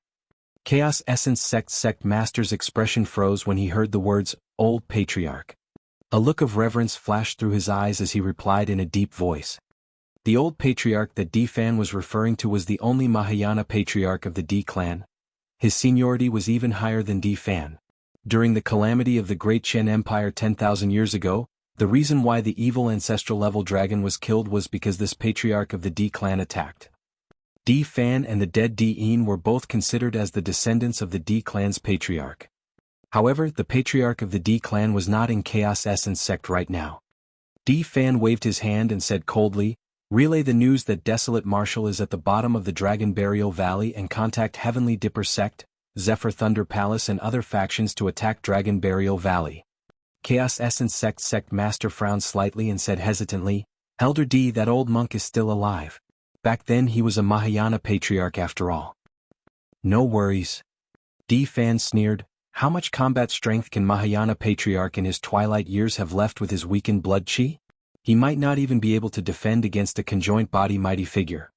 Chaos Essence sect master's expression froze when he heard the words, Old Patriarch. A look of reverence flashed through his eyes as he replied in a deep voice. The old patriarch that D Fan was referring to was the only Mahayana patriarch of the D clan. His seniority was even higher than D Fan. During the calamity of the Great Qin Empire 10,000 years ago, the reason why the evil ancestral level dragon was killed was because this patriarch of the D clan attacked. D Fan and the dead D Een were both considered as the descendants of the D clan's patriarch. However, the patriarch of the D clan was not in Chaos Essence sect right now. D Fan waved his hand and said coldly, relay the news that Desolate Marshall is at the bottom of the Dragon Burial Valley and contact Heavenly Dipper sect, Zephyr Thunder Palace and other factions to attack Dragon Burial Valley. Chaos Essence sect master frowned slightly and said hesitantly, Elder D, that old monk is still alive. Back then he was a Mahayana patriarch after all. No worries. D Fan sneered, how much combat strength can Mahayana patriarch in his twilight years have left with his weakened blood chi? He might not even be able to defend against a conjoint body mighty figure.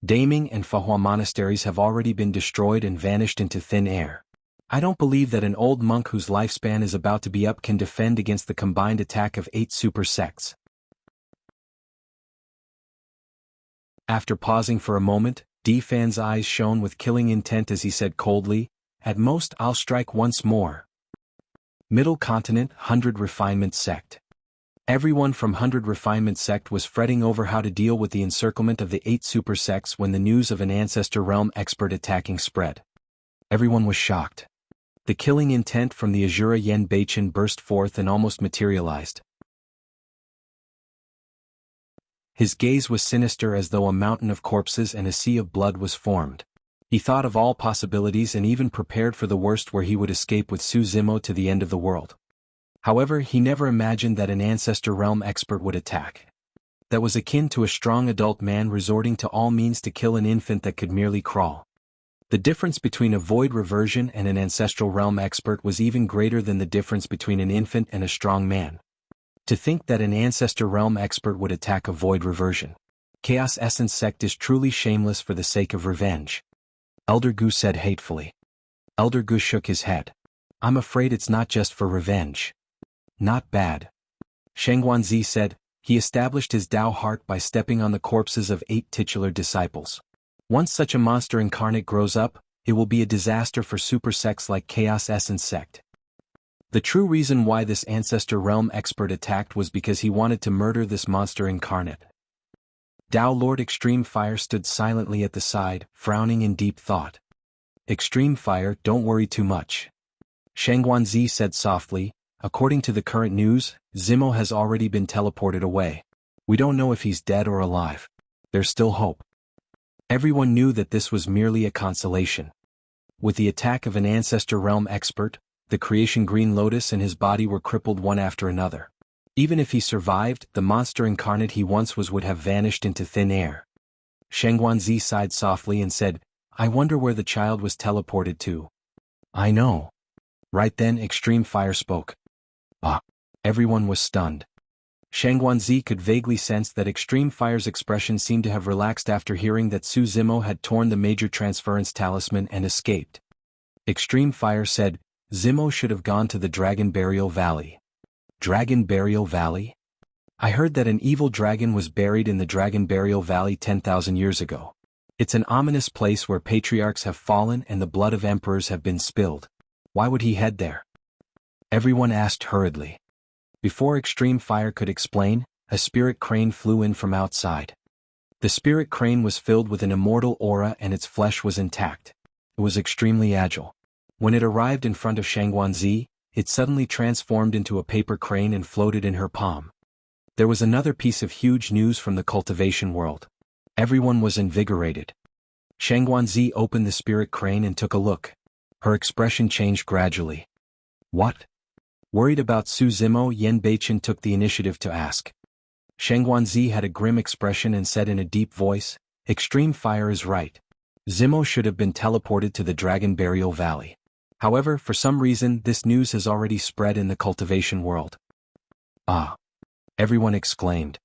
Daming and Fahua monasteries have already been destroyed and vanished into thin air. I don't believe that an old monk whose lifespan is about to be up can defend against the combined attack of 8 super sects. After pausing for a moment, D Fan's eyes shone with killing intent as he said coldly, at most I'll strike once more. Middle Continent 100 Refinement Sect. Everyone from 100 Refinement Sect was fretting over how to deal with the encirclement of the 8 super sects when the news of an ancestor realm expert attacking spread. Everyone was shocked. The killing intent from the Azura Yen Beichen burst forth and almost materialized. His gaze was sinister as though a mountain of corpses and a sea of blood was formed. He thought of all possibilities and even prepared for the worst where he would escape with Su Zimo to the end of the world. However, he never imagined that an ancestor realm expert would attack. That was akin to a strong adult man resorting to all means to kill an infant that could merely crawl. The difference between a void reversion and an ancestral realm expert was even greater than the difference between an infant and a strong man. To think that an Ancestor Realm expert would attack a void reversion. Chaos Essence sect is truly shameless for the sake of revenge. Elder Gu said hatefully. Elder Gu shook his head. I'm afraid it's not just for revenge. Not bad. Shengguanzi said, he established his Dao heart by stepping on the corpses of 8 titular disciples. Once such a monster incarnate grows up, it will be a disaster for super sects like Chaos Essence sect. The true reason why this Ancestor Realm expert attacked was because he wanted to murder this monster incarnate. Dao Lord Extreme Fire stood silently at the side, frowning in deep thought. Extreme Fire, don't worry too much. Shengguanzi said softly, according to the current news, Zimo has already been teleported away. We don't know if he's dead or alive. There's still hope. Everyone knew that this was merely a consolation. With the attack of an Ancestor Realm expert, the creation Green Lotus and his body were crippled one after another. Even if he survived, the monster incarnate he once was would have vanished into thin air. Shengguanzi sighed softly and said, I wonder where the child was teleported to. I know. Right then Extreme Fire spoke. Ah! Everyone was stunned. Shengguanzi could vaguely sense that Extreme Fire's expression seemed to have relaxed after hearing that Su Zimo had torn the major transference talisman and escaped. Extreme Fire said, Zimo should have gone to the Dragon Burial Valley. Dragon Burial Valley? I heard that an evil dragon was buried in the Dragon Burial Valley 10,000 years ago. It's an ominous place where patriarchs have fallen and the blood of emperors have been spilled. Why would he head there? Everyone asked hurriedly. Before Extreme Fire could explain, a spirit crane flew in from outside. The spirit crane was filled with an immortal aura and its flesh was intact. It was extremely agile. When it arrived in front of Shengguanzi, it suddenly transformed into a paper crane and floated in her palm. There was another piece of huge news from the cultivation world. Everyone was invigorated. Shengguanzi opened the spirit crane and took a look. Her expression changed gradually. What? Worried about Su Zimo, Yan Beichen took the initiative to ask. Shengguanzi had a grim expression and said in a deep voice, Extreme Fire is right. Zimo should have been teleported to the Dragon Burial Valley. However, for some reason this news has already spread in the cultivation world. Ah! Everyone exclaimed.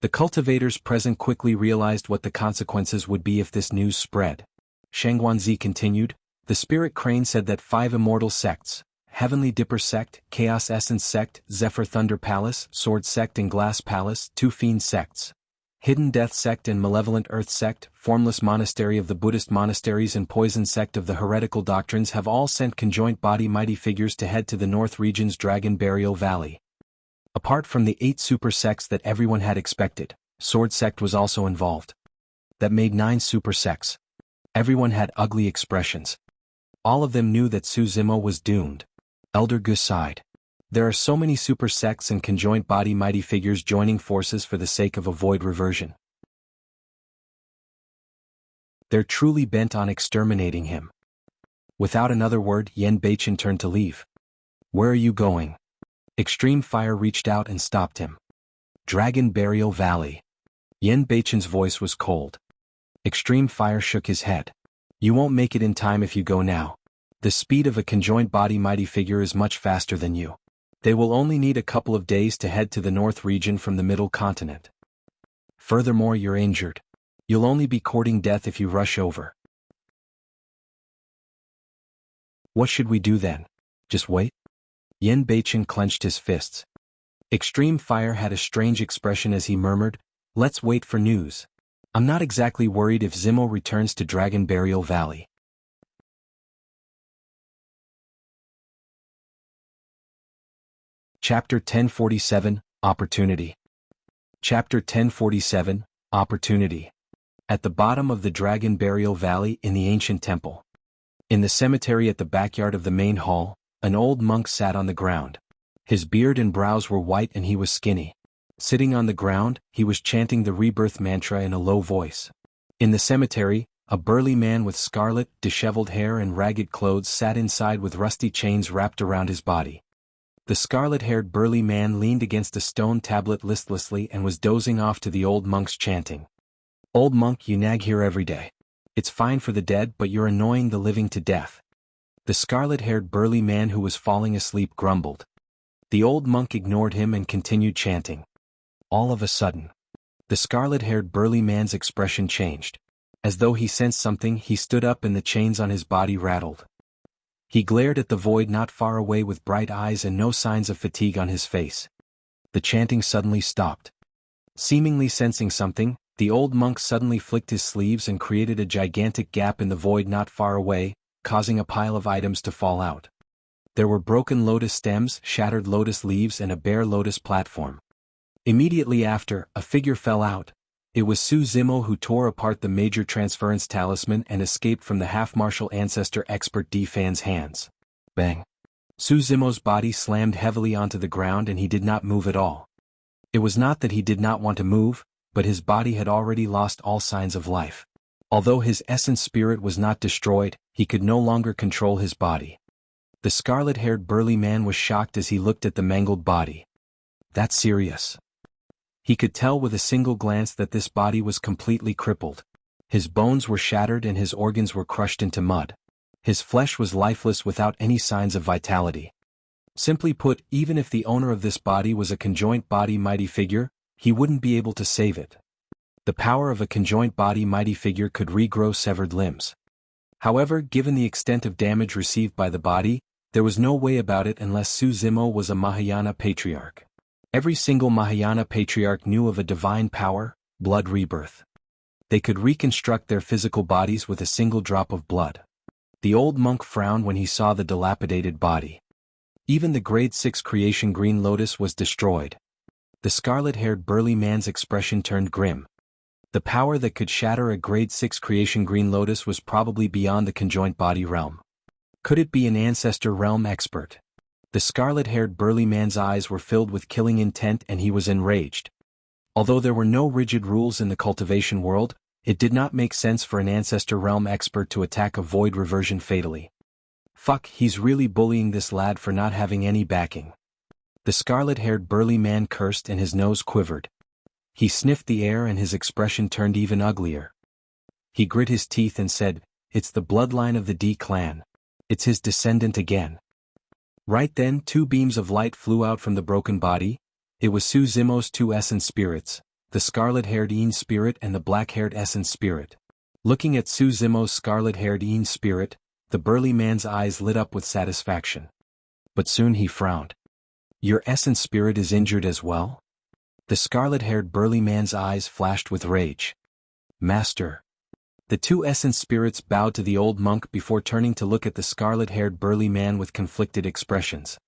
The cultivators present quickly realized what the consequences would be if this news spread. Shengguanzi continued, the spirit crane said that 5 immortal sects, Heavenly Dipper sect, Chaos Essence sect, Zephyr Thunder Palace, Sword sect and Glass Palace, 2 Fiend sects, Hidden Death sect and Malevolent Earth sect, Formless Monastery of the Buddhist Monasteries and Poison sect of the Heretical Doctrines have all sent conjoint body mighty figures to head to the North region's Dragon Burial Valley. Apart from the 8 super sects that everyone had expected, Sword sect was also involved. That made 9 super sects. Everyone had ugly expressions. All of them knew that Su Zimo was doomed. Elder Gu sighed. There are so many super sects and conjoint body mighty figures joining forces for the sake of a void reversion. They're truly bent on exterminating him. Without another word, Yan Beichen turned to leave. Where are you going? Extreme Fire reached out and stopped him. Dragon Burial Valley. Yan Beichen's voice was cold. Extreme Fire shook his head. You won't make it in time if you go now. The speed of a conjoined body mighty figure is much faster than you. They will only need a couple of days to head to the North region from the Middle Continent. Furthermore, you're injured. You'll only be courting death if you rush over. What should we do then? Just wait? Yan Beichen clenched his fists. Extreme Fire had a strange expression as he murmured, let's wait for news. I'm not exactly worried if Zimo returns to Dragon Burial Valley. Chapter 1047, Opportunity. Chapter 1047, Opportunity. At the bottom of the Dragon Burial Valley in the ancient temple. In the cemetery at the backyard of the main hall, an old monk sat on the ground. His beard and brows were white and he was skinny. Sitting on the ground, he was chanting the rebirth mantra in a low voice. In the cemetery, a burly man with scarlet, disheveled hair and ragged clothes sat inside with rusty chains wrapped around his body. The scarlet-haired burly man leaned against a stone tablet listlessly and was dozing off to the old monk's chanting. Old monk, you nag here every day. It's fine for the dead, but you're annoying the living to death. The scarlet-haired burly man who was falling asleep grumbled. The old monk ignored him and continued chanting. All of a sudden, the scarlet-haired burly man's expression changed. As though he sensed something, he stood up and the chains on his body rattled. He glared at the void not far away with bright eyes and no signs of fatigue on his face. The chanting suddenly stopped. Seemingly sensing something, the old monk suddenly flicked his sleeves and created a gigantic gap in the void not far away, causing a pile of items to fall out. There were broken lotus stems, shattered lotus leaves and a bare lotus platform. Immediately after, a figure fell out. It was Su Zimo who tore apart the major transference talisman and escaped from the half-martial ancestor expert D Fan's hands. Bang! Su Zimo's body slammed heavily onto the ground and he did not move at all. It was not that he did not want to move, but his body had already lost all signs of life. Although his essence spirit was not destroyed, he could no longer control his body. The scarlet-haired burly man was shocked as he looked at the mangled body. That's serious. He could tell with a single glance that this body was completely crippled. His bones were shattered and his organs were crushed into mud. His flesh was lifeless without any signs of vitality. Simply put, even if the owner of this body was a conjoint body mighty figure, he wouldn't be able to save it. The power of a conjoint body mighty figure could regrow severed limbs. However, given the extent of damage received by the body, there was no way about it unless Su Zimo was a Mahayana patriarch. Every single Mahayana patriarch knew of a divine power, blood rebirth. They could reconstruct their physical bodies with a single drop of blood. The old monk frowned when he saw the dilapidated body. Even the grade 6 creation green lotus was destroyed. The scarlet-haired burly man's expression turned grim. The power that could shatter a grade 6 creation green lotus was probably beyond the conjoint body realm. Could it be an ancestor realm expert? The scarlet-haired burly man's eyes were filled with killing intent and he was enraged. Although there were no rigid rules in the cultivation world, it did not make sense for an ancestor realm expert to attack a void reversion fatally. Fuck, he's really bullying this lad for not having any backing. The scarlet-haired burly man cursed and his nose quivered. He sniffed the air and his expression turned even uglier. He grit his teeth and said, "It's the bloodline of the D clan. It's his descendant again." Right then, two beams of light flew out from the broken body. It was Su Zimo's two essence spirits, the scarlet-haired Een spirit and the black-haired essence spirit. Looking at Su Zimo's scarlet-haired Een spirit, the burly man's eyes lit up with satisfaction. But soon he frowned. "Your essence spirit is injured as well?" The scarlet-haired burly man's eyes flashed with rage. "Master." The two essence spirits bowed to the old monk before turning to look at the scarlet-haired burly man with conflicted expressions.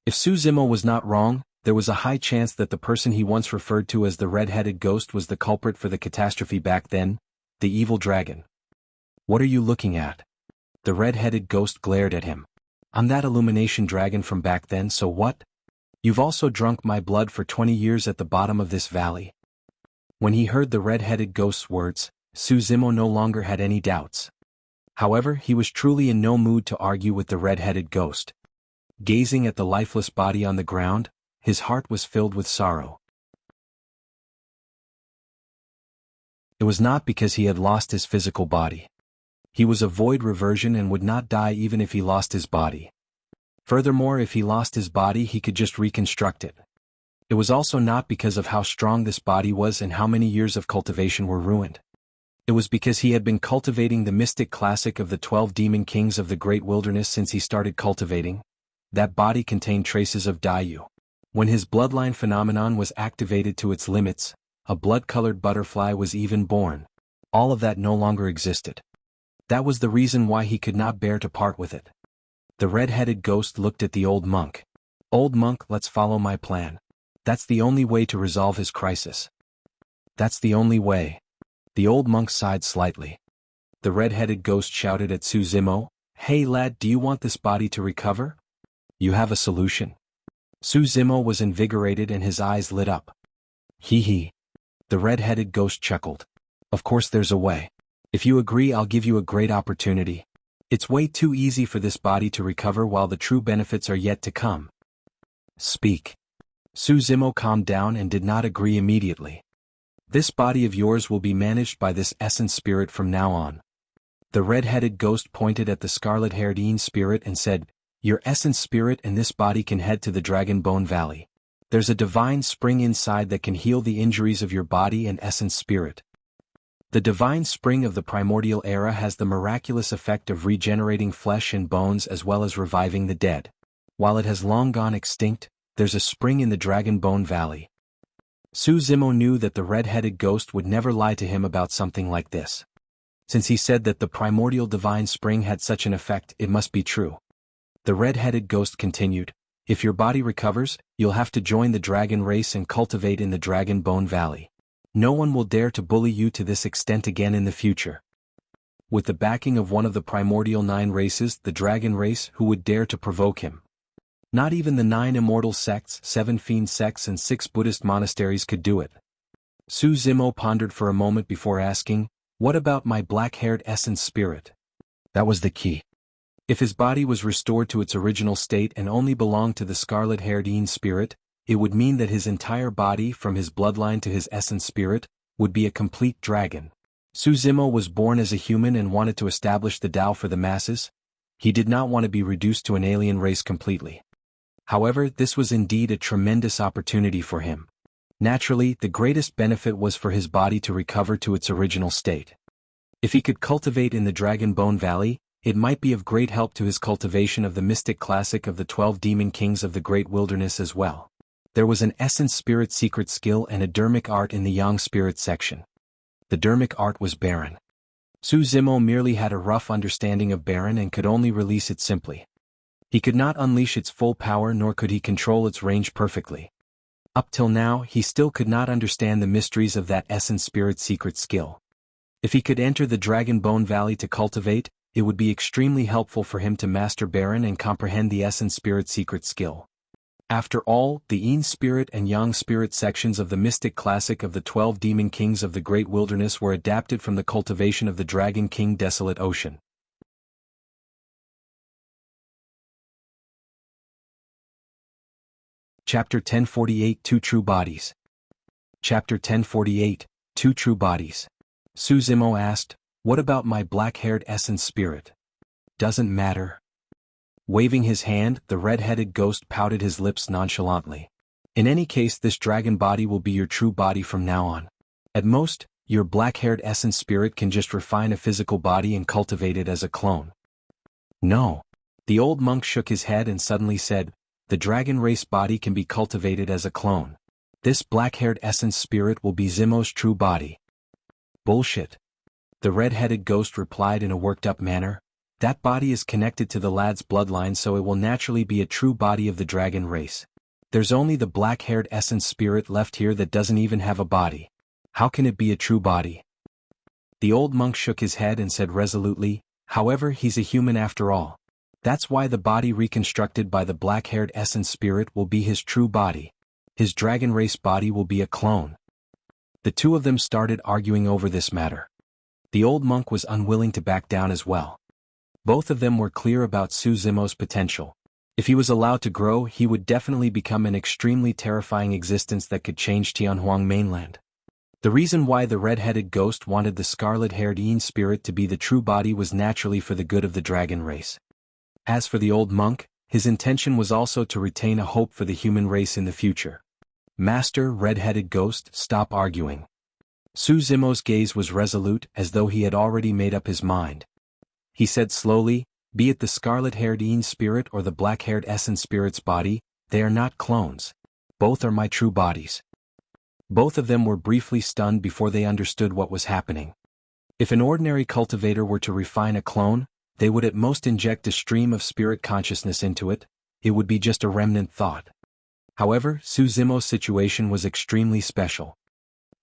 If Su Zimo was not wrong, there was a high chance that the person he once referred to as the red-headed ghost was the culprit for the catastrophe back then, the evil dragon. "What are you looking at?" The red-headed ghost glared at him. "I'm that illumination dragon from back then, so what? You've also drunk my blood for 20 years at the bottom of this valley." When he heard the red-headed ghost's words, Su Zimo no longer had any doubts. However, he was truly in no mood to argue with the red-headed ghost. Gazing at the lifeless body on the ground, his heart was filled with sorrow. It was not because he had lost his physical body. He was a void reversion and would not die even if he lost his body. Furthermore, if he lost his body, he could just reconstruct it. It was also not because of how strong this body was and how many years of cultivation were ruined. It was because he had been cultivating the mystic classic of the 12 demon kings of the great wilderness since he started cultivating. That body contained traces of Dayu. When his bloodline phenomenon was activated to its limits, a blood-colored butterfly was even born. All of that no longer existed. That was the reason why he could not bear to part with it. The red-headed ghost looked at the old monk. "Old monk, let's follow my plan. That's the only way to resolve his crisis." "That's the only way." The old monk sighed slightly. The red-headed ghost shouted at Su Zimo, "Hey lad, do you want this body to recover? You have a solution." Su Zimo was invigorated and his eyes lit up. "Hee hee." The red-headed ghost chuckled. "Of course there's a way. If you agree, I'll give you a great opportunity. It's way too easy for this body to recover while the true benefits are yet to come." "Speak." Su Zimo calmed down and did not agree immediately. "This body of yours will be managed by this essence spirit from now on." The red-headed ghost pointed at the scarlet-haired Een spirit and said, Your essence spirit and this body can head to the Dragon Bone Valley. There's a divine spring inside that can heal the injuries of your body and essence spirit. The divine spring of the primordial era has the miraculous effect of regenerating flesh and bones as well as reviving the dead. While it has long gone extinct, there's a spring in the Dragon Bone Valley. Su Zimo knew that the red-headed ghost would never lie to him about something like this. Since he said that the primordial divine spring had such an effect, it must be true. The red-headed ghost continued, if your body recovers, you'll have to join the dragon race and cultivate in the Dragon Bone Valley. No one will dare to bully you to this extent again in the future. With the backing of one of the primordial 9 races, the dragon race, who would dare to provoke him? Not even the 9 immortal sects, 7 fiend sects and 6 Buddhist monasteries could do it. Su Zimo pondered for a moment before asking, what about my black-haired essence spirit? That was the key. If his body was restored to its original state and only belonged to the scarlet-haired Yin spirit, it would mean that his entire body, from his bloodline to his essence spirit, would be a complete dragon. Su Zimo was born as a human and wanted to establish the Tao for the masses. He did not want to be reduced to an alien race completely. However, this was indeed a tremendous opportunity for him. Naturally, the greatest benefit was for his body to recover to its original state. If he could cultivate in the Dragon Bone Valley, it might be of great help to his cultivation of the mystic classic of the 12 demon kings of the great wilderness as well. There was an essence spirit secret skill and a Dharmic art in the Yang spirit section. The Dharmic art was barren. Su Zimo merely had a rough understanding of barren and could only release it simply. He could not unleash its full power nor could he control its range perfectly. Up till now, he still could not understand the mysteries of that essence spirit secret skill. If he could enter the Dragon Bone Valley to cultivate, it would be extremely helpful for him to master barren and comprehend the essence spirit secret skill. After all, the Yin spirit and Yang spirit sections of the mystic classic of the 12 demon kings of the great wilderness were adapted from the cultivation of the Dragon King Desolate Ocean. Chapter 1048 Two True Bodies. Chapter 1048 Two True Bodies. Su Zimo asked, what about my black-haired essence spirit? Doesn't matter. Waving his hand, the red-headed ghost pouted his lips nonchalantly. In any case, this dragon body will be your true body from now on. At most, your black-haired essence spirit can just refine a physical body and cultivate it as a clone. No. The old monk shook his head and suddenly said, the dragon race body can be cultivated as a clone. This black-haired essence spirit will be Zimo's true body. Bullshit. The red-headed ghost replied in a worked-up manner. That body is connected to the lad's bloodline, so it will naturally be a true body of the dragon race. There's only the black-haired essence spirit left here that doesn't even have a body. How can it be a true body? The old monk shook his head and said resolutely, however, he's a human after all. That's why the body reconstructed by the black-haired essence spirit will be his true body. His dragon race body will be a clone. The two of them started arguing over this matter. The old monk was unwilling to back down as well. Both of them were clear about Su Zimo's potential. If he was allowed to grow, he would definitely become an extremely terrifying existence that could change Tianhuang mainland. The reason why the red-headed ghost wanted the scarlet-haired Yin spirit to be the true body was naturally for the good of the dragon race. As for the old monk, his intention was also to retain a hope for the human race in the future. Master red-headed ghost, stop arguing. Su Zimo's gaze was resolute, as though he had already made up his mind. He said slowly, be it the scarlet-haired Yin spirit or the black-haired essence spirit's body, they are not clones. Both are my true bodies. Both of them were briefly stunned before they understood what was happening. If an ordinary cultivator were to refine a clone, they would at most inject a stream of spirit consciousness into it. It would be just a remnant thought. However, Su Zimo's situation was extremely special.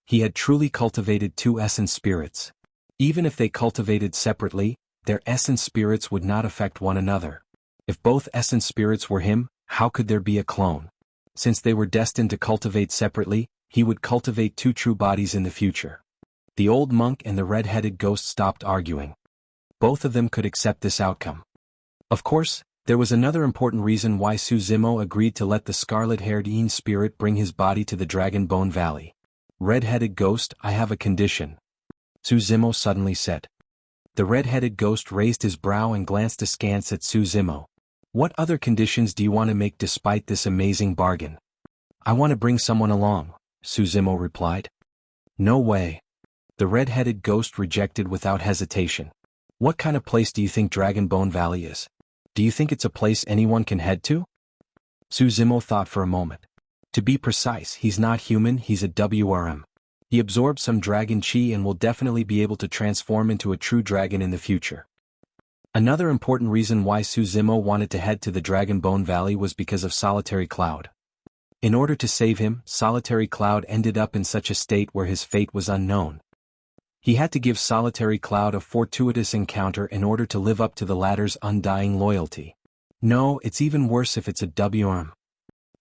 He had truly cultivated two essence spirits. Even if they cultivated separately, their essence spirits would not affect one another. If both essence spirits were him, how could there be a clone? Since they were destined to cultivate separately, he would cultivate two true bodies in the future. The old monk and the red-headed ghost stopped arguing. Both of them could accept this outcome. Of course, there was another important reason why Su Zimo agreed to let the scarlet-haired Yin spirit bring his body to the Dragon Bone Valley. Red-headed ghost, I have a condition. Su Zimo suddenly said. The red-headed ghost raised his brow and glanced askance at Su Zimo. What other conditions do you want to make despite this amazing bargain? I want to bring someone along, Suzumo replied. No way. The red-headed ghost rejected without hesitation. What kind of place do you think Dragonbone Valley is? Do you think it's a place anyone can head to? Suzumo thought for a moment. To be precise, he's not human, he's a WRM. He absorbed some dragon chi and will definitely be able to transform into a true dragon in the future. Another important reason why Suzumo wanted to head to the Dragonbone Valley was because of Solitary Cloud. In order to save him, Solitary Cloud ended up in such a state where his fate was unknown. He had to give Solitary Cloud a fortuitous encounter in order to live up to the latter's undying loyalty. No, it's even worse if it's a WRM.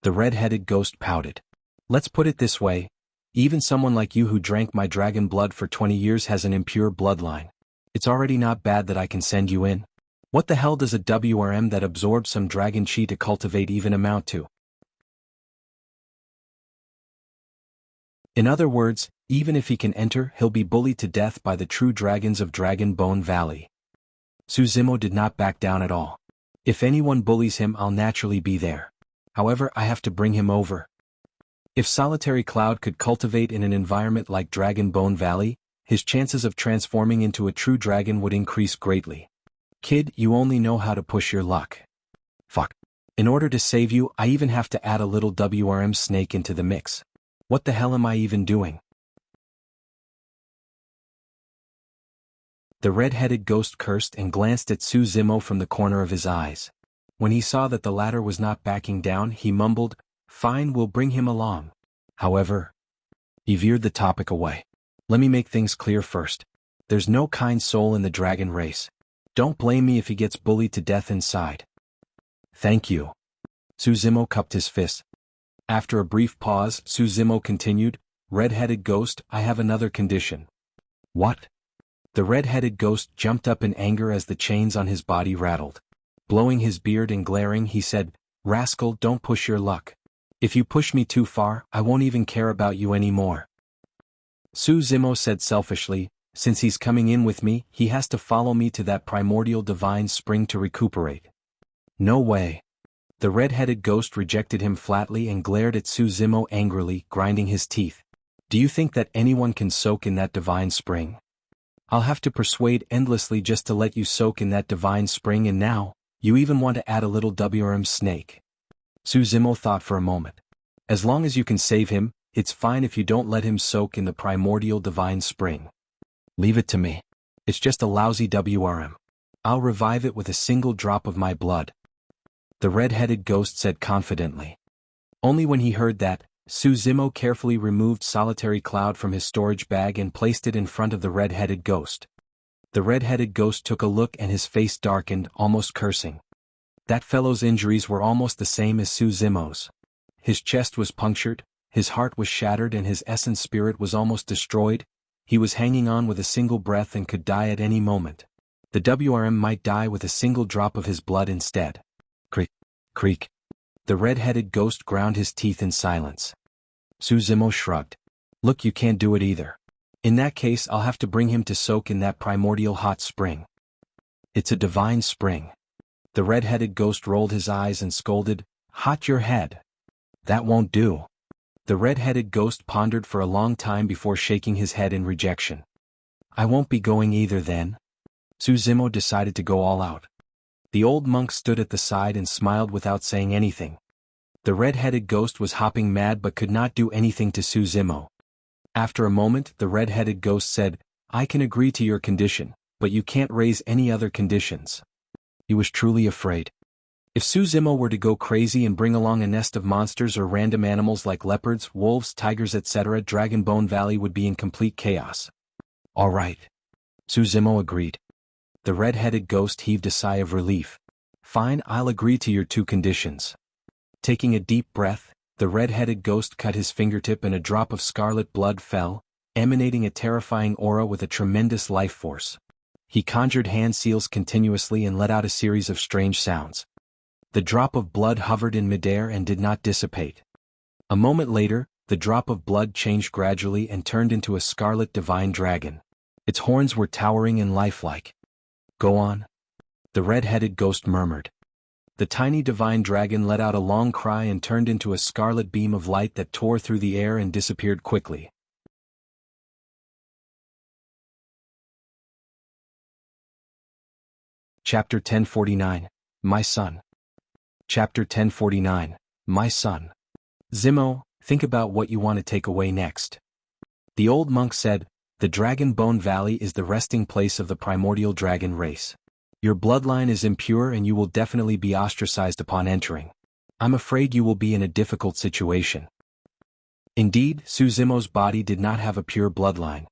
The red-headed ghost pouted. Let's put it this way. Even someone like you who drank my dragon blood for 20 years has an impure bloodline. It's already not bad that I can send you in. What the hell does a WRM that absorbs some dragon chi to cultivate even amount to? In other words, even if he can enter, he'll be bullied to death by the true dragons of Dragonbone Valley. Suzumo did not back down at all. If anyone bullies him, I'll naturally be there. However, I have to bring him over. If Solitary Cloud could cultivate in an environment like Dragonbone Valley, his chances of transforming into a true dragon would increase greatly. Kid, you only know how to push your luck. Fuck. In order to save you, I even have to add a little WRM snake into the mix. What the hell am I even doing? The red-headed ghost cursed and glanced at Suzumo from the corner of his eyes. When he saw that the latter was not backing down, he mumbled, "Fine, we'll bring him along." However, he veered the topic away. Let me make things clear first. There's no kind soul in the dragon race. Don't blame me if he gets bullied to death inside. Thank you. Suzumo cupped his fist. After a brief pause, Suzumo continued, "Red-headed ghost, I have another condition." What? The red-headed ghost jumped up in anger as the chains on his body rattled. Blowing his beard and glaring, he said, "Rascal, don't push your luck. If you push me too far, I won't even care about you anymore." Suzumo said selfishly, "Since he's coming in with me, he has to follow me to that primordial divine spring to recuperate." No way. The red-headed ghost rejected him flatly and glared at Suzumo angrily, grinding his teeth. "Do you think that anyone can soak in that divine spring? I'll have to persuade endlessly just to let you soak in that divine spring, and now, you even want to add a little WRM snake." Suzumo thought for a moment. "As long as you can save him, it's fine if you don't let him soak in the primordial divine spring. Leave it to me. It's just a lousy WRM. I'll revive it with a single drop of my blood," the red-headed ghost said confidently. Only when he heard that, Suzumo carefully removed Solitary Cloud from his storage bag and placed it in front of the red-headed ghost. The red-headed ghost took a look and his face darkened, almost cursing. That fellow's injuries were almost the same as Suzumo's. His chest was punctured, his heart was shattered, and his essence spirit was almost destroyed. He was hanging on with a single breath and could die at any moment. The WRM might die with a single drop of his blood instead. Creak, creak. The red-headed ghost ground his teeth in silence. Suzumo shrugged. "Look, you can't do it either. In that case, I'll have to bring him to soak in that primordial hot spring." "It's a divine spring." The red-headed ghost rolled his eyes and scolded, "Hot your head. That won't do." The red-headed ghost pondered for a long time before shaking his head in rejection. "I won't be going either then." Suzumo decided to go all out. The old monk stood at the side and smiled without saying anything. The red-headed ghost was hopping mad but could not do anything to Suzumo. After a moment, the red-headed ghost said, "I can agree to your condition, but you can't raise any other conditions." He was truly afraid. If Suzumo were to go crazy and bring along a nest of monsters or random animals like leopards, wolves, tigers, etc., Dragonbone Valley would be in complete chaos. "All right." Suzumo agreed. The red-headed ghost heaved a sigh of relief. "Fine, I'll agree to your two conditions." Taking a deep breath, the red-headed ghost cut his fingertip and a drop of scarlet blood fell, emanating a terrifying aura with a tremendous life force. He conjured hand seals continuously and let out a series of strange sounds. The drop of blood hovered in midair and did not dissipate. A moment later, the drop of blood changed gradually and turned into a scarlet divine dragon. Its horns were towering and lifelike. "Go on," the red-headed ghost murmured. The tiny divine dragon let out a long cry and turned into a scarlet beam of light that tore through the air and disappeared quickly. Chapter 1049, My Son. Chapter 1049, My Son. Zimo, think about what you want to take away next. The old monk said, the Dragon Bone Valley is the resting place of the primordial dragon race. Your bloodline is impure and you will definitely be ostracized upon entering. I'm afraid you will be in a difficult situation. Indeed, Suzimo's body did not have a pure bloodline.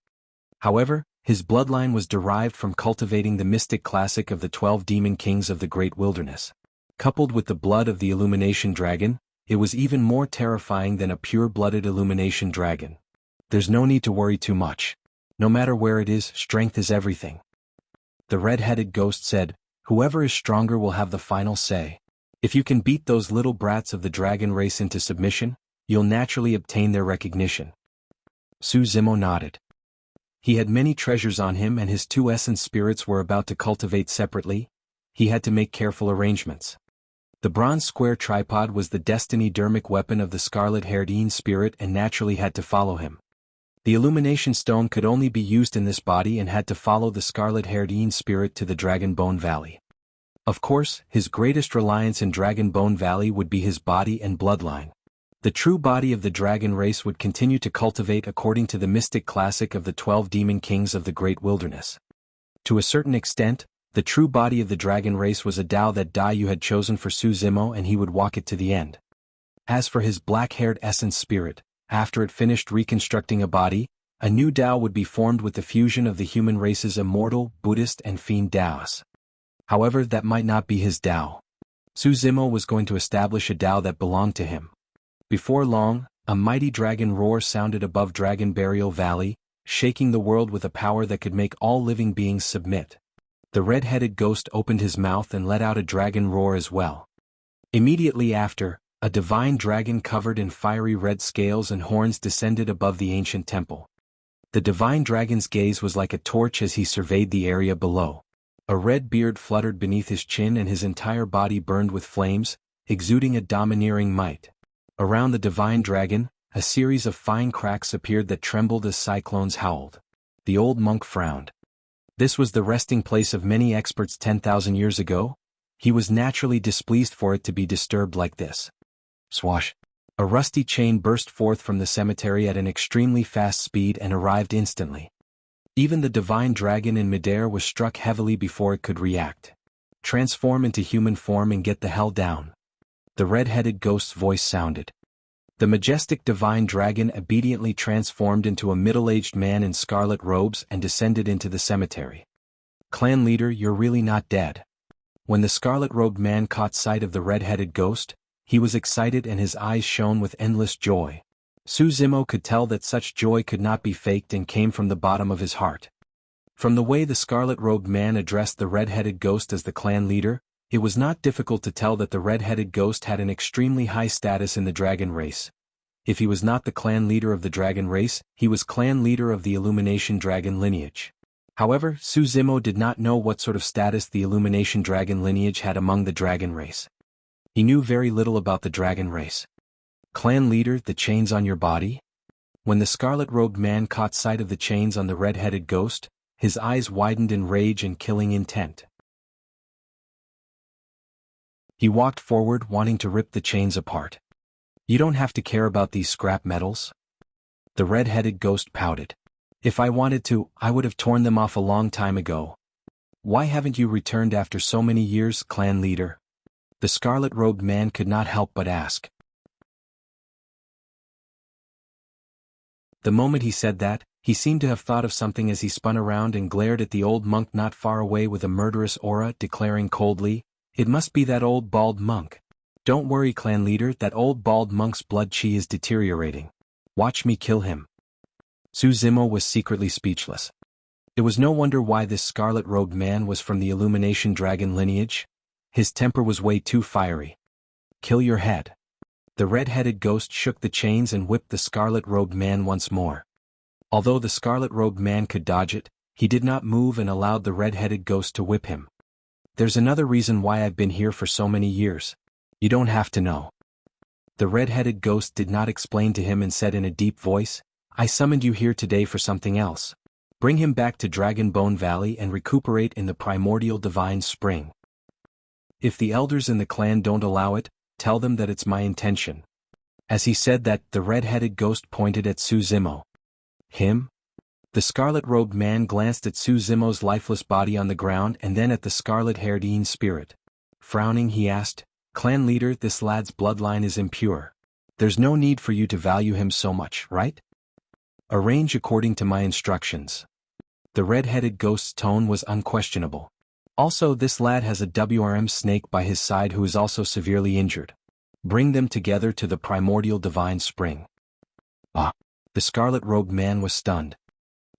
However, his bloodline was derived from cultivating the mystic classic of the 12 demon kings of the great wilderness. Coupled with the blood of the illumination dragon, it was even more terrifying than a pure-blooded illumination dragon. There's no need to worry too much. No matter where it is, strength is everything. The red-headed ghost said, whoever is stronger will have the final say. If you can beat those little brats of the dragon race into submission, you'll naturally obtain their recognition. Suzimo nodded. He had many treasures on him and his two essence spirits were about to cultivate separately. He had to make careful arrangements. The bronze square tripod was the destiny Dharmic weapon of the scarlet-haired Yin spirit and naturally had to follow him. The illumination stone could only be used in this body and had to follow the scarlet-haired Yin spirit to the Dragon Bone Valley. Of course, his greatest reliance in Dragon Bone Valley would be his body and bloodline. The true body of the dragon race would continue to cultivate according to the mystic classic of the 12 demon kings of the great wilderness. To a certain extent, the true body of the dragon race was a Dao that Dai Yu had chosen for Suzimo and he would walk it to the end. As for his black-haired essence spirit, after it finished reconstructing a body, a new Dao would be formed with the fusion of the human race's immortal, Buddhist and fiend Daos. However, that might not be his Dao. Suzimo was going to establish a Dao that belonged to him. Before long, a mighty dragon roar sounded above Dragon Burial Valley, shaking the world with a power that could make all living beings submit. The red-headed ghost opened his mouth and let out a dragon roar as well. Immediately after, a divine dragon covered in fiery red scales and horns descended above the ancient temple. The divine dragon's gaze was like a torch as he surveyed the area below. A red beard fluttered beneath his chin and his entire body burned with flames, exuding a domineering might. Around the divine dragon, a series of fine cracks appeared that trembled as cyclones howled. The old monk frowned. This was the resting place of many experts 10,000 years ago. He was naturally displeased for it to be disturbed like this. Swash! A rusty chain burst forth from the cemetery at an extremely fast speed and arrived instantly. Even the divine dragon in midair was struck heavily before it could react. Transform into human form and get the hell down. The red-headed ghost's voice sounded. The majestic divine dragon obediently transformed into a middle-aged man in scarlet robes and descended into the cemetery. Clan leader, you're really not dead. When the scarlet-robed man caught sight of the red-headed ghost, he was excited and his eyes shone with endless joy. Suzimo could tell that such joy could not be faked and came from the bottom of his heart. From the way the scarlet-robed man addressed the red-headed ghost as the clan leader, it was not difficult to tell that the red-headed ghost had an extremely high status in the dragon race. If he was not the clan leader of the dragon race, he was clan leader of the illumination dragon lineage. However, Suzimo did not know what sort of status the illumination dragon lineage had among the dragon race. He knew very little about the dragon race. Clan leader, the chains on your body? When the scarlet-robed man caught sight of the chains on the red-headed ghost, his eyes widened in rage and killing intent. He walked forward wanting to rip the chains apart. You don't have to care about these scrap metals. The red-headed ghost pouted. If I wanted to, I would have torn them off a long time ago. Why haven't you returned after so many years, clan leader? The scarlet-robed man could not help but ask. The moment he said that, he seemed to have thought of something as he spun around and glared at the old monk not far away with a murderous aura, declaring coldly, "It must be that old bald monk. Don't worry, clan leader, that old bald monk's blood chi is deteriorating. Watch me kill him." Suzimo was secretly speechless. It was no wonder why this scarlet-robed man was from the illumination dragon lineage. His temper was way too fiery. Kill your head. The red-headed ghost shook the chains and whipped the scarlet-robed man once more. Although the scarlet-robed man could dodge it, he did not move and allowed the red-headed ghost to whip him. There's another reason why I've been here for so many years. You don't have to know. The red-headed ghost did not explain to him and said in a deep voice, I summoned you here today for something else. Bring him back to Dragon Bone Valley and recuperate in the primordial divine spring. If the elders in the clan don't allow it, tell them that it's my intention. As he said that, the red-headed ghost pointed at Suzimo. Him? The scarlet-robed man glanced at Suzimo's lifeless body on the ground and then at the scarlet-haired Een spirit. Frowning, he asked, Clan leader, this lad's bloodline is impure. There's no need for you to value him so much, right? Arrange according to my instructions. The red-headed ghost's tone was unquestionable. Also, this lad has a WRM snake by his side who is also severely injured. Bring them together to the primordial divine spring. Ah! The scarlet-robed man was stunned.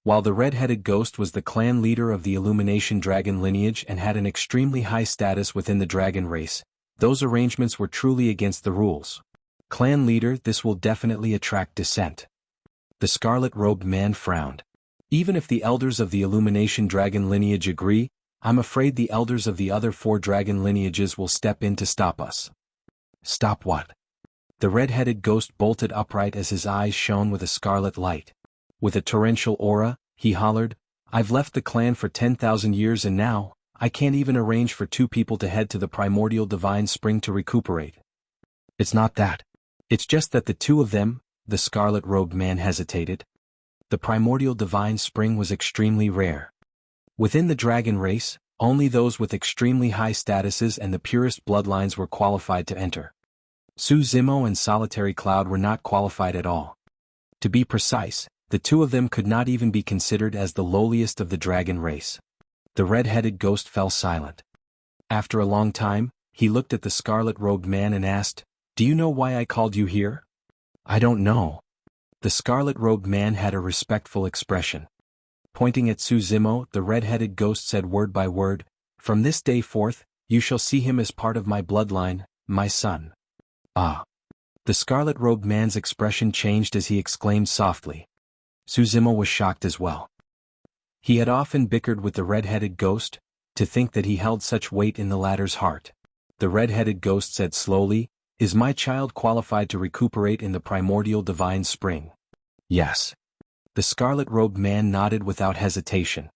While the red-headed ghost was the clan leader of the Illumination dragon lineage and had an extremely high status within the dragon race, those arrangements were truly against the rules. Clan leader, this will definitely attract dissent. The scarlet-robed man frowned. Even if the elders of the Illumination dragon lineage agree, I'm afraid the elders of the other 4 dragon lineages will step in to stop us. Stop what? The red-headed ghost bolted upright as his eyes shone with a scarlet light. With a torrential aura, he hollered, I've left the clan for 10,000 years and now, I can't even arrange for 2 people to head to the primordial divine spring to recuperate. It's not that. It's just that the 2 of them, the scarlet-robed man hesitated. The primordial divine spring was extremely rare. Within the dragon race, only those with extremely high statuses and the purest bloodlines were qualified to enter. Suzimo and Solitary Cloud were not qualified at all. To be precise, the 2 of them could not even be considered as the lowliest of the dragon race. The red-headed ghost fell silent. After a long time, he looked at the scarlet-robed man and asked, Do you know why I called you here? I don't know. The scarlet-robed man had a respectful expression. Pointing at Suzimo, the red-headed ghost said word by word, From this day forth, you shall see him as part of my bloodline, my son. Ah! The scarlet-robed man's expression changed as he exclaimed softly. Suzimo was shocked as well. He had often bickered with the red-headed ghost, to think that he held such weight in the latter's heart. The red-headed ghost said slowly, Is my child qualified to recuperate in the primordial divine spring? Yes. The scarlet-robed man nodded without hesitation.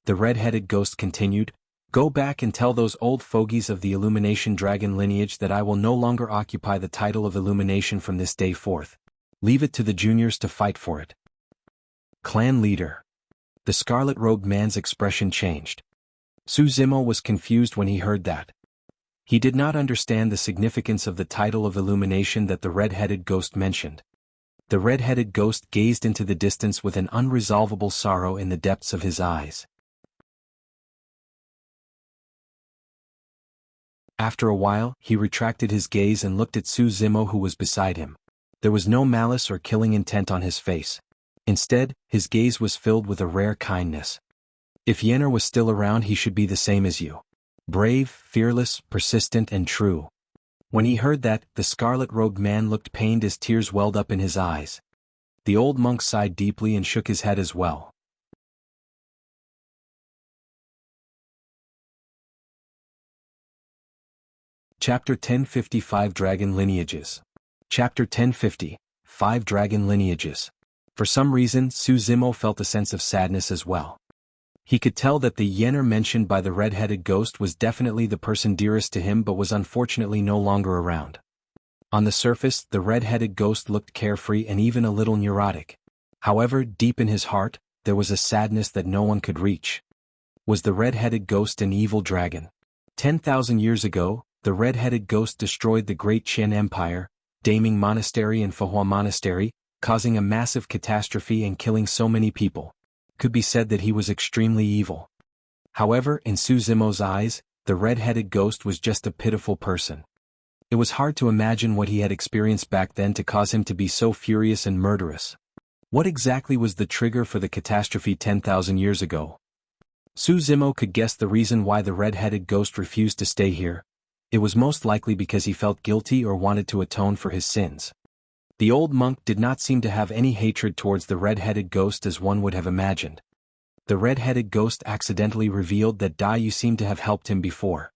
The red-headed ghost continued, Go back and tell those old fogies of the Illumination dragon lineage that I will no longer occupy the title of Illumination from this day forth. Leave it to the juniors to fight for it. Clan leader. The scarlet-robed man's expression changed. Suzimo was confused when he heard that. He did not understand the significance of the title of Illumination that the red-headed ghost mentioned. The red-headed ghost gazed into the distance with an unresolvable sorrow in the depths of his eyes. After a while, he retracted his gaze and looked at Suzimo who was beside him. There was no malice or killing intent on his face. Instead, his gaze was filled with a rare kindness. If Yenner was still around, he should be the same as you. Brave, fearless, persistent and true. When he heard that, the scarlet-robed man looked pained as tears welled up in his eyes. The old monk sighed deeply and shook his head as well. Chapter 1050 5 Dragon Lineages. Chapter 1050 5 Dragon Lineages. For some reason, Suzimo felt a sense of sadness as well. He could tell that the Yenner mentioned by the red-headed ghost was definitely the person dearest to him but was unfortunately no longer around. On the surface, the red-headed ghost looked carefree and even a little neurotic. However, deep in his heart, there was a sadness that no one could reach. Was the red-headed ghost an evil dragon? 10,000 years ago, the red-headed ghost destroyed the Great Qian Empire, Daming Monastery and Fahua Monastery, causing a massive catastrophe and killing so many people. Could be said that he was extremely evil. However, in Suzimo's eyes, the red-headed ghost was just a pitiful person. It was hard to imagine what he had experienced back then to cause him to be so furious and murderous. What exactly was the trigger for the catastrophe 10,000 years ago? Suzimo could guess the reason why the red-headed ghost refused to stay here. It was most likely because he felt guilty or wanted to atone for his sins. The old monk did not seem to have any hatred towards the red-headed ghost as one would have imagined. The red-headed ghost accidentally revealed that Daiyu seemed to have helped him before.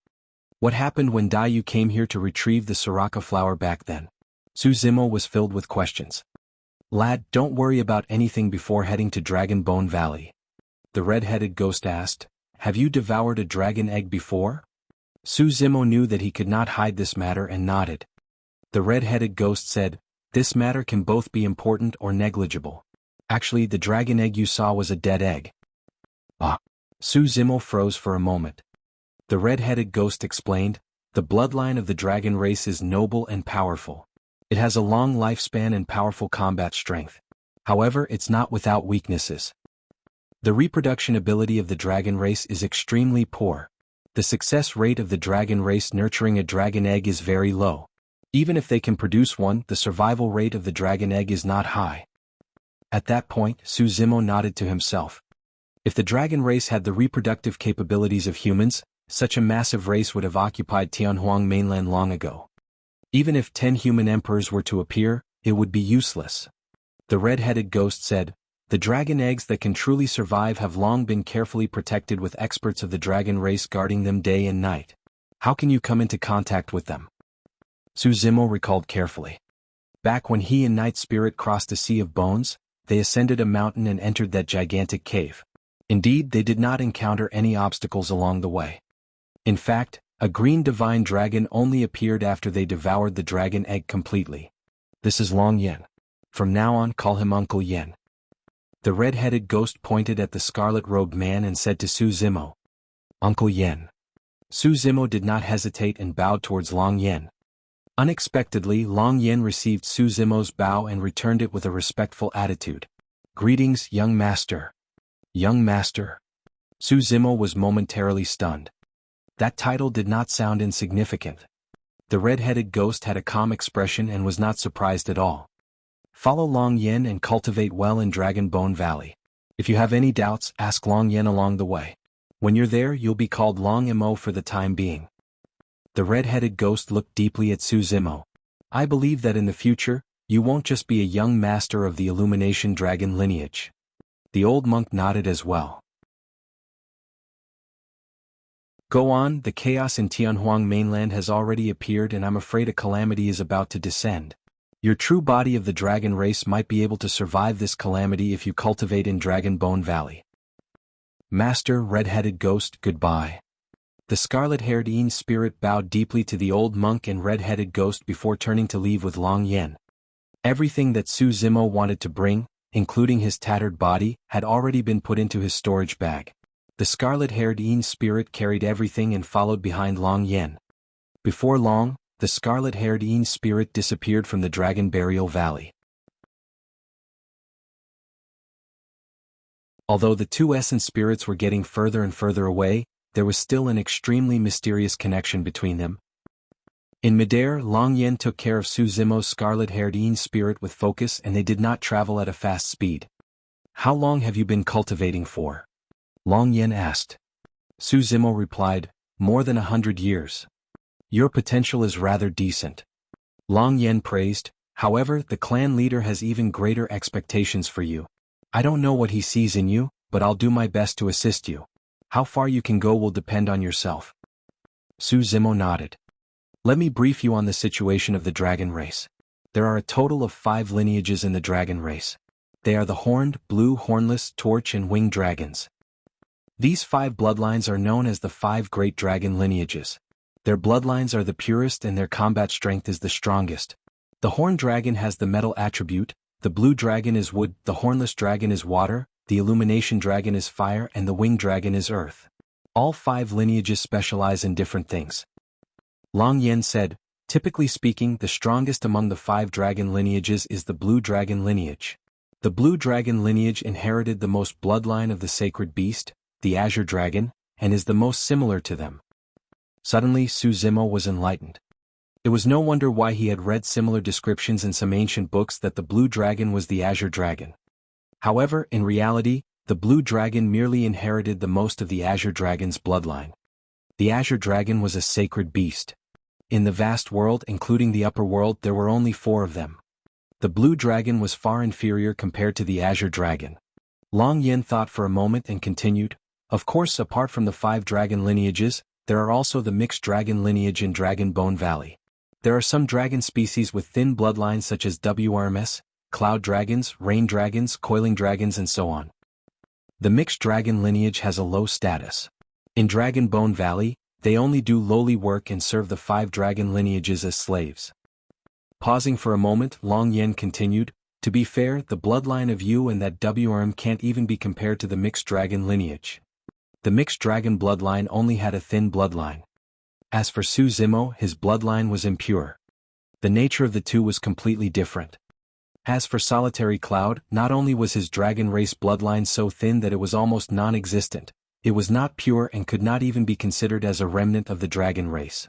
What happened when Daiyu came here to retrieve the Soraka flower back then? Suzimo was filled with questions. Lad, don't worry about anything before heading to Dragon Bone Valley. The red-headed ghost asked, have you devoured a dragon egg before? Suzimo knew that he could not hide this matter and nodded. The red-headed ghost said, this matter can both be important or negligible. Actually, the dragon egg you saw was a dead egg. Ah. Suzimo froze for a moment. The red-headed ghost explained, the bloodline of the dragon race is noble and powerful. It has a long lifespan and powerful combat strength. However, it's not without weaknesses. The reproduction ability of the dragon race is extremely poor. The success rate of the dragon race nurturing a dragon egg is very low. Even if they can produce one, the survival rate of the dragon egg is not high. At that point, Suzimo nodded to himself. If the dragon race had the reproductive capabilities of humans, such a massive race would have occupied Tianhuang mainland long ago. Even if 10 human emperors were to appear, it would be useless. The red-headed ghost said, the dragon eggs that can truly survive have long been carefully protected with experts of the dragon race guarding them day and night. How can you come into contact with them? Suzimo recalled carefully. Back when he and Night Spirit crossed a sea of bones, they ascended a mountain and entered that gigantic cave. Indeed, they did not encounter any obstacles along the way. In fact, a green divine dragon only appeared after they devoured the dragon egg completely. This is Long Yen. From now on, call him Uncle Yen. The red-headed ghost pointed at the scarlet-robed man and said to Suzimo, Uncle Yen. Suzimo did not hesitate and bowed towards Long Yen. Unexpectedly, Long Yen received Suzimo's bow and returned it with a respectful attitude. Greetings, young master. Young master. Suzimo was momentarily stunned. That title did not sound insignificant. The red-headed ghost had a calm expression and was not surprised at all. Follow Long Yen and cultivate well in Dragon Bone Valley. If you have any doubts, ask Long Yen along the way. When you're there, you'll be called Long Mo for the time being. The red-headed ghost looked deeply at Suzimo. I believe that in the future, you won't just be a young master of the Illumination Dragon lineage. The old monk nodded as well. Go on, the chaos in Tianhuang mainland has already appeared and I'm afraid a calamity is about to descend. Your true body of the dragon race might be able to survive this calamity if you cultivate in Dragon Bone Valley. Master red-headed ghost, goodbye. The scarlet-haired Yin spirit bowed deeply to the old monk and red-headed ghost before turning to leave with Long Yen. Everything that Suzimo wanted to bring, including his tattered body, had already been put into his storage bag. The scarlet-haired Yin spirit carried everything and followed behind Long Yen. Before long, the scarlet-haired Yin spirit disappeared from the Dragon Burial Valley. Although the two essence spirits were getting further and further away, there was still an extremely mysterious connection between them. In midair, Long Yen took care of Suzimo's scarlet-haired Yin spirit with focus and they did not travel at a fast speed. How long have you been cultivating for? Long Yen asked. Suzimo replied, more than 100 years. Your potential is rather decent. Long Yen praised, however, the clan leader has even greater expectations for you. I don't know what he sees in you, but I'll do my best to assist you. How far you can go will depend on yourself. Suzimo nodded. Let me brief you on the situation of the dragon race. There are a total of 5 lineages in the dragon race. They are the horned, blue, hornless, torch and winged dragons. These 5 bloodlines are known as the 5 great dragon lineages. Their bloodlines are the purest and their combat strength is the strongest. The horned dragon has the metal attribute, the blue dragon is wood, the hornless dragon is water, the illumination dragon is fire and the winged dragon is earth. All 5 lineages specialize in different things. Long Yen said, typically speaking, the strongest among the 5 dragon lineages is the blue dragon lineage. The blue dragon lineage inherited the most bloodline of the sacred beast, the azure dragon, and is the most similar to them. Suddenly Suzimo was enlightened. It was no wonder why he had read similar descriptions in some ancient books that the blue dragon was the azure dragon. However, in reality, the blue dragon merely inherited the most of the azure dragon's bloodline. The azure dragon was a sacred beast. In the vast world, including the upper world, there were only 4 of them. The blue dragon was far inferior compared to the azure dragon. Long Yin thought for a moment and continued, of course, apart from the 5 dragon lineages, there are also the mixed dragon lineage in Dragon Bone Valley. There are some dragon species with thin bloodlines such as WRMS, cloud dragons, rain dragons, coiling dragons and so on. The mixed dragon lineage has a low status. In Dragon Bone Valley, they only do lowly work and serve the 5 dragon lineages as slaves. Pausing for a moment, Long Yin continued, to be fair, the bloodline of you and that WRM can't even be compared to the mixed dragon lineage. The mixed dragon bloodline only had a thin bloodline. As for Su Zimo, his bloodline was impure. The nature of the two was completely different. As for Solitary Cloud, not only was his dragon race bloodline so thin that it was almost non-existent, it was not pure and could not even be considered as a remnant of the dragon race.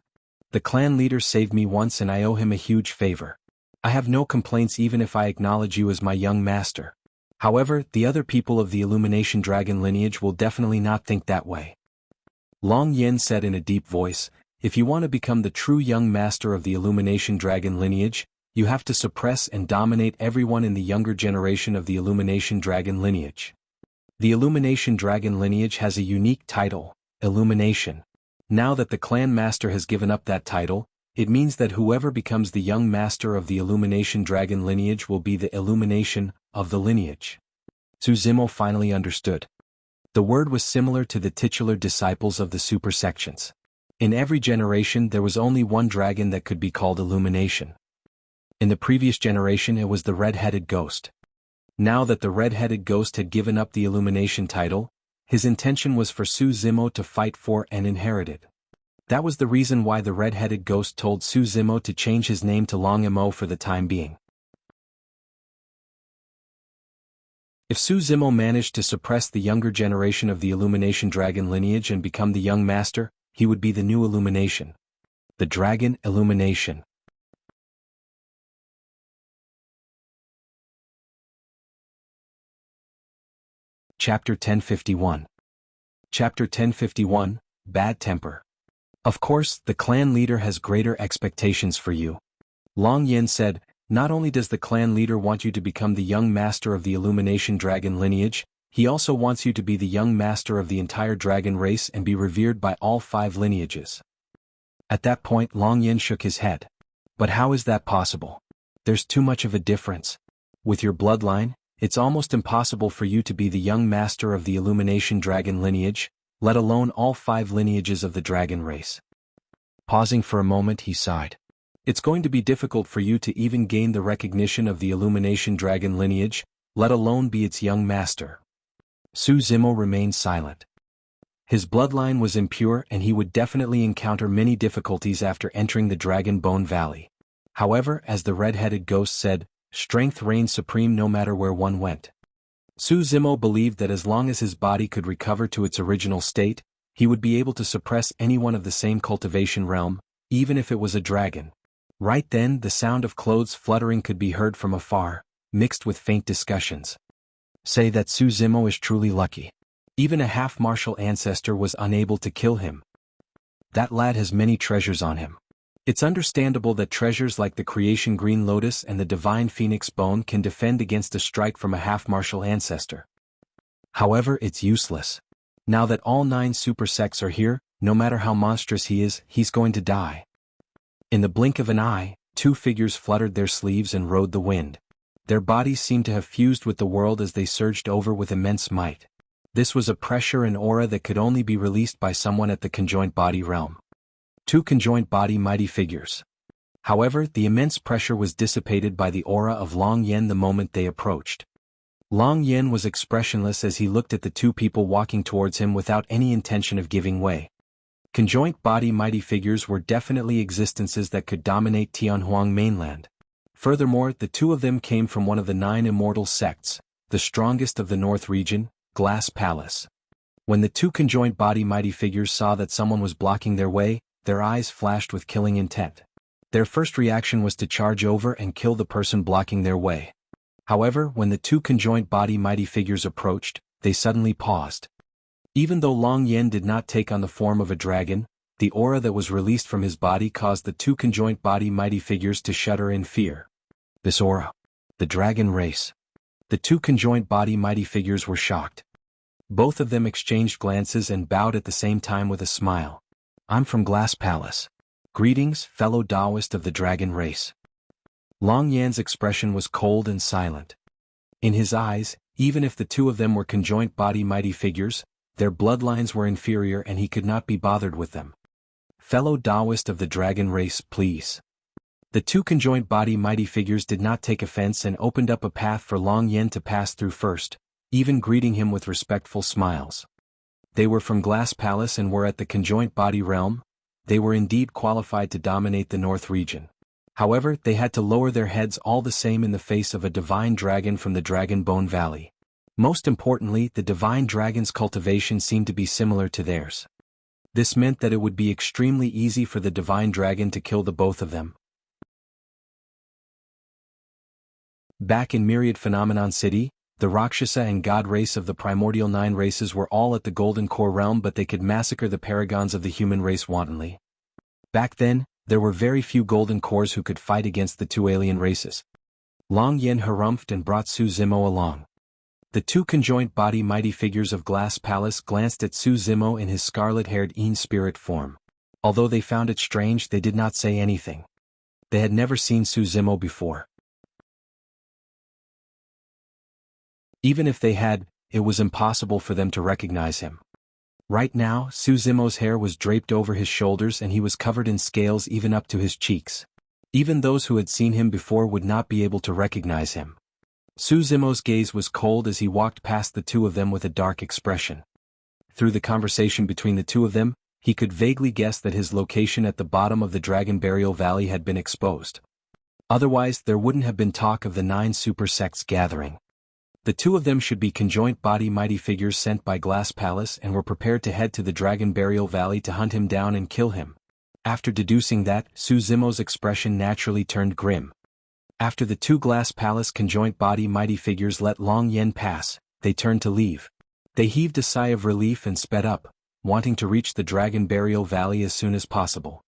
The clan leader saved me once and I owe him a huge favor. I have no complaints even if I acknowledge you as my young master. However, the other people of the Illumination Dragon lineage will definitely not think that way. Long Yin said in a deep voice, if you want to become the true young master of the Illumination Dragon lineage, you have to suppress and dominate everyone in the younger generation of the Illumination Dragon lineage. The Illumination Dragon lineage has a unique title, Illumination. Now that the clan master has given up that title, it means that whoever becomes the young master of the Illumination Dragon lineage will be the illumination of the lineage. Su Zimo finally understood. The word was similar to the titular disciples of the super sections. In every generation there was only one dragon that could be called Illumination. In the previous generation it was the red-headed ghost. Now that the red-headed ghost had given up the Illumination title, his intention was for Su Zimo to fight for and inherit it. That was the reason why the red-headed ghost told Su Zimo to change his name to Long Mo for the time being. If Su Zimo managed to suppress the younger generation of the Illumination Dragon lineage and become the young master, he would be the new Illumination. The Dragon Illumination. Chapter 1051. Chapter 1051, Bad Temper. Of course, the clan leader has greater expectations for you. Long Yin said, not only does the clan leader want you to become the young master of the Illumination Dragon lineage, he also wants you to be the young master of the entire dragon race and be revered by all 5 lineages. At that point Long Yin shook his head. But how is that possible? There's too much of a difference. With your bloodline, it's almost impossible for you to be the young master of the Illumination Dragon lineage, let alone all 5 lineages of the dragon race. Pausing for a moment he sighed. It's going to be difficult for you to even gain the recognition of the Illumination Dragon lineage, let alone be its young master. Su Zimo remained silent. His bloodline was impure and he would definitely encounter many difficulties after entering the Dragon Bone Valley. However, as the red-headed ghost said, strength reigned supreme no matter where one went. Su Zimo believed that as long as his body could recover to its original state, he would be able to suppress anyone of the same cultivation realm, even if it was a dragon. Right then the sound of clothes fluttering could be heard from afar, mixed with faint discussions. Say that Su Zimo is truly lucky. Even a half-martial ancestor was unable to kill him. That lad has many treasures on him. It's understandable that treasures like the Creation Green Lotus and the Divine Phoenix Bone can defend against a strike from a half-martial ancestor. However, it's useless. Now that all 9 super sects are here, no matter how monstrous he is, he's going to die. In the blink of an eye, 2 figures fluttered their sleeves and rode the wind. Their bodies seemed to have fused with the world as they surged over with immense might. This was a pressure and aura that could only be released by someone at the conjoint body realm. 2 conjoint body mighty figures. However, the immense pressure was dissipated by the aura of Long Yin the moment they approached. Long Yin was expressionless as he looked at the 2 people walking towards him without any intention of giving way. Conjoint body mighty figures were definitely existences that could dominate Tianhuang mainland. Furthermore, the 2 of them came from one of the 9 immortal sects, the strongest of the North region, Glass Palace. When the 2 conjoint body mighty figures saw that someone was blocking their way, their eyes flashed with killing intent. Their first reaction was to charge over and kill the person blocking their way. However, when the 2 conjoint body mighty figures approached, they suddenly paused. Even though Long Yin did not take on the form of a dragon, the aura that was released from his body caused the 2 conjoint body mighty figures to shudder in fear. This aura. The dragon race. The two conjoined body mighty figures were shocked. Both of them exchanged glances and bowed at the same time with a smile. "I'm from Glass Palace. Greetings, fellow Taoist of the dragon race." Long Yan's expression was cold and silent. In his eyes, even if the two of them were conjoined body mighty figures, their bloodlines were inferior and he could not be bothered with them. "Fellow Taoist of the dragon race, please." The two conjoined body mighty figures did not take offense and opened up a path for Long Yan to pass through first, even greeting him with respectful smiles. They were from Glass Palace and were at the conjoined body realm. They were indeed qualified to dominate the North region. However, they had to lower their heads all the same in the face of a divine dragon from the Dragon Bone Valley. Most importantly, the divine dragon's cultivation seemed to be similar to theirs. This meant that it would be extremely easy for the divine dragon to kill the both of them. Back in Myriad Phenomenon City, the Rakshasa and God race of the primordial 9 races were all at the Golden Core realm, but they could massacre the paragons of the human race wantonly. Back then, there were very few Golden Cores who could fight against the two alien races. Long Yan harumphed and brought Su Zimo along. The two conjoined body mighty figures of Glass Palace glanced at Su Zimo in his scarlet-haired Een spirit form. Although they found it strange, they did not say anything. They had never seen Su Zimo before. Even if they had, it was impossible for them to recognize him. Right now, Su Zimo's hair was draped over his shoulders and he was covered in scales even up to his cheeks. Even those who had seen him before would not be able to recognize him. Su Zimo's gaze was cold as he walked past the two of them with a dark expression. Through the conversation between the two of them, he could vaguely guess that his location at the bottom of the Dragon Burial Valley had been exposed. Otherwise, there wouldn't have been talk of the 9 super sects gathering. The two of them should be conjoined body mighty figures sent by Glass Palace and were prepared to head to the Dragon Burial Valley to hunt him down and kill him. After deducing that, Su Zimo's expression naturally turned grim. After the two Glass Palace conjoined body mighty figures let Long Yan pass, they turned to leave. They heaved a sigh of relief and sped up, wanting to reach the Dragon Burial Valley as soon as possible.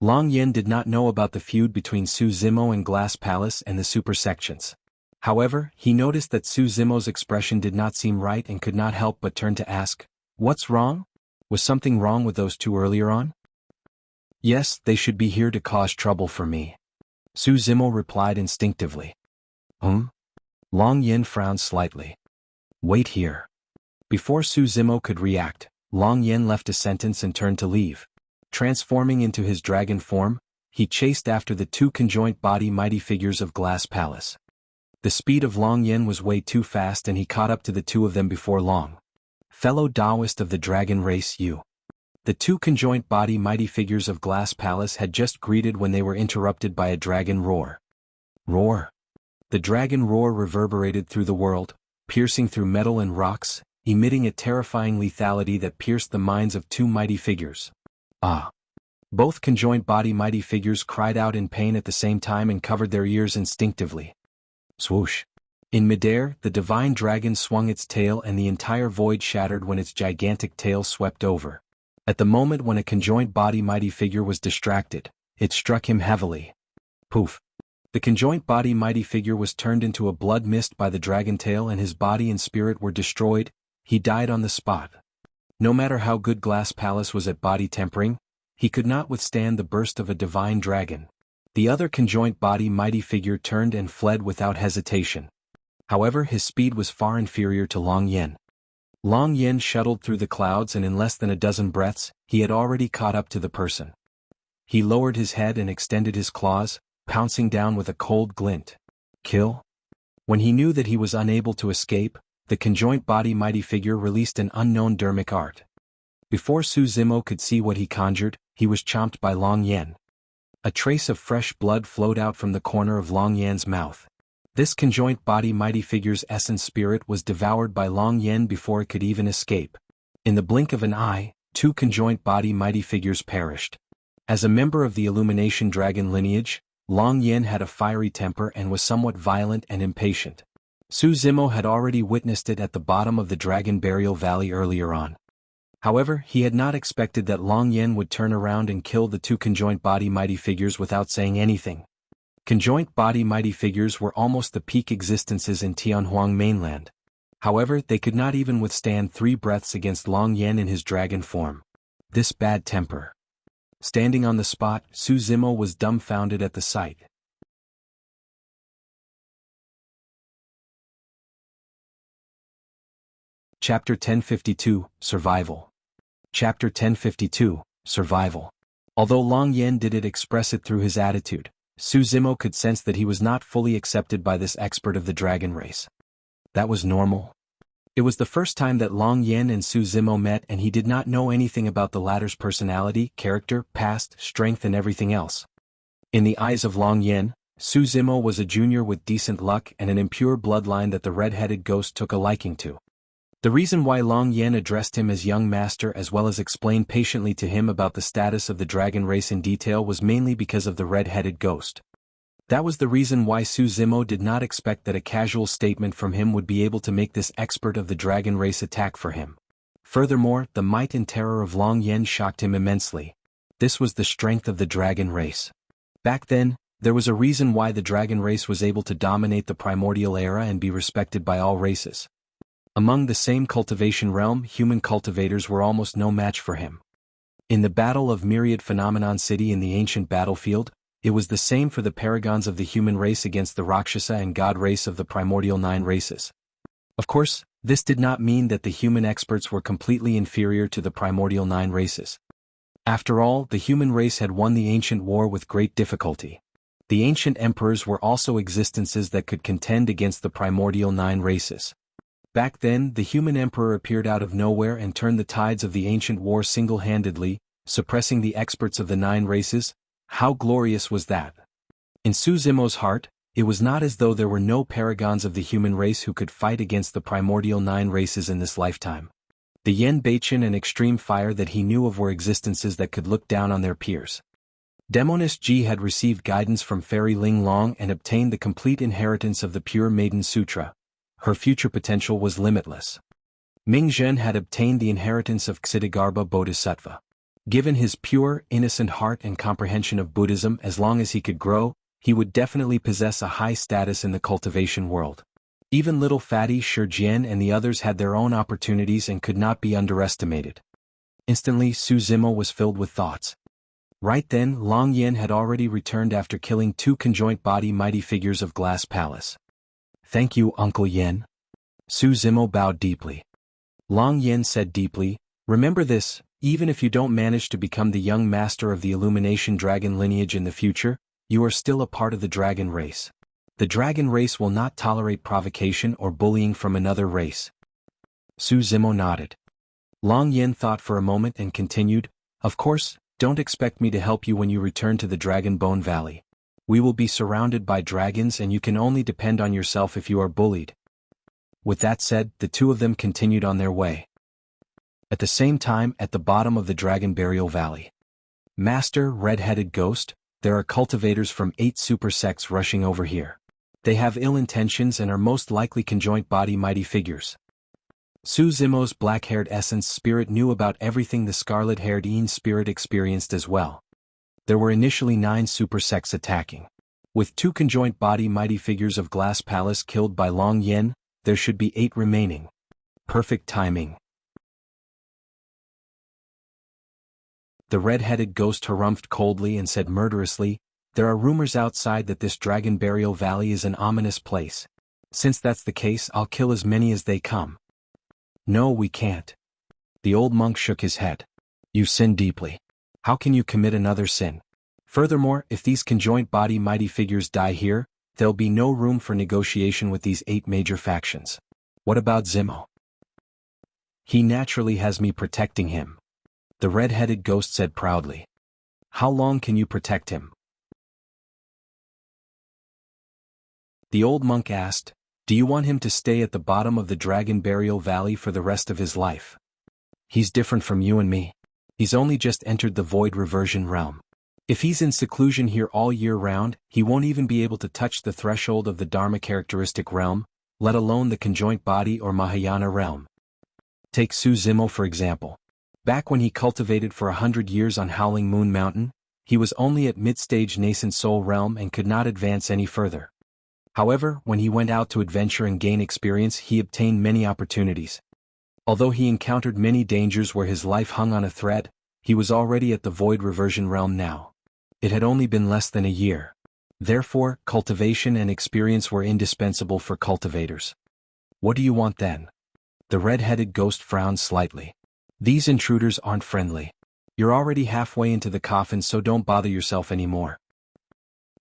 Long Yan did not know about the feud between Su Zimo and Glass Palace and the super sections. However, he noticed that Su Zimo's expression did not seem right and could not help but turn to ask, "What's wrong? Was something wrong with those two earlier on?" "Yes, they should be here to cause trouble for me," Su Zimo replied instinctively. Long Yan frowned slightly. "Wait here." Before Su Zimo could react, Long Yan left a sentence and turned to leave. Transforming into his dragon form, he chased after the two conjoined body mighty figures of Glass Palace. The speed of Long Yan was way too fast and he caught up to the two of them before long. "Fellow Taoist of the dragon race, you." The two conjoined body mighty figures of Glass Palace had just greeted when they were interrupted by a dragon roar. Roar. The dragon roar reverberated through the world, piercing through metal and rocks, emitting a terrifying lethality that pierced the minds of two mighty figures. Ah! Both conjoined body mighty figures cried out in pain at the same time and covered their ears instinctively. Swoosh! In midair, the divine dragon swung its tail and the entire void shattered when its gigantic tail swept over. At the moment when a conjoined body mighty figure was distracted, it struck him heavily. Poof! The conjoined body mighty figure was turned into a blood mist by the dragon tail and his body and spirit were destroyed. He died on the spot. No matter how good Glass Palace was at body tempering, he could not withstand the burst of a divine dragon. The other conjoined body mighty figure turned and fled without hesitation. However, his speed was far inferior to Long Yan. Long Yan shuttled through the clouds and in less than a dozen breaths, he had already caught up to the person. He lowered his head and extended his claws, pouncing down with a cold glint. Kill? When he knew that he was unable to escape, the conjoined body mighty figure released an unknown Dharmic art. Before Su Zimo could see what he conjured, he was chomped by Long Yan. A trace of fresh blood flowed out from the corner of Long Yan's mouth. This conjoined body mighty figure's essence spirit was devoured by Long Yan before it could even escape. In the blink of an eye, two conjoined body mighty figures perished. As a member of the Illumination Dragon lineage, Long Yan had a fiery temper and was somewhat violent and impatient. Su Zimo had already witnessed it at the bottom of the Dragon Burial Valley earlier on. However, he had not expected that Long Yan would turn around and kill the two conjoined body mighty figures without saying anything. Conjoint body mighty figures were almost the peak existences in Tianhuang mainland. However, they could not even withstand 3 breaths against Long Yan in his dragon form. This bad temper. Standing on the spot, Su Zimo was dumbfounded at the sight. Chapter 1052, Survival. Chapter 1052, Survival. Although Long Yan didn't express it through his attitude, Su Zimo could sense that he was not fully accepted by this expert of the dragon race. That was normal. It was the first time that Long Yan and Su Zimo met, and he did not know anything about the latter's personality, character, past, strength and everything else. In the eyes of Long Yan, Su Zimo was a junior with decent luck and an impure bloodline that the red-headed ghost took a liking to. The reason why Long Yan addressed him as young master as well as explained patiently to him about the status of the dragon race in detail was mainly because of the red-headed ghost. That was the reason why Su Zimo did not expect that a casual statement from him would be able to make this expert of the dragon race attack for him. Furthermore, the might and terror of Long Yan shocked him immensely. This was the strength of the dragon race. Back then, there was a reason why the dragon race was able to dominate the primordial era and be respected by all races. Among the same cultivation realm, human cultivators were almost no match for him. In the Battle of Myriad Phenomenon City in the ancient battlefield, it was the same for the paragons of the human race against the Rakshasa and god race of the primordial 9 races. Of course, this did not mean that the human experts were completely inferior to the primordial 9 races. After all, the human race had won the ancient war with great difficulty. The ancient emperors were also existences that could contend against the primordial 9 races. Back then, the human emperor appeared out of nowhere and turned the tides of the ancient war single-handedly, suppressing the experts of the 9 races. How glorious was that? In Su Zimo's heart, it was not as though there were no paragons of the human race who could fight against the primordial 9 races in this lifetime. The Yen Baichen and Extreme Fire that he knew of were existences that could look down on their peers. Demonist Ji had received guidance from Fairy Ling Long and obtained the complete inheritance of the Pure Maiden Sutra. Her future potential was limitless. Ming Zhen had obtained the inheritance of Ksitigarbha Bodhisattva. Given his pure, innocent heart and comprehension of Buddhism, as long as he could grow, he would definitely possess a high status in the cultivation world. Even little fatty Shi Jian and the others had their own opportunities and could not be underestimated. Instantly, Su Zimo was filled with thoughts. Right then, Long Yan had already returned after killing 2 conjoint body mighty figures of Glass Palace. Thank you, Uncle Yan. Su Zimo bowed deeply. Long Yan said deeply, remember this, even if you don't manage to become the young master of the Illumination Dragon lineage in the future, you are still a part of the dragon race. The dragon race will not tolerate provocation or bullying from another race. Su Zimo nodded. Long Yan thought for a moment and continued, of course, don't expect me to help you when you return to the Dragon Bone Valley. We will be surrounded by dragons and you can only depend on yourself if you are bullied. With that said, the 2 of them continued on their way. At the same time, at the bottom of the Dragon Burial Valley. Master, red-headed ghost, there are cultivators from 8 super sects rushing over here. They have ill intentions and are most likely conjoint body mighty figures. Su Zimo's black-haired essence spirit knew about everything the scarlet-haired Yin spirit experienced as well. There were initially 9 super sects attacking. With 2 conjoint body mighty figures of Glass Palace killed by Long Yan, there should be 8 remaining. Perfect timing. The red-headed ghost harumphed coldly and said murderously, there are rumors outside that this Dragon Burial Valley is an ominous place. Since that's the case, I'll kill as many as they come. No, we can't. The old monk shook his head. You sin deeply. How can you commit another sin? Furthermore, if these conjoint body mighty figures die here, there'll be no room for negotiation with these 8 major factions. What about Zimo? He naturally has me protecting him. The red-headed ghost said proudly. How long can you protect him? The old monk asked, do you want him to stay at the bottom of the Dragon Burial Valley for the rest of his life? He's different from you and me. He's only just entered the void reversion realm. If he's in seclusion here all year round, he won't even be able to touch the threshold of the Dharma characteristic realm, let alone the conjoint body or Mahayana realm. Take Su Zimo for example. Back when he cultivated for 100 years on Howling Moon Mountain, He was only at mid-stage nascent soul realm and could not advance any further. However, when he went out to adventure and gain experience, he obtained many opportunities. Although he encountered many dangers where his life hung on a thread, he was already at the void reversion realm now. It had only been less than a year. Therefore, cultivation and experience were indispensable for cultivators. What do you want then? The red-headed ghost frowned slightly. These intruders aren't friendly. You're already halfway into the coffin, so don't bother yourself anymore.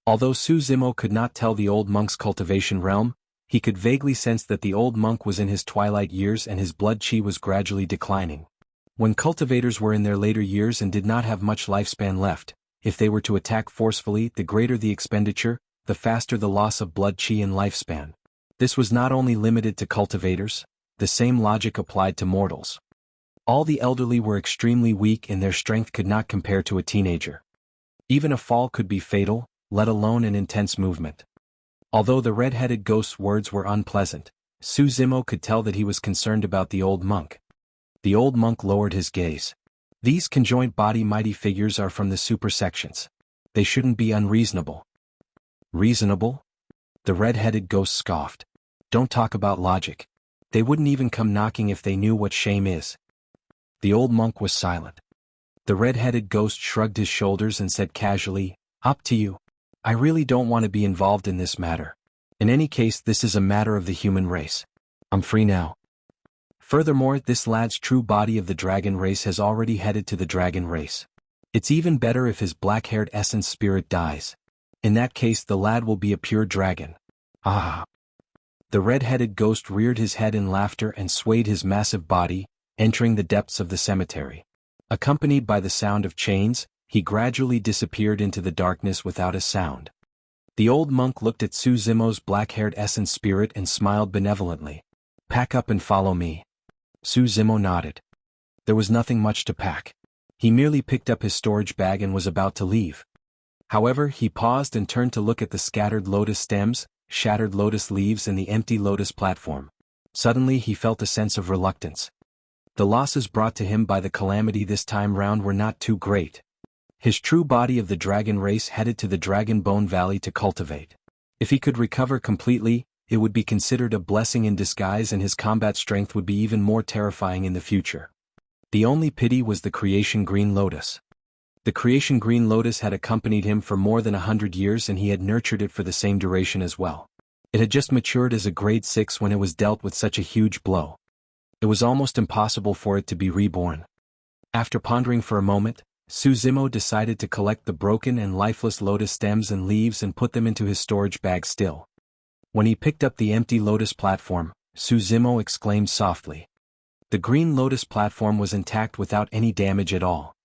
Although Su Zimo could not tell the old monk's cultivation realm, he could vaguely sense that the old monk was in his twilight years and his blood chi was gradually declining. When cultivators were in their later years and did not have much lifespan left, if they were to attack forcefully, the greater the expenditure, the faster the loss of blood chi and lifespan. This was not only limited to cultivators, the same logic applied to mortals. All the elderly were extremely weak and their strength could not compare to a teenager. Even a fall could be fatal, let alone an intense movement. Although the red-headed ghost's words were unpleasant, Su Zimo could tell that he was concerned about the old monk. The old monk lowered his gaze. These conjoined body mighty figures are from the super sections. They shouldn't be unreasonable. Reasonable? The red-headed ghost scoffed. Don't talk about logic. They wouldn't even come knocking if they knew what shame is. The old monk was silent. The red-headed ghost shrugged his shoulders and said casually, "Up to you. I really don't want to be involved in this matter. In any case, this is a matter of the human race. I'm free now." Furthermore, this lad's true body of the dragon race has already headed to the dragon race. It's even better if his black-haired essence spirit dies. In that case, the lad will be a pure dragon. Ah! The red-headed ghost reared his head in laughter and swayed his massive body, entering the depths of the cemetery. Accompanied by the sound of chains, he gradually disappeared into the darkness without a sound. The old monk looked at Su Zimo's black-haired essence spirit and smiled benevolently. "Pack up and follow me." Su Zimo nodded. There was nothing much to pack. He merely picked up his storage bag and was about to leave. However, he paused and turned to look at the scattered lotus stems, shattered lotus leaves and the empty lotus platform. Suddenly he felt a sense of reluctance. The losses brought to him by the calamity this time round were not too great. His true body of the dragon race headed to the Dragon Bone Valley to cultivate. If he could recover completely, it would be considered a blessing in disguise and his combat strength would be even more terrifying in the future. The only pity was the Creation Green Lotus. The Creation Green Lotus had accompanied him for more than 100 years and he had nurtured it for the same duration as well. It had just matured as a grade 6 when it was dealt with such a huge blow. It was almost impossible for it to be reborn. After pondering for a moment, Su Zimo decided to collect the broken and lifeless lotus stems and leaves and put them into his storage bag still. When he picked up the empty lotus platform, Su Zimo exclaimed softly. The green lotus platform was intact without any damage at all.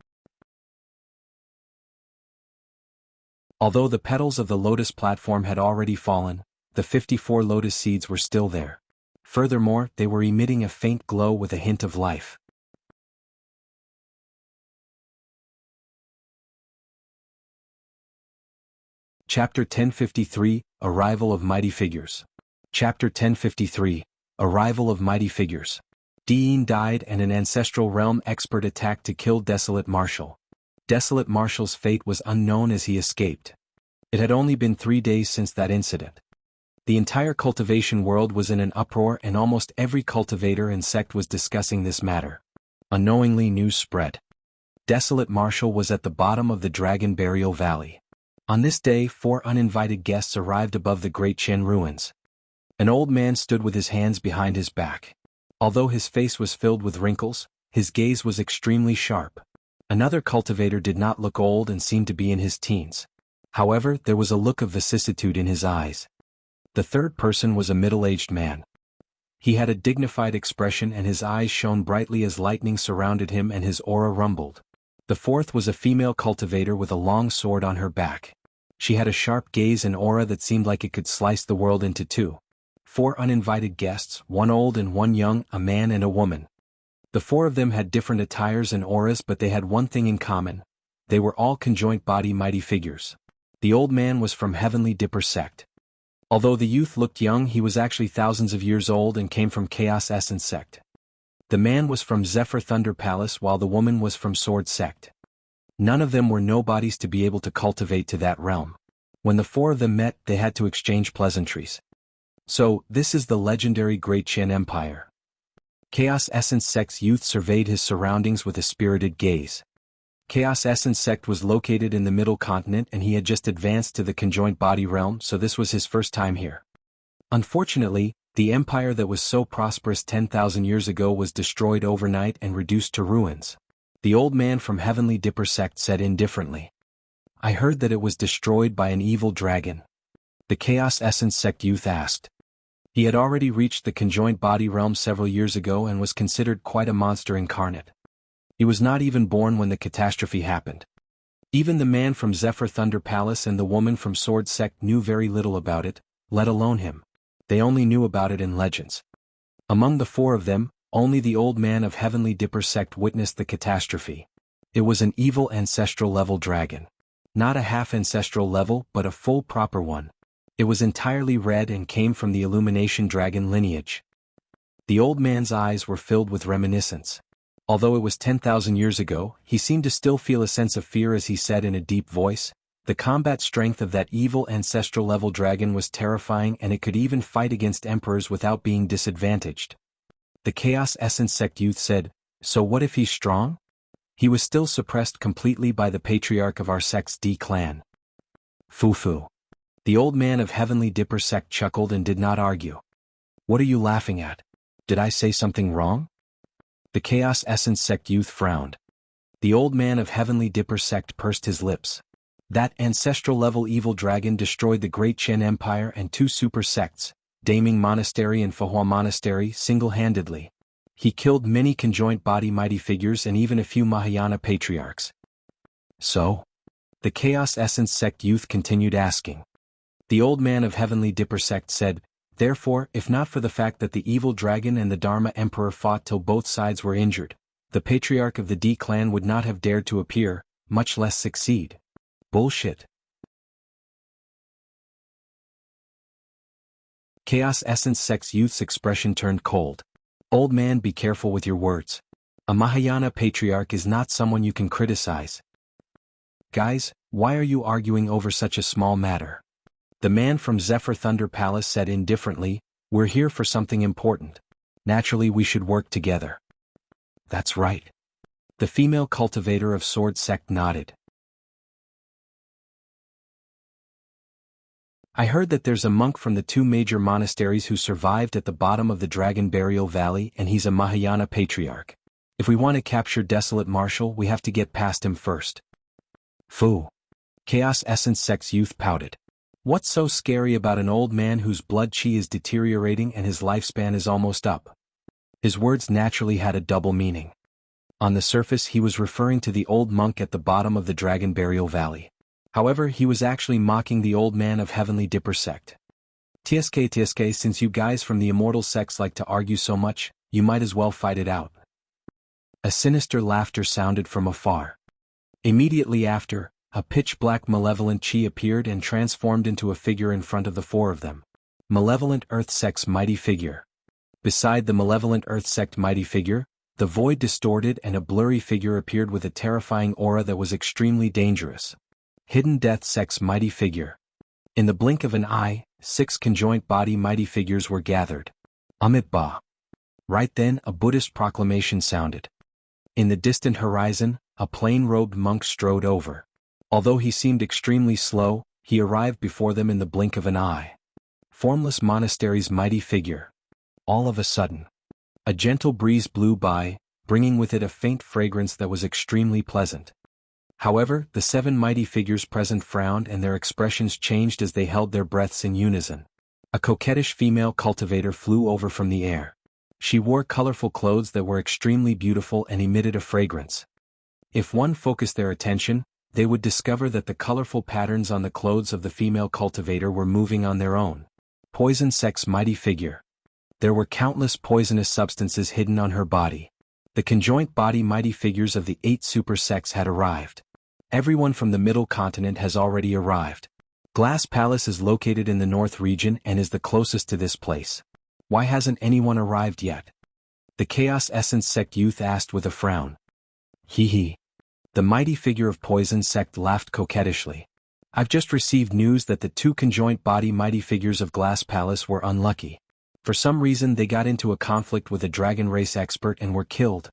Although the petals of the lotus platform had already fallen, the 54 lotus seeds were still there. Furthermore, they were emitting a faint glow with a hint of life. Chapter 1053, Arrival of Mighty Figures. Chapter 1053, Arrival of Mighty Figures. Dean died and an ancestral realm expert attacked to kill Desolate Marshal. Desolate Marshal's fate was unknown as he escaped. It had only been 3 days since that incident. The entire cultivation world was in an uproar and almost every cultivator and sect was discussing this matter. Unknowingly, news spread. Desolate Marshal was at the bottom of the Dragon Burial Valley. On this day, 4 uninvited guests arrived above the Great Chen ruins. An old man stood with his hands behind his back. Although his face was filled with wrinkles, his gaze was extremely sharp. Another cultivator did not look old and seemed to be in his teens. However, there was a look of vicissitude in his eyes. The third person was a middle-aged man. He had a dignified expression and his eyes shone brightly as lightning surrounded him and his aura rumbled. The fourth was a female cultivator with a long sword on her back. She had a sharp gaze and aura that seemed like it could slice the world into two. 4 uninvited guests, 1 old and 1 young, a man and a woman. The 4 of them had different attires and auras, but they had one thing in common. They were all conjoint body mighty figures. The old man was from Heavenly Dipper sect. Although the youth looked young, he was actually thousands of years old and came from Chaos Essence sect. The man was from Zephyr Thunder Palace while the woman was from Sword sect. None of them were nobodies to be able to cultivate to that realm. When the four of them met, they had to exchange pleasantries. So, this is the legendary Great Qin Empire. Chaos Essence Sect's youth surveyed his surroundings with a spirited gaze. Chaos Essence Sect was located in the Middle Continent and he had just advanced to the Conjoint Body realm, so this was his first time here. Unfortunately, the empire that was so prosperous 10,000 years ago was destroyed overnight and reduced to ruins. The old man from Heavenly Dipper Sect said indifferently. I heard that it was destroyed by an evil dragon. The Chaos Essence Sect youth asked. He had already reached the Conjoint Body realm several years ago and was considered quite a monster incarnate. He was not even born when the catastrophe happened. Even the man from Zephyr Thunder Palace and the woman from Sword Sect knew very little about it, let alone him. They only knew about it in legends. Among the four of them, only the old man of Heavenly Dipper Sect witnessed the catastrophe. It was an evil ancestral level dragon. Not a half ancestral level but a full proper one. It was entirely red and came from the Illumination Dragon lineage. The old man's eyes were filled with reminiscence. Although it was 10,000 years ago, he seemed to still feel a sense of fear as he said in a deep voice, the combat strength of that evil ancestral level dragon was terrifying and it could even fight against emperors without being disadvantaged. The Chaos Essence Sect youth said, so what if he's strong? He was still suppressed completely by the patriarch of our sect's D clan. Foo-foo. The old man of Heavenly Dipper Sect chuckled and did not argue. What are you laughing at? Did I say something wrong? The Chaos Essence Sect youth frowned. The old man of Heavenly Dipper Sect pursed his lips. That ancestral-level evil dragon destroyed the Great Qin Empire and two super sects, Daming Monastery and Fahua Monastery, single-handedly. He killed many conjoint body mighty figures and even a few Mahayana patriarchs. So? The Chaos Essence Sect youth continued asking. The old man of Heavenly Dipper Sect said, therefore, if not for the fact that the evil dragon and the Dharma Emperor fought till both sides were injured, the patriarch of the D clan would not have dared to appear, much less succeed. Bullshit. Chaos Essence Sect's youth's expression turned cold. Old man, be careful with your words. A Mahayana patriarch is not someone you can criticize. Guys, why are you arguing over such a small matter? The man from Zephyr Thunder Palace said indifferently, we're here for something important. Naturally we should work together. That's right. The female cultivator of Sword Sect nodded. I heard that there's a monk from the two major monasteries who survived at the bottom of the Dragon Burial Valley and he's a Mahayana patriarch. If we want to capture Desolate Marshal we have to get past him first. Foo. Chaos Essence Sect's youth pouted. What's so scary about an old man whose blood chi is deteriorating and his lifespan is almost up? His words naturally had a double meaning. On the surface he was referring to the old monk at the bottom of the Dragon Burial Valley. However, he was actually mocking the old man of Heavenly Dipper Sect. TSK, since you guys from the immortal sects like to argue so much, you might as well fight it out. A sinister laughter sounded from afar. Immediately after, a pitch-black malevolent chi appeared and transformed into a figure in front of the four of them. Malevolent Earth Sect's mighty figure. Beside the malevolent Earth Sect mighty figure, the void distorted and a blurry figure appeared with a terrifying aura that was extremely dangerous. Hidden Death Sect's mighty figure. In the blink of an eye, 6 conjoint body mighty figures were gathered. Amit Ba. Right then a Buddhist proclamation sounded. In the distant horizon, a plain-robed monk strode over. Although he seemed extremely slow, he arrived before them in the blink of an eye. Formless Monastery's mighty figure. All of a sudden, a gentle breeze blew by, bringing with it a faint fragrance that was extremely pleasant. However, the 7 mighty figures present frowned and their expressions changed as they held their breaths in unison. A coquettish female cultivator flew over from the air. She wore colorful clothes that were extremely beautiful and emitted a fragrance. If one focused their attention, they would discover that the colorful patterns on the clothes of the female cultivator were moving on their own. Poison Sect's mighty figure. There were countless poisonous substances hidden on her body. The conjoint body mighty figures of the 8 super sects had arrived. Everyone from the Middle Continent has already arrived. Glass Palace is located in the North region and is the closest to this place. Why hasn't anyone arrived yet? The Chaos Essence Sect youth asked with a frown. Hee hee. The mighty figure of Poison Sect laughed coquettishly. I've just received news that the two conjoint body mighty figures of Glass Palace were unlucky. For some reason they got into a conflict with a dragon race expert and were killed.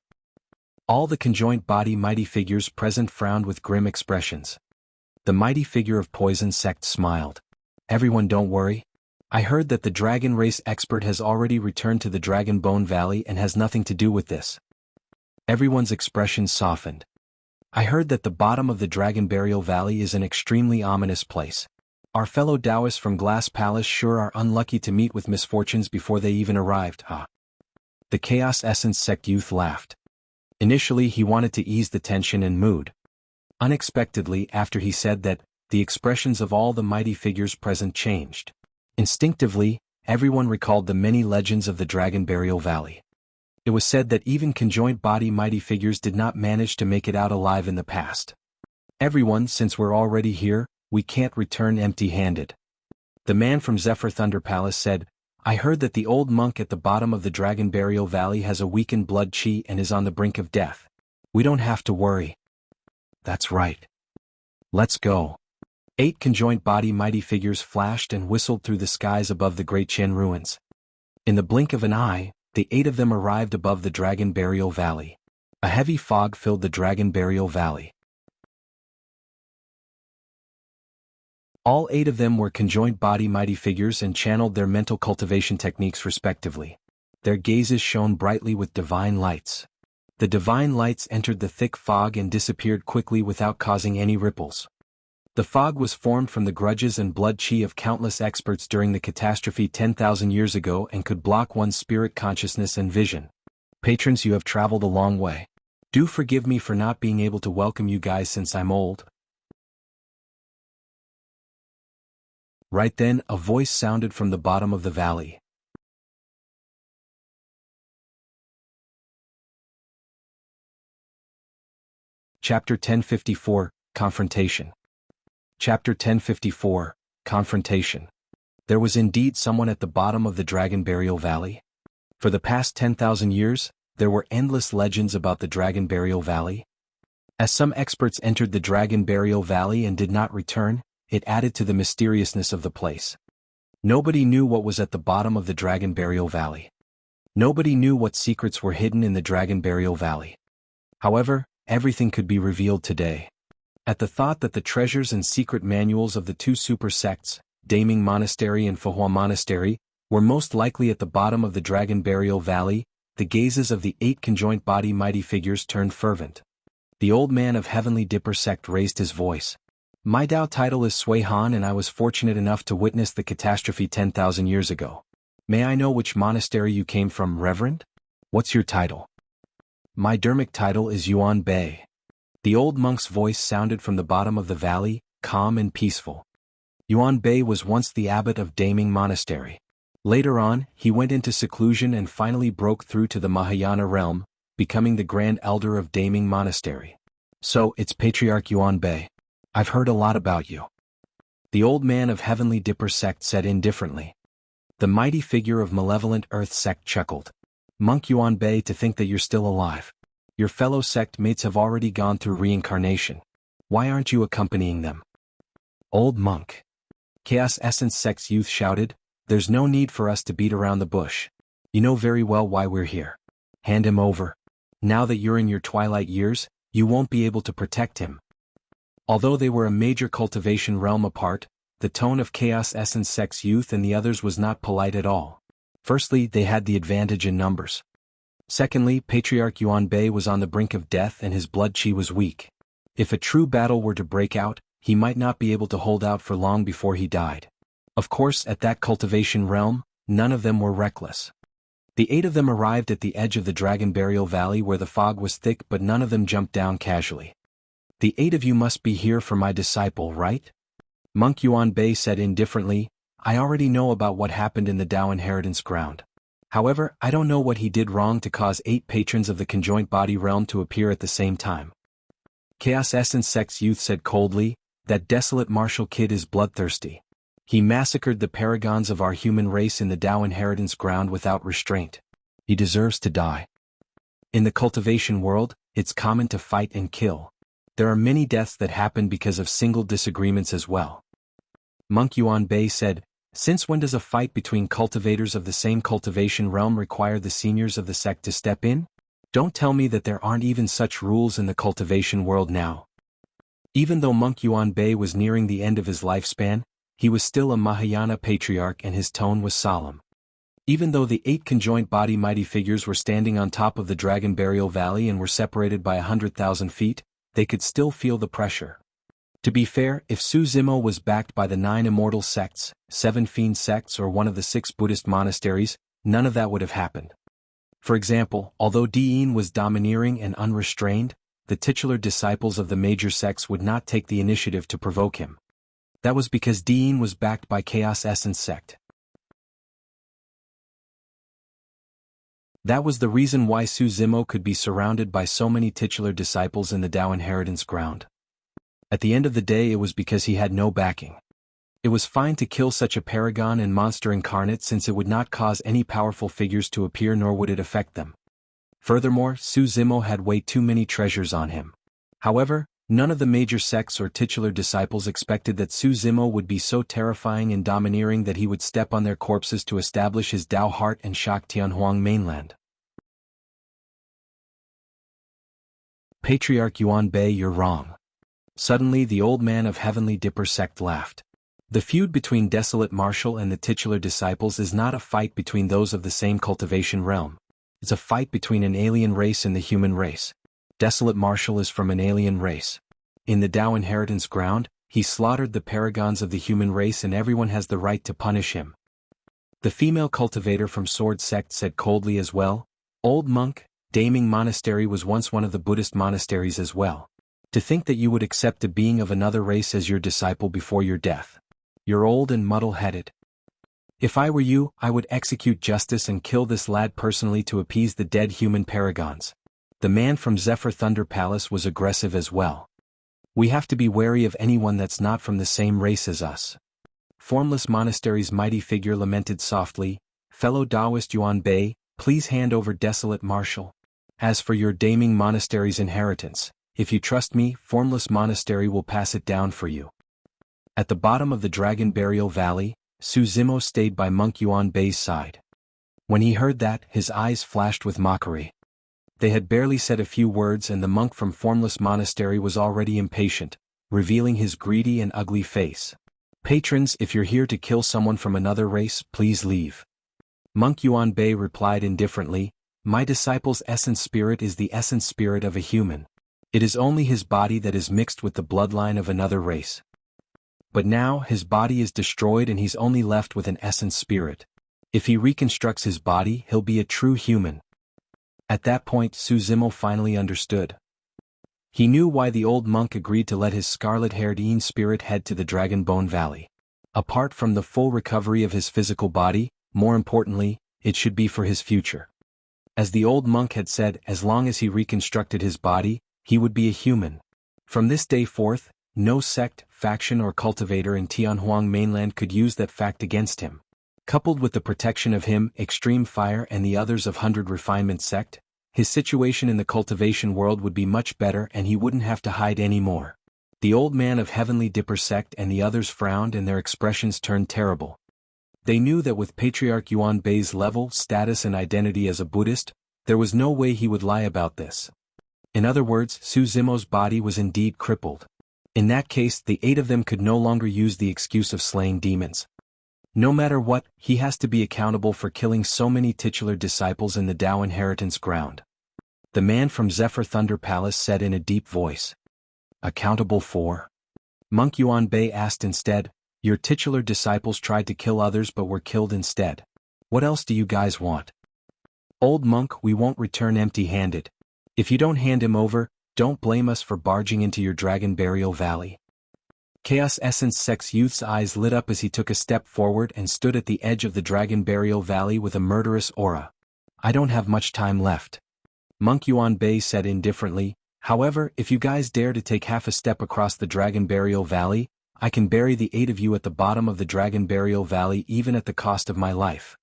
All the conjoint body mighty figures present frowned with grim expressions. The mighty figure of Poison Sect smiled. Everyone don't worry. I heard that the dragon race expert has already returned to the Dragon Bone Valley and has nothing to do with this. Everyone's expression softened. I heard that the bottom of the Dragon Burial Valley is an extremely ominous place. Our fellow Taoists from Glass Palace sure are unlucky to meet with misfortunes before they even arrived, huh? The Chaos Essence Sect youth laughed. Initially he wanted to ease the tension and mood. Unexpectedly, after he said that, the expressions of all the mighty figures present changed. Instinctively, everyone recalled the many legends of the Dragon Burial Valley. It was said that even conjoint body mighty figures did not manage to make it out alive in the past. Everyone, since we're already here, we can't return empty-handed. The man from Zephyr Thunder Palace said, I heard that the old monk at the bottom of the Dragon Burial Valley has a weakened blood chi and is on the brink of death. We don't have to worry. That's right. Let's go. 8 conjoint body mighty figures flashed and whistled through the skies above the Great Chen ruins. In the blink of an eye, the 8 of them arrived above the Dragon Burial Valley. A heavy fog filled the Dragon Burial Valley. All 8 of them were conjoint body mighty figures and channeled their mental cultivation techniques respectively. Their gazes shone brightly with divine lights. The divine lights entered the thick fog and disappeared quickly without causing any ripples. The fog was formed from the grudges and blood chi of countless experts during the catastrophe 10,000 years ago and could block one's spirit consciousness and vision. Patrons, you have traveled a long way. Do forgive me for not being able to welcome you guys since I'm old. Right then, a voice sounded from the bottom of the valley. Chapter 1054, Confrontation. Chapter 1054, Confrontation. There was indeed someone at the bottom of the Dragon Burial Valley. For the past 10,000 years, there were endless legends about the Dragon Burial Valley. As some experts entered the Dragon Burial Valley and did not return, it added to the mysteriousness of the place. Nobody knew what was at the bottom of the Dragon Burial Valley. Nobody knew what secrets were hidden in the Dragon Burial Valley. However, everything could be revealed today. At the thought that the treasures and secret manuals of the 2 super sects, Daming Monastery and Fahua Monastery, were most likely at the bottom of the Dragon Burial Valley, the gazes of the 8 conjoint body mighty figures turned fervent. The old man of Heavenly Dipper sect raised his voice. My Dao title is Sui Han and I was fortunate enough to witness the catastrophe 10,000 years ago. May I know which monastery you came from, Reverend? What's your title? My Dharmic title is Yuan Bei. The old monk's voice sounded from the bottom of the valley, calm and peaceful. Yuan Bei was once the abbot of Daming Monastery. Later on, he went into seclusion and finally broke through to the Mahayana realm, becoming the Grand Elder of Daming Monastery. So, it's Patriarch Yuan Bei. I've heard a lot about you. The old man of Heavenly Dipper sect said indifferently. The mighty figure of Malevolent Earth sect chuckled. Monk Yuan Bei, to think that you're still alive. Your fellow sect mates have already gone through reincarnation. Why aren't you accompanying them? Old monk. Chaos Essence sect's youth shouted, there's no need for us to beat around the bush. You know very well why we're here. Hand him over. Now that you're in your twilight years, you won't be able to protect him. Although they were a major cultivation realm apart, the tone of Chaos Essence sect's youth and the others was not polite at all. Firstly, they had the advantage in numbers. Secondly, Patriarch Yuan Bei was on the brink of death and his blood chi was weak. If a true battle were to break out, he might not be able to hold out for long before he died. Of course, at that cultivation realm, none of them were reckless. The 8 of them arrived at the edge of the Dragon Burial Valley where the fog was thick, but none of them jumped down casually. The 8 of you must be here for my disciple, right? Monk Yuan Bei said indifferently, I already know about what happened in the Dao inheritance ground. However, I don't know what he did wrong to cause 8 patrons of the conjoint body realm to appear at the same time. Chaos Essence sect's youth said coldly, that desolate martial kid is bloodthirsty. He massacred the paragons of our human race in the Dao inheritance ground without restraint. He deserves to die. In the cultivation world, it's common to fight and kill. There are many deaths that happen because of single disagreements as well. Monk Yuan Bei said, "Since when does a fight between cultivators of the same cultivation realm require the seniors of the sect to step in? Don't tell me that there aren't even such rules in the cultivation world now." Even though Monk Yuan Bei was nearing the end of his lifespan, he was still a Mahayana patriarch and his tone was solemn. Even though the 8 conjoined body mighty figures were standing on top of the Dragon Burial Valley and were separated by 100,000 feet, they could still feel the pressure. To be fair, if Su Zimo was backed by the 9 immortal sects, 7 fiend sects or one of the 6 Buddhist monasteries, none of that would have happened. For example, although Diin was domineering and unrestrained, the titular disciples of the major sects would not take the initiative to provoke him. That was because Diin was backed by Chaos Essence sect. That was the reason why Su Zimo could be surrounded by so many titular disciples in the Dao inheritance ground. At the end of the day, it was because he had no backing. It was fine to kill such a paragon and monster incarnate since it would not cause any powerful figures to appear nor would it affect them. Furthermore, Su Zimo had way too many treasures on him. However, none of the major sects or titular disciples expected that Su Zimo would be so terrifying and domineering that he would step on their corpses to establish his Dao heart and shock Tianhuang mainland. Patriarch Yuan Bei, you're wrong. Suddenly the old man of Heavenly Dipper sect laughed. The feud between Desolate Martial and the titular disciples is not a fight between those of the same cultivation realm. It's a fight between an alien race and the human race. Desolate Martial is from an alien race. In the Dao inheritance ground, he slaughtered the paragons of the human race and everyone has the right to punish him. The female cultivator from Sword sect said coldly as well, "Old monk, Daming Monastery was once one of the Buddhist monasteries as well. To think that you would accept a being of another race as your disciple before your death. You're old and muddle-headed. If I were you, I would execute justice and kill this lad personally to appease the dead human paragons." The man from Zephyr Thunder Palace was aggressive as well. "We have to be wary of anyone that's not from the same race as us." Formless Monastery's mighty figure lamented softly, "Fellow Taoist Yuan Bei, please hand over Desolate Martial. As for your Daming Monastery's inheritance, if you trust me, Formless Monastery will pass it down for you." At the bottom of the Dragon Burial Valley, Su Zimo stayed by Monk Yuan Bei's side. When he heard that, his eyes flashed with mockery. They had barely said a few words and the monk from Formless Monastery was already impatient, revealing his greedy and ugly face. "Patrons, if you're here to kill someone from another race, please leave." Monk Yuan Bei replied indifferently, "My disciple's essence spirit is the essence spirit of a human. It is only his body that is mixed with the bloodline of another race. But now, his body is destroyed and he's only left with an essence spirit. If he reconstructs his body, he'll be a true human." At that point, Su Zimo finally understood. He knew why the old monk agreed to let his scarlet-haired Yin spirit head to the Dragon Bone Valley. Apart from the full recovery of his physical body, more importantly, it should be for his future. As the old monk had said, as long as he reconstructed his body, he would be a human. From this day forth, no sect, faction or cultivator in Tianhuang mainland could use that fact against him. Coupled with the protection of him, Extreme Fire and the others of 100 Refinement sect, his situation in the cultivation world would be much better and he wouldn't have to hide anymore. The old man of Heavenly Dipper sect and the others frowned and their expressions turned terrible. They knew that with Patriarch Yuan Bei's level, status and identity as a Buddhist, there was no way he would lie about this. In other words, Su Zimo's body was indeed crippled. In that case, the 8 of them could no longer use the excuse of slaying demons. No matter what, he has to be accountable for killing so many titular disciples in the Dao inheritance ground. The man from Zephyr Thunder Palace said in a deep voice. "Accountable for?" Monk Yuan Bei asked instead. "Your titular disciples tried to kill others but were killed instead. What else do you guys want?" "Old monk, we won't return empty-handed. If you don't hand him over, don't blame us for barging into your Dragon Burial Valley." Chaos Essence Sect's youth's eyes lit up as he took a step forward and stood at the edge of the Dragon Burial Valley with a murderous aura. "I don't have much time left." Monk Yuan Bei said indifferently, "However, if you guys dare to take half a step across the Dragon Burial Valley, I can bury the 8 of you at the bottom of the Dragon Burial Valley even at the cost of my life."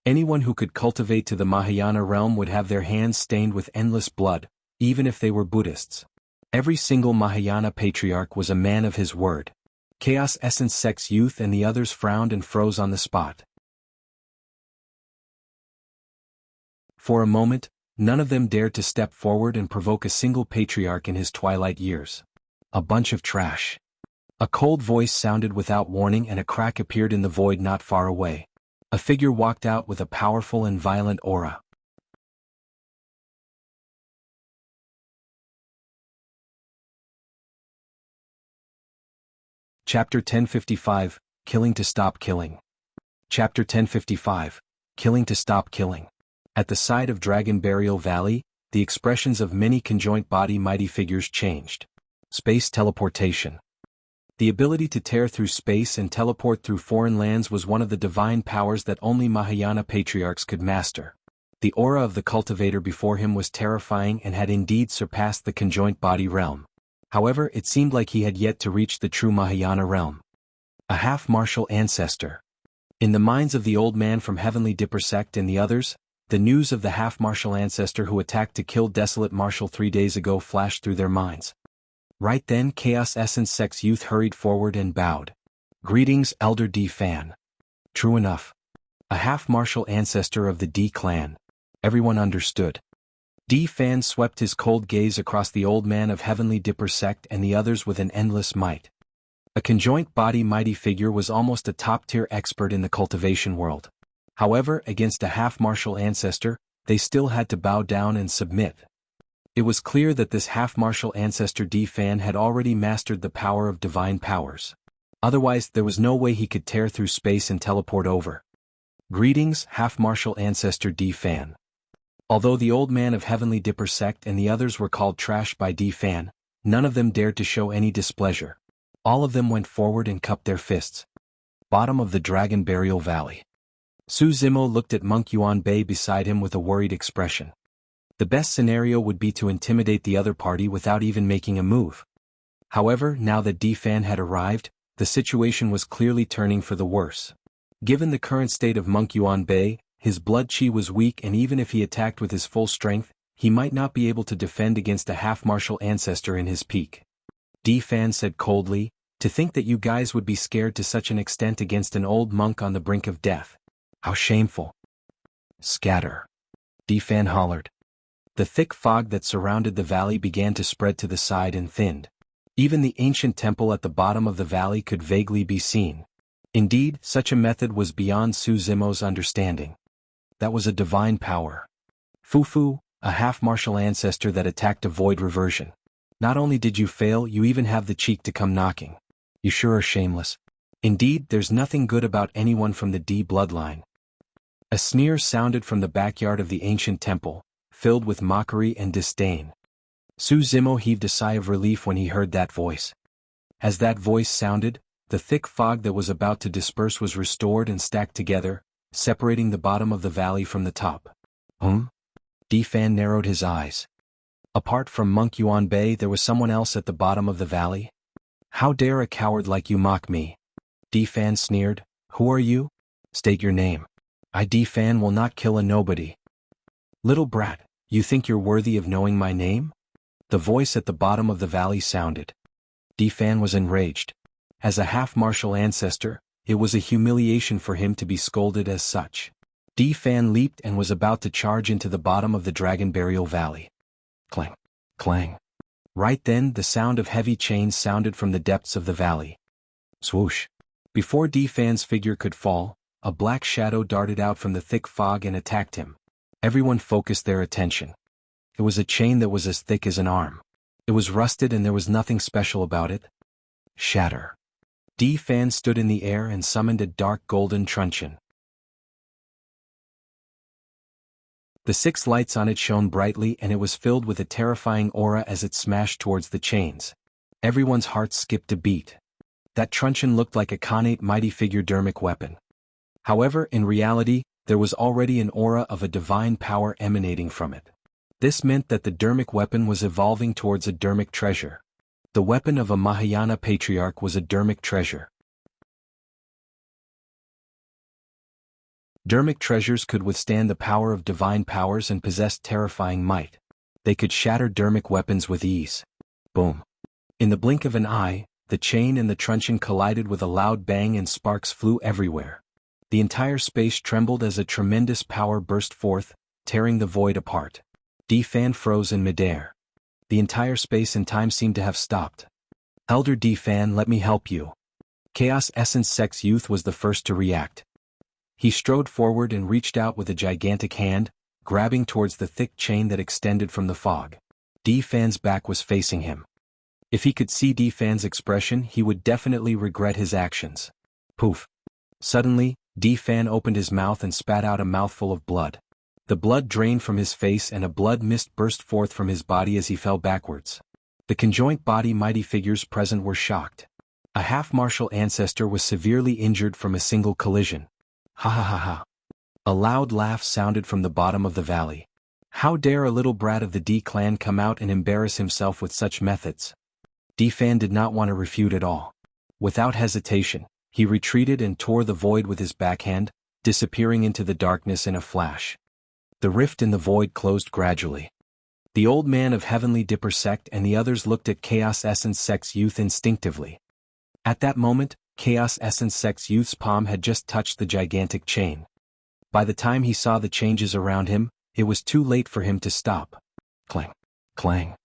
Anyone who could cultivate to the Mahayana realm would have their hands stained with endless blood, even if they were Buddhists. Every single Mahayana patriarch was a man of his word. Chaos Essence Sex Youth and the others frowned and froze on the spot. For a moment, none of them dared to step forward and provoke a single patriarch in his twilight years. A bunch of trash. A cold voice sounded without warning and a crack appeared in the void not far away. A figure walked out with a powerful and violent aura. Chapter 1055, Killing to Stop Killing. Chapter 1055, Killing to Stop Killing. At the side of Dragon Burial Valley, the expressions of many conjoint body mighty figures changed. Space teleportation. The ability to tear through space and teleport through foreign lands was one of the divine powers that only Mahayana patriarchs could master. The aura of the cultivator before him was terrifying and had indeed surpassed the conjoint body realm. However, it seemed like he had yet to reach the true Mahayana realm. A half-martial ancestor. In the minds of the old man from Heavenly Dipper sect and the others, the news of the half-martial ancestor who attacked to kill Desolate Marshal 3 days ago flashed through their minds. Right then Chaos Essence Sex Youth hurried forward and bowed. Greetings, Elder D Fan. True enough. A half-martial ancestor of the D clan. Everyone understood. D Fan swept his cold gaze across the old man of Heavenly Dipper sect and the others with an endless might. A conjoint body mighty figure was almost a top-tier expert in the cultivation world. However, against a half-martial ancestor, they still had to bow down and submit. It was clear that this half-martial ancestor D Fan had already mastered the power of divine powers. Otherwise, there was no way he could tear through space and teleport over. Greetings, half-martial ancestor D Fan. Although the old man of Heavenly Dipper sect and the others were called trash by D Fan, none of them dared to show any displeasure. All of them went forward and cupped their fists. Bottom of the Dragon Burial Valley. Su Zimo looked at Monk Yuan Bei beside him with a worried expression. The best scenario would be to intimidate the other party without even making a move. However, now that D Fan had arrived, the situation was clearly turning for the worse. Given the current state of Monk Yuan Bei, his blood chi was weak and even if he attacked with his full strength, he might not be able to defend against a half-martial ancestor in his peak. D Fan said coldly, to think that you guys would be scared to such an extent against an old monk on the brink of death. How shameful. Scatter. D Fan hollered. The thick fog that surrounded the valley began to spread to the side and thinned. Even the ancient temple at the bottom of the valley could vaguely be seen. Indeed, such a method was beyond Su Zimo's understanding. That was a divine power. Fufu, a half-martial ancestor that attacked a void reversion. Not only did you fail, you even have the cheek to come knocking. You sure are shameless. Indeed, there's nothing good about anyone from the D bloodline. A sneer sounded from the backyard of the ancient temple, filled with mockery and disdain. Su Zimo heaved a sigh of relief when he heard that voice. As that voice sounded, the thick fog that was about to disperse was restored and stacked together, separating the bottom of the valley from the top. D Fan narrowed his eyes. Apart from Monk Yuan Bei, there was someone else at the bottom of the valley? How dare a coward like you mock me? D Fan sneered. Who are you? State your name. I D Fan will not kill a nobody. Little brat, you think you're worthy of knowing my name? The voice at the bottom of the valley sounded. D Fan was enraged. As a half-martial ancestor, it was a humiliation for him to be scolded as such. D Fan leaped and was about to charge into the bottom of the Dragon Burial Valley. Clang, clang. Right then, the sound of heavy chains sounded from the depths of the valley. Swoosh. Before D Fan's figure could fall, a black shadow darted out from the thick fog and attacked him. Everyone focused their attention. It was a chain that was as thick as an arm. It was rusted and there was nothing special about it. Shatter. D Fan stood in the air and summoned a dark golden truncheon. The 6 lights on it shone brightly and it was filled with a terrifying aura as it smashed towards the chains. Everyone's heart skipped a beat. That truncheon looked like a connate mighty figure Dharmic weapon. However, in reality, there was already an aura of a divine power emanating from it. This meant that the Dharmic weapon was evolving towards a Dharmic treasure. The weapon of a Mahayana patriarch was a Dharmic treasure. Dharmic treasures could withstand the power of divine powers and possessed terrifying might. They could shatter Dharmic weapons with ease. Boom. In the blink of an eye, the chain and the truncheon collided with a loud bang and sparks flew everywhere. The entire space trembled as a tremendous power burst forth, tearing the void apart. D-Fan froze in midair. The entire space and time seemed to have stopped. Elder D-Fan, let me help you. Chaos Essence Sex Youth was the first to react. He strode forward and reached out with a gigantic hand, grabbing towards the thick chain that extended from the fog. D-Fan's back was facing him. If he could see D-Fan's expression, he would definitely regret his actions. Poof. Suddenly, D-Fan opened his mouth and spat out a mouthful of blood. The blood drained from his face and a blood mist burst forth from his body as he fell backwards. The conjoint body mighty figures present were shocked. A half-martial ancestor was severely injured from a single collision. Ha ha ha ha. A loud laugh sounded from the bottom of the valley. How dare a little brat of the D-Clan come out and embarrass himself with such methods? D-Fan did not want to refute at all. Without hesitation, he retreated and tore the void with his backhand, disappearing into the darkness in a flash. The rift in the void closed gradually. The old man of Heavenly Dipper sect and the others looked at Chaos Essence Sex Youth instinctively. At that moment, Chaos Essence Sex Youth's palm had just touched the gigantic chain. By the time he saw the changes around him, it was too late for him to stop. Clang. Clang.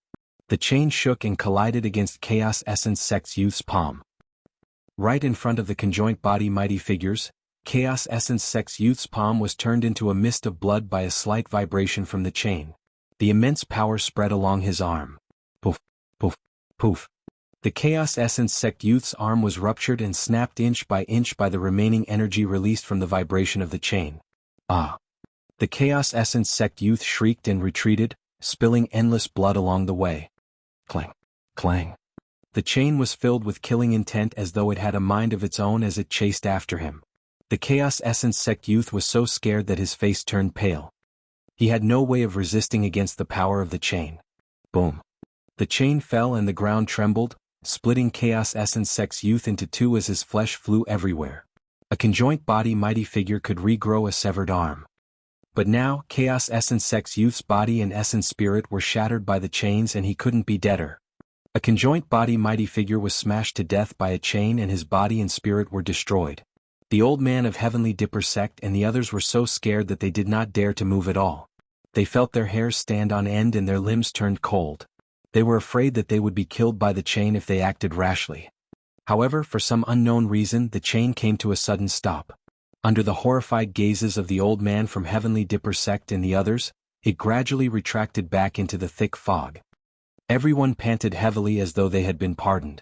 The chain shook and collided against Chaos Essence Sex Youth's palm. Right in front of the conjoint body mighty figures, Chaos Essence Sex Youth's palm was turned into a mist of blood by a slight vibration from the chain. The immense power spread along his arm. Poof, poof, poof. The Chaos Essence Sect Youth's arm was ruptured and snapped inch by the remaining energy released from the vibration of the chain. Ah! The Chaos Essence Sect Youth shrieked and retreated, spilling endless blood along the way. Clang, clang. The chain was filled with killing intent as though it had a mind of its own as it chased after him. The Chaos Essence Sect Youth was so scared that his face turned pale. He had no way of resisting against the power of the chain. Boom. The chain fell and the ground trembled, splitting Chaos Essence Sex Youth into two as his flesh flew everywhere. A conjoint body mighty figure could regrow a severed arm. But now, Chaos Essence Sex Youth's body and essence spirit were shattered by the chains and he couldn't be deader. A conjoint body mighty figure was smashed to death by a chain and his body and spirit were destroyed. The old man of Heavenly Dipper sect and the others were so scared that they did not dare to move at all. They felt their hairs stand on end and their limbs turned cold. They were afraid that they would be killed by the chain if they acted rashly. However, for some unknown reason, the chain came to a sudden stop. Under the horrified gazes of the old man from Heavenly Dipper sect and the others, it gradually retracted back into the thick fog. Everyone panted heavily as though they had been pardoned.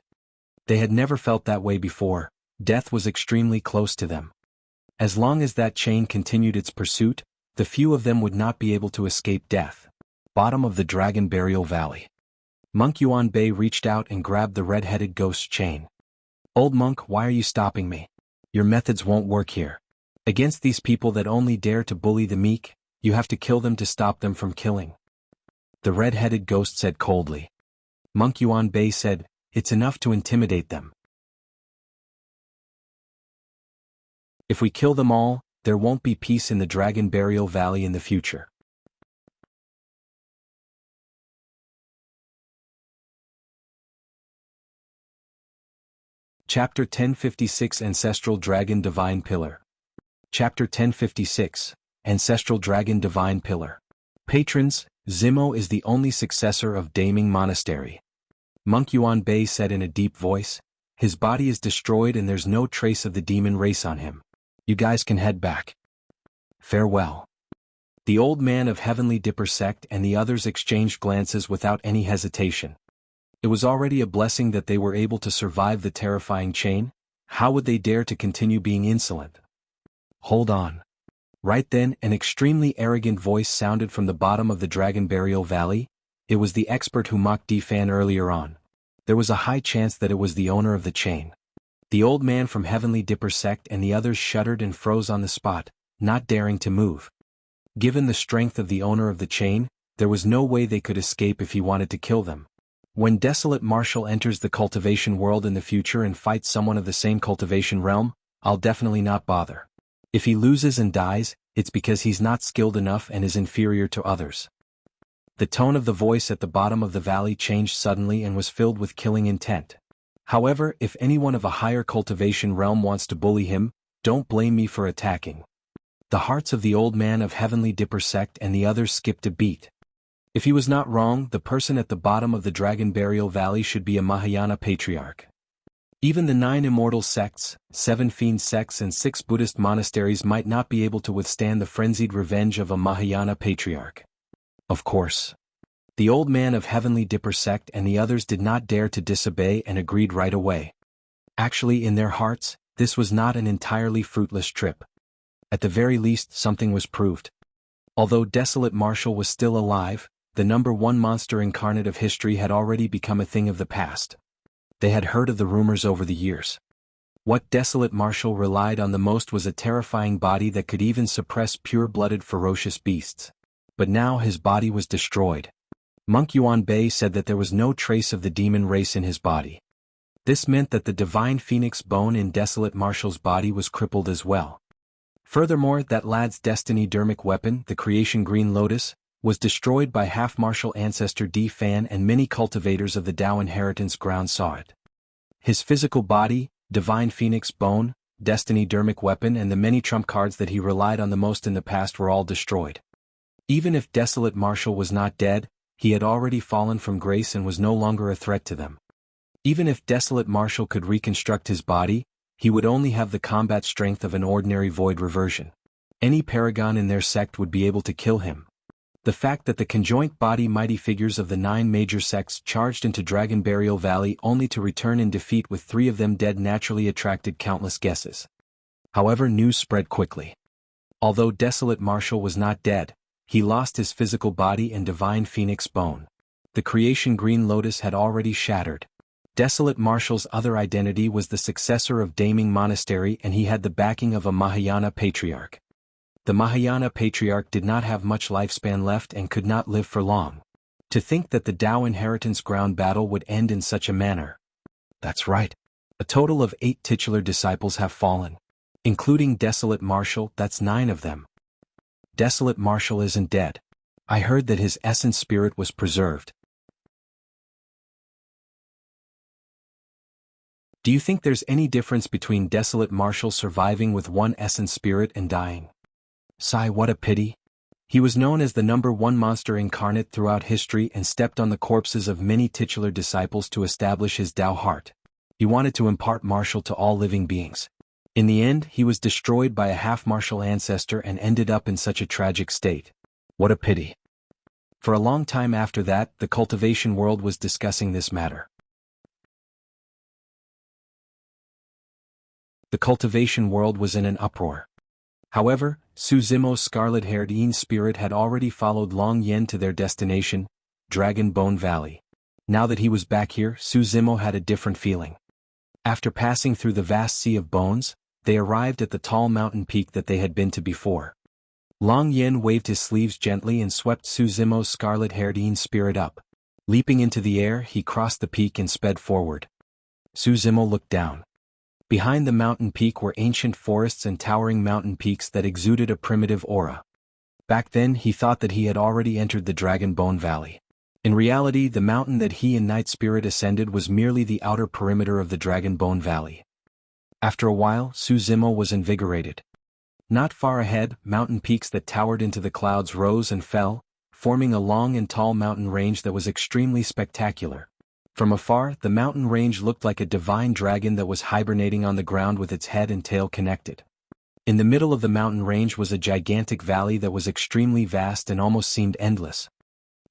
They had never felt that way before. Death was extremely close to them. As long as that chain continued its pursuit, the few of them would not be able to escape death. Bottom of the Dragon Burial Valley. Monk Yuan Bei reached out and grabbed the red-headed ghost's chain. Old monk, why are you stopping me? Your methods won't work here. Against these people that only dare to bully the meek, you have to kill them to stop them from killing. The red-headed ghost said coldly. Monk Yuan Bei said, it's enough to intimidate them. If we kill them all, there won't be peace in the Dragon Burial Valley in the future. Chapter 1056 Ancestral Dragon Divine Pillar. Chapter 1056 Ancestral Dragon Divine Pillar. Patrons, Zimo is the only successor of Daming Monastery. Monk Yuan Bei said in a deep voice, his body is destroyed and there's no trace of the demon race on him. You guys can head back. Farewell. The old man of Heavenly Dipper sect and the others exchanged glances without any hesitation. It was already a blessing that they were able to survive the terrifying chain. How would they dare to continue being insolent? Hold on. Right then, an extremely arrogant voice sounded from the bottom of the Dragon Burial Valley. It was the expert who mocked D-Fan earlier on. There was a high chance that it was the owner of the chain. The old man from Heavenly Dipper sect and the others shuddered and froze on the spot, not daring to move. Given the strength of the owner of the chain, there was no way they could escape if he wanted to kill them. When Desolate Marshal enters the cultivation world in the future and fights someone of the same cultivation realm, I'll definitely not bother. If he loses and dies, it's because he's not skilled enough and is inferior to others. The tone of the voice at the bottom of the valley changed suddenly and was filled with killing intent. However, if anyone of a higher cultivation realm wants to bully him, don't blame me for attacking. The hearts of the old man of Heavenly Dipper sect and the others skipped a beat. If he was not wrong, the person at the bottom of the Dragon Burial Valley should be a Mahayana patriarch. Even the 9 immortal sects, 7 fiend sects and 6 Buddhist monasteries might not be able to withstand the frenzied revenge of a Mahayana patriarch. Of course. The old man of Heavenly Dipper sect and the others did not dare to disobey and agreed right away. Actually, in their hearts, this was not an entirely fruitless trip. At the very least, something was proved. Although Desolate Marshal was still alive, the number 1 monster incarnate of history had already become a thing of the past. They had heard of the rumors over the years. What Desolate Marshal relied on the most was a terrifying body that could even suppress pure-blooded ferocious beasts. But now his body was destroyed. Monk Yuan Bei said that there was no trace of the demon race in his body. This meant that the divine phoenix bone in Desolate Marshal's body was crippled as well. Furthermore, that lad's destiny Dharmic weapon, the creation green Lotus, was destroyed by half-martial ancestor D. Fan, and many cultivators of the Dao inheritance ground saw it. His physical body, divine phoenix bone, destiny Dharmic weapon and the many trump cards that he relied on the most in the past were all destroyed. Even if Desolate Marshal was not dead, he had already fallen from grace and was no longer a threat to them. Even if Desolate Marshal could reconstruct his body, he would only have the combat strength of an ordinary void reversion. Any paragon in their sect would be able to kill him. The fact that the conjoint body mighty figures of the 9 major sects charged into Dragon Burial Valley only to return in defeat with 3 of them dead naturally attracted countless guesses. However, news spread quickly. Although Desolate Marshal was not dead, he lost his physical body and divine phoenix bone. The creation green Lotus had already shattered. Desolate Marshal's other identity was the successor of Daming Monastery, and he had the backing of a Mahayana patriarch. The Mahayana patriarch did not have much lifespan left and could not live for long. To think that the Dao inheritance ground battle would end in such a manner. That's right. A total of 8 titular disciples have fallen. Including Desolate Marshal, that's 9 of them. Desolate Marshal isn't dead. I heard that his essence spirit was preserved. Do you think there's any difference between Desolate Marshal surviving with 1 essence spirit and dying? Sigh, what a pity. He was known as the number 1 monster incarnate throughout history and stepped on the corpses of many titular disciples to establish his Dao heart. He wanted to impart martial to all living beings. In the end, he was destroyed by a half-martial ancestor and ended up in such a tragic state. What a pity. For a long time after that, the cultivation world was discussing this matter. The cultivation world was in an uproar. However, Su Zimo's scarlet-haired Yin spirit had already followed Long Yen to their destination, Dragon Bone Valley. Now that he was back here, Su Zimo had a different feeling. After passing through the vast sea of bones, they arrived at the tall mountain peak that they had been to before. Long Yen waved his sleeves gently and swept Su Zimo's scarlet-haired Yin spirit up. Leaping into the air, he crossed the peak and sped forward. Su Zimo looked down. Behind the mountain peak were ancient forests and towering mountain peaks that exuded a primitive aura. Back then, he thought that he had already entered the Dragon Bone Valley. In reality, the mountain that he and Night Spirit ascended was merely the outer perimeter of the Dragon Bone Valley. After a while, Su Zimo was invigorated. Not far ahead, mountain peaks that towered into the clouds rose and fell, forming a long and tall mountain range that was extremely spectacular. From afar, the mountain range looked like a divine dragon that was hibernating on the ground with its head and tail connected. In the middle of the mountain range was a gigantic valley that was extremely vast and almost seemed endless.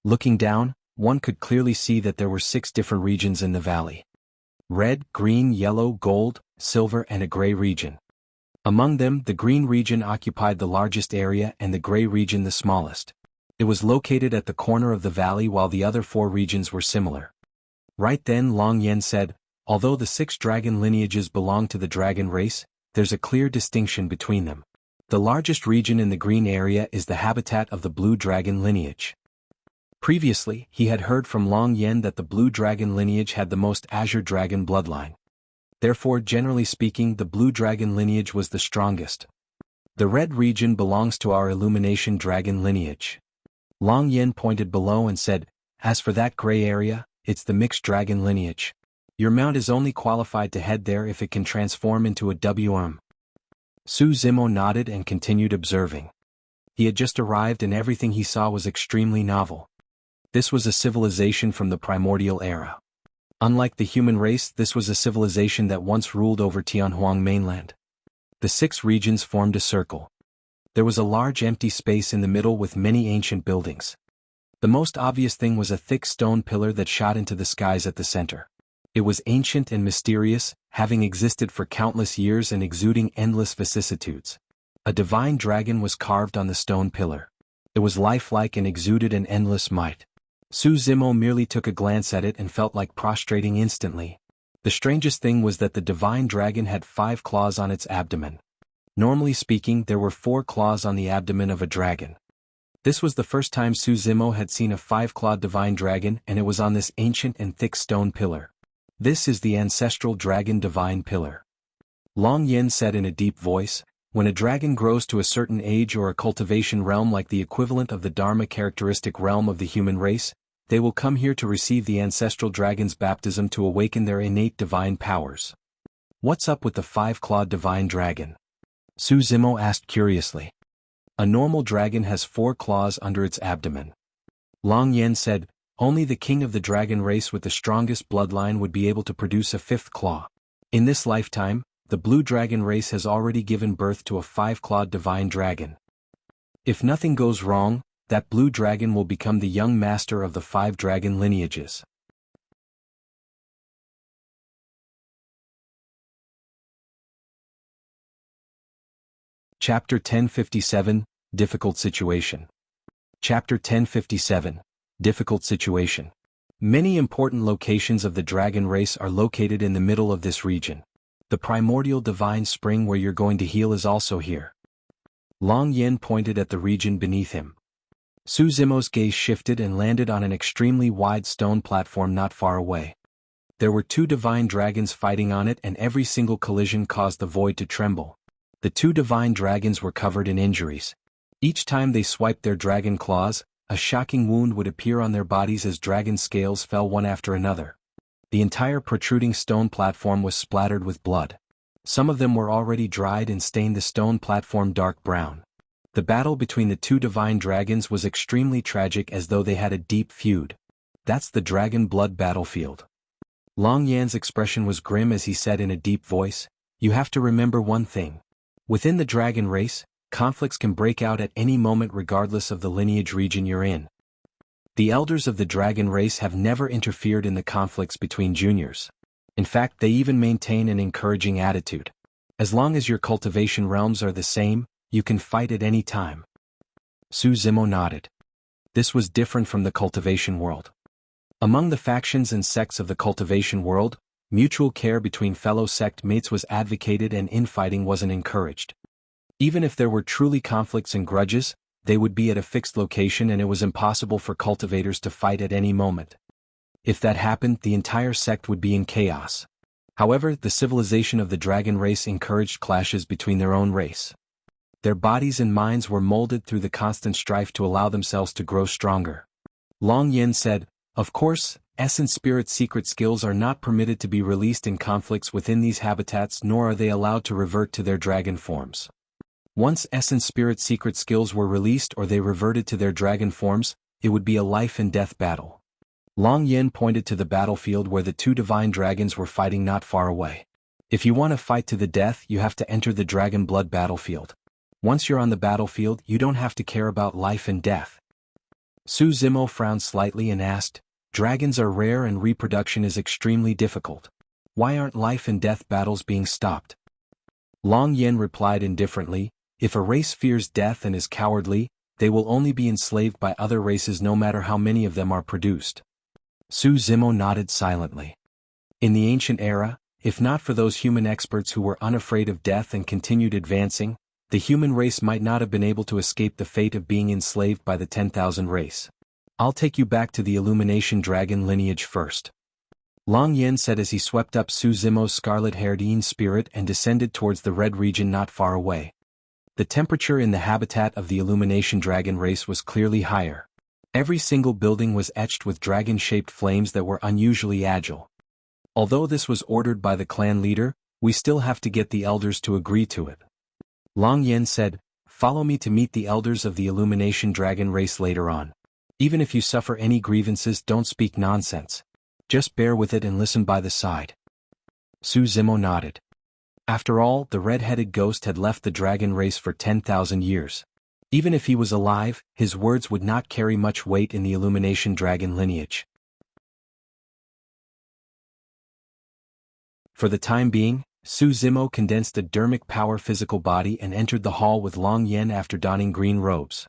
Looking down, one could clearly see that there were 6 different regions in the valley. Red, green, yellow, gold, silver and a gray region. Among them, the green region occupied the largest area and the gray region the smallest. It was located at the corner of the valley while the other 4 regions were similar. Right then Long Yen said, although the 6 dragon lineages belong to the dragon race, there's a clear distinction between them. The largest region in the green area is the habitat of the blue dragon lineage. Previously, he had heard from Long Yen that the blue dragon lineage had the most azure dragon bloodline. Therefore, generally speaking, the blue dragon lineage was the strongest. The red region belongs to our illumination dragon lineage. Long Yin pointed below and said, "As for that gray area, it's the mixed dragon lineage. Your mount is only qualified to head there if it can transform into a WM." Su Zimo nodded and continued observing. He had just arrived and everything he saw was extremely novel. This was a civilization from the primordial era. Unlike the human race, this was a civilization that once ruled over Tianhuang mainland. The 6 regions formed a circle. There was a large empty space in the middle with many ancient buildings. The most obvious thing was a thick stone pillar that shot into the skies at the center. It was ancient and mysterious, having existed for countless years and exuding endless vicissitudes. A divine dragon was carved on the stone pillar. It was lifelike and exuded an endless might. Su Zimo merely took a glance at it and felt like prostrating instantly. The strangest thing was that the divine dragon had 5 claws on its abdomen. Normally speaking, there were 4 claws on the abdomen of a dragon. This was the first time Su Zimo had seen a 5-clawed divine dragon, and it was on this ancient and thick stone pillar. This is the ancestral dragon divine pillar. Long Yin said in a deep voice, "When a dragon grows to a certain age or a cultivation realm like the equivalent of the Dharma characteristic realm of the human race, they will come here to receive the ancestral dragon's baptism to awaken their innate divine powers." "What's up with the 5-clawed divine dragon?" Su Zimo asked curiously. "A normal dragon has 4 claws under its abdomen." Long Yin said, "Only the king of the dragon race with the strongest bloodline would be able to produce a 5th claw. In this lifetime, the blue dragon race has already given birth to a 5-clawed divine dragon. If nothing goes wrong, that blue dragon will become the young master of the 5 dragon lineages." Chapter 1057, Difficult Situation. Chapter 1057, Difficult Situation. Many important locations of the dragon race are located in the middle of this region. The primordial divine spring where you're going to heal is also here. Long Yin pointed at the region beneath him. Su Zimo's gaze shifted and landed on an extremely wide stone platform not far away. There were 2 divine dragons fighting on it, and every single collision caused the void to tremble. The 2 divine dragons were covered in injuries. Each time they swiped their dragon claws, a shocking wound would appear on their bodies as dragon scales fell one after another. The entire protruding stone platform was splattered with blood. Some of them were already dried and stained the stone platform dark brown. The battle between the 2 divine dragons was extremely tragic, as though they had a deep feud. "That's the dragon blood battlefield." Long Yan's expression was grim as he said in a deep voice, "You have to remember one thing. Within the dragon race, conflicts can break out at any moment regardless of the lineage region you're in. The elders of the dragon race have never interfered in the conflicts between juniors. In fact, they even maintain an encouraging attitude. As long as your cultivation realms are the same, you can fight at any time." Su Zimo nodded. This was different from the cultivation world. Among the factions and sects of the cultivation world, mutual care between fellow sect mates was advocated and infighting wasn't encouraged. Even if there were truly conflicts and grudges, they would be at a fixed location and it was impossible for cultivators to fight at any moment. If that happened, the entire sect would be in chaos. However, the civilization of the dragon race encouraged clashes between their own race. Their bodies and minds were molded through the constant strife to allow themselves to grow stronger. Long Yin said, "Of course, essence spirit secret skills are not permitted to be released in conflicts within these habitats, nor are they allowed to revert to their dragon forms. Once essence spirit secret skills were released or they reverted to their dragon forms, it would be a life and death battle." Long Yin pointed to the battlefield where the 2 divine dragons were fighting not far away. "If you want to fight to the death, you have to enter the dragon blood battlefield. Once you're on the battlefield, you don't have to care about life and death." Su Zimo frowned slightly and asked, "Dragons are rare and reproduction is extremely difficult. Why aren't life and death battles being stopped?" Long Yin replied indifferently, "If a race fears death and is cowardly, they will only be enslaved by other races no matter how many of them are produced." Su Zimo nodded silently. In the ancient era, if not for those human experts who were unafraid of death and continued advancing, the human race might not have been able to escape the fate of being enslaved by the 10,000 race. "I'll take you back to the Illumination dragon lineage first," Long Yin said as he swept up Su Zimo's scarlet-haired Yin spirit and descended towards the red region not far away. The temperature in the habitat of the Illumination dragon race was clearly higher. Every single building was etched with dragon-shaped flames that were unusually agile. Although this was ordered by the clan leader, we still have to get the elders to agree to it. Long Yen said, "Follow me to meet the elders of the Illumination Dragon race later on. Even if you suffer any grievances, don't speak nonsense. Just bear with it and listen by the side." Su Zimo nodded. After all, the red-headed ghost had left the dragon race for 10,000 years. Even if he was alive, his words would not carry much weight in the Illumination Dragon lineage. For the time being, Su Zimo condensed a Dharmic power physical body and entered the hall with Long Yen after donning green robes.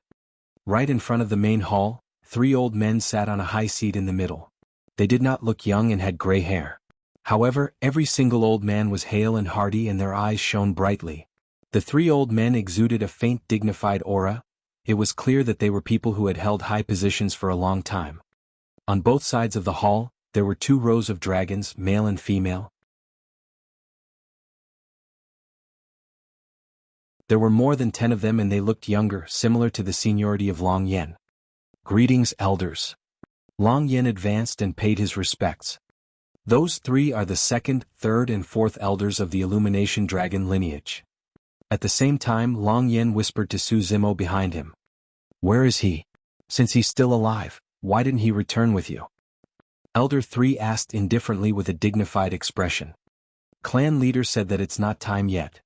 Right in front of the main hall, 3 old men sat on a high seat in the middle. They did not look young and had gray hair. However, every single old man was hale and hearty and their eyes shone brightly. The 3 old men exuded a faint dignified aura. It was clear that they were people who had held high positions for a long time. On both sides of the hall, there were 2 rows of dragons, male and female. There were more than 10 of them and they looked younger, similar to the seniority of Long Yen. "Greetings, elders." Long Yen advanced and paid his respects. Those 3 are the 2nd, 3rd and 4th elders of the Illumination Dragon lineage. At the same time, Long Yen whispered to Su Zimo behind him. "Where is he? Since he's still alive, why didn't he return with you?" Elder 3 asked indifferently with a dignified expression. Clan leader said that it's not time yet.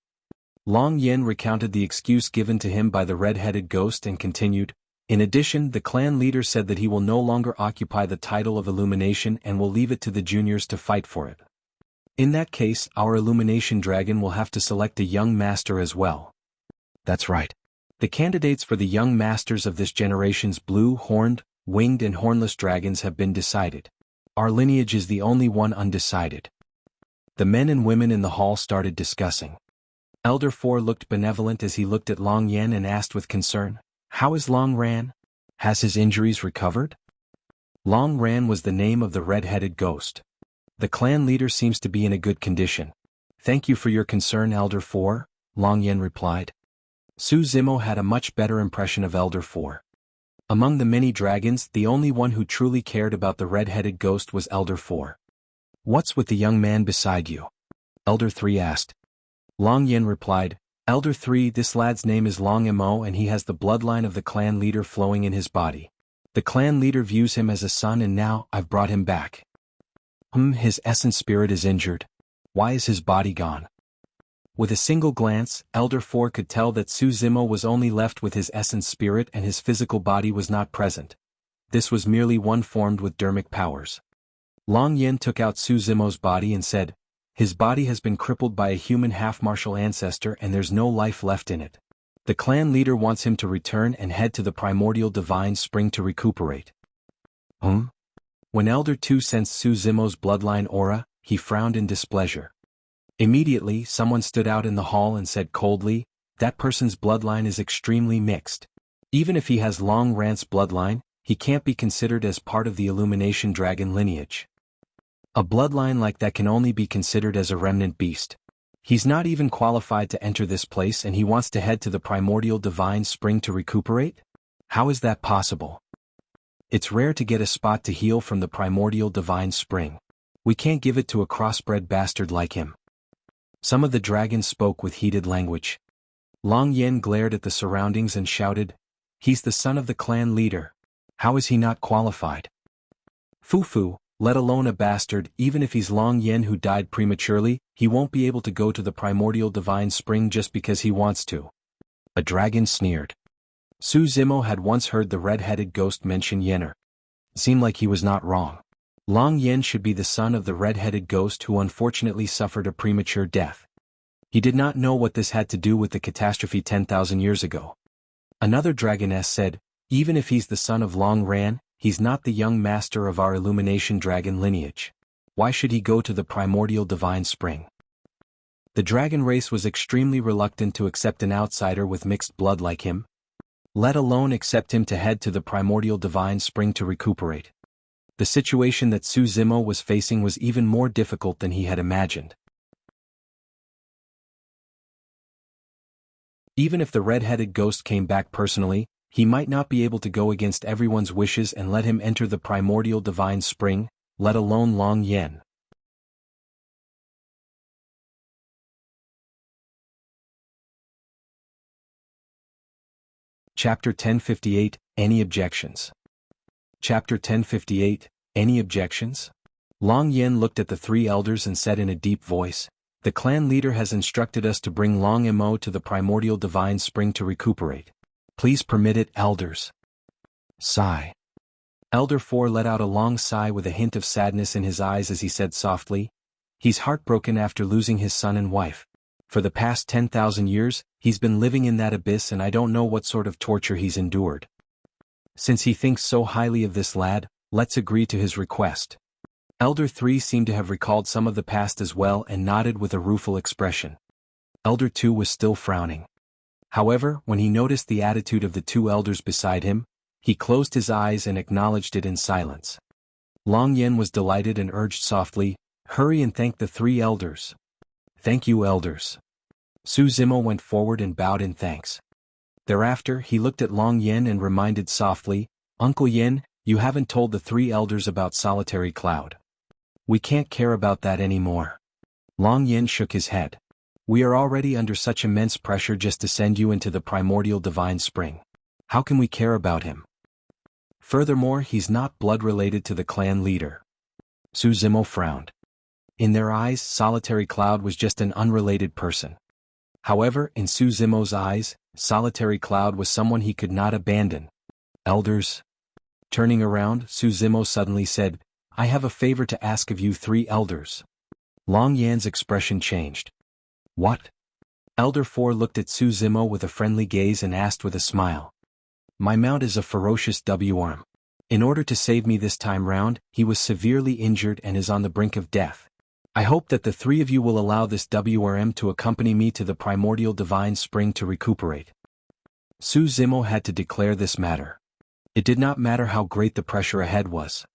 Long Yen recounted the excuse given to him by the red-headed ghost and continued, "In addition, the clan leader said that he will no longer occupy the title of Illumination and will leave it to the juniors to fight for it. In that case, our Illumination Dragon will have to select a young master as well." That's right. The candidates for the young masters of this generation's blue, horned, winged and hornless dragons have been decided. Our lineage is the only one undecided. The men and women in the hall started discussing. Elder 4 looked benevolent as he looked at Long Yen and asked with concern, "How is Long Ran? Has his injuries recovered?" Long Ran was the name of the red-headed ghost. "The clan leader seems to be in a good condition. Thank you for your concern, Elder 4, Long Yen replied. Su Zimo had a much better impression of Elder 4. Among the many dragons, the only one who truly cared about the red-headed ghost was Elder 4. "What's with the young man beside you?" Elder 3 asked. Long Yen replied, "Elder 3, this lad's name is Long Mo and he has the bloodline of the clan leader flowing in his body. The clan leader views him as a son and now I've brought him back." His essence spirit is injured. Why is his body gone?" With a single glance, Elder 4 could tell that Su Zimo was only left with his essence spirit and his physical body was not present. This was merely one formed with Dharmic powers. Long Yen took out Su Zimo's body and said, "His body has been crippled by a human half-martial ancestor and there's no life left in it. The clan leader wants him to return and head to the primordial divine spring to recuperate." When Elder 2 sensed Su Zimo's bloodline aura, he frowned in displeasure. Immediately, someone stood out in the hall and said coldly, "That person's bloodline is extremely mixed. Even if he has Long Ran's bloodline, he can't be considered as part of the Illumination Dragon lineage. A bloodline like that can only be considered as a remnant beast. He's not even qualified to enter this place and he wants to head to the primordial divine spring to recuperate? How is that possible? It's rare to get a spot to heal from the primordial divine spring. We can't give it to a crossbred bastard like him." Some of the dragons spoke with heated language. Long Yen glared at the surroundings and shouted, "He's the son of the clan leader. How is he not qualified? Fufu, let alone a bastard, even if he's Long Yen who died prematurely, he won't be able to go to the primordial divine spring just because he wants to." A dragon sneered. Su Zimo had once heard the red-headed ghost mention Yenner. Seemed like he was not wrong. Long Yen should be the son of the red-headed ghost who unfortunately suffered a premature death. He did not know what this had to do with the catastrophe 10,000 years ago. Another dragoness said, "Even if he's the son of Long Ran, he's not the young master of our Illumination Dragon lineage. Why should he go to the primordial divine spring?" The dragon race was extremely reluctant to accept an outsider with mixed blood like him, let alone accept him to head to the primordial divine spring to recuperate. The situation that Su Zimo was facing was even more difficult than he had imagined. Even if the red-headed ghost came back personally, He might not be able to go against everyone's wishes and let him enter the primordial divine spring, let alone Long Yen. Chapter 1058, Any Objections? Chapter 1058, Any Objections? Long Yen looked at the three elders and said in a deep voice, "The clan leader has instructed us to bring Long Mo to the primordial divine spring to recuperate. Please permit it, elders." Sigh. Elder 4 let out a long sigh with a hint of sadness in his eyes as he said softly, "He's heartbroken after losing his son and wife. For the past 10,000 years, he's been living in that abyss and I don't know what sort of torture he's endured. Since he thinks so highly of this lad, let's agree to his request." Elder 3 seemed to have recalled some of the past as well and nodded with a rueful expression. Elder 2 was still frowning. However, when he noticed the attitude of the two elders beside him, he closed his eyes and acknowledged it in silence. Long Yen was delighted and urged softly, "Hurry and thank the three elders." "Thank you, elders." Su Zimo went forward and bowed in thanks. Thereafter he looked at Long Yen and reminded softly, "Uncle Yen, you haven't told the three elders about Solitary Cloud. We can't care about that anymore." Long Yen shook his head. "We are already under such immense pressure just to send you into the primordial divine spring. How can we care about him? Furthermore, he's not blood-related to the clan leader." Su Zimo frowned. In their eyes, Solitary Cloud was just an unrelated person. However, in Su Zimo's eyes, Solitary Cloud was someone he could not abandon. "Elders?" Turning around, Su Zimo suddenly said, "I have a favor to ask of you three elders." Long Yan's expression changed. "What?" Elder 4 looked at Su Zimo with a friendly gaze and asked with a smile. "My mount is a ferocious WRM. In order to save me this time round, he was severely injured and is on the brink of death. I hope that the three of you will allow this WRM to accompany me to the primordial divine spring to recuperate." Su Zimo had to declare this matter. It did not matter how great the pressure ahead was.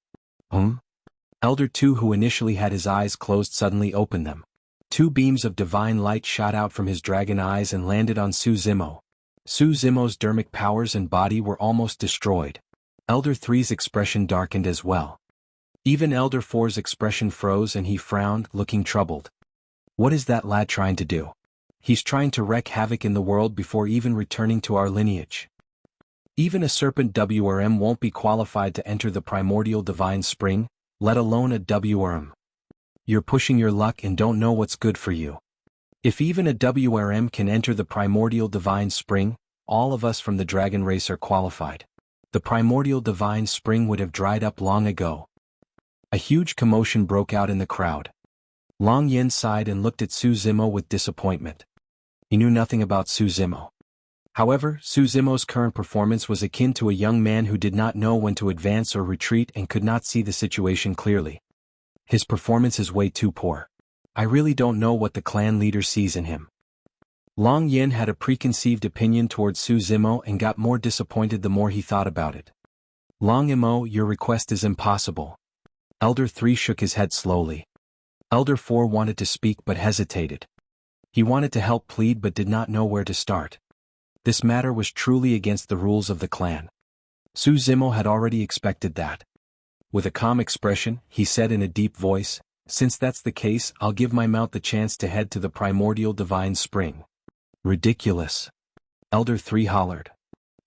Elder 2, who initially had his eyes closed, suddenly opened them. Two beams of divine light shot out from his dragon eyes and landed on Su Zimo. Su Zimo's Dharmic powers and body were almost destroyed. Elder 3's expression darkened as well. Even Elder 4's expression froze and he frowned, looking troubled. "What is that lad trying to do? He's trying to wreak havoc in the world before even returning to our lineage. Even a serpent WRM won't be qualified to enter the primordial divine spring, let alone a WRM. You're pushing your luck and don't know what's good for you. If even a WRM can enter the primordial divine spring, all of us from the dragon race are qualified. The primordial divine spring would have dried up long ago." A huge commotion broke out in the crowd. Long Yen sighed and looked at Su Zimo with disappointment. He knew nothing about Su Zimo. However, Su Zimo's current performance was akin to a young man who did not know when to advance or retreat and could not see the situation clearly. His performance is way too poor. I really don't know what the clan leader sees in him. Long Yen had a preconceived opinion towards Su Zimo and got more disappointed the more he thought about it. "Long Mo, your request is impossible." Elder 3 shook his head slowly. Elder 4 wanted to speak but hesitated. He wanted to help plead but did not know where to start. This matter was truly against the rules of the clan. Su Zimo had already expected that. With a calm expression, he said in a deep voice, "Since that's the case, I'll give my mount the chance to head to the primordial divine spring." "Ridiculous!" Elder 3 hollered.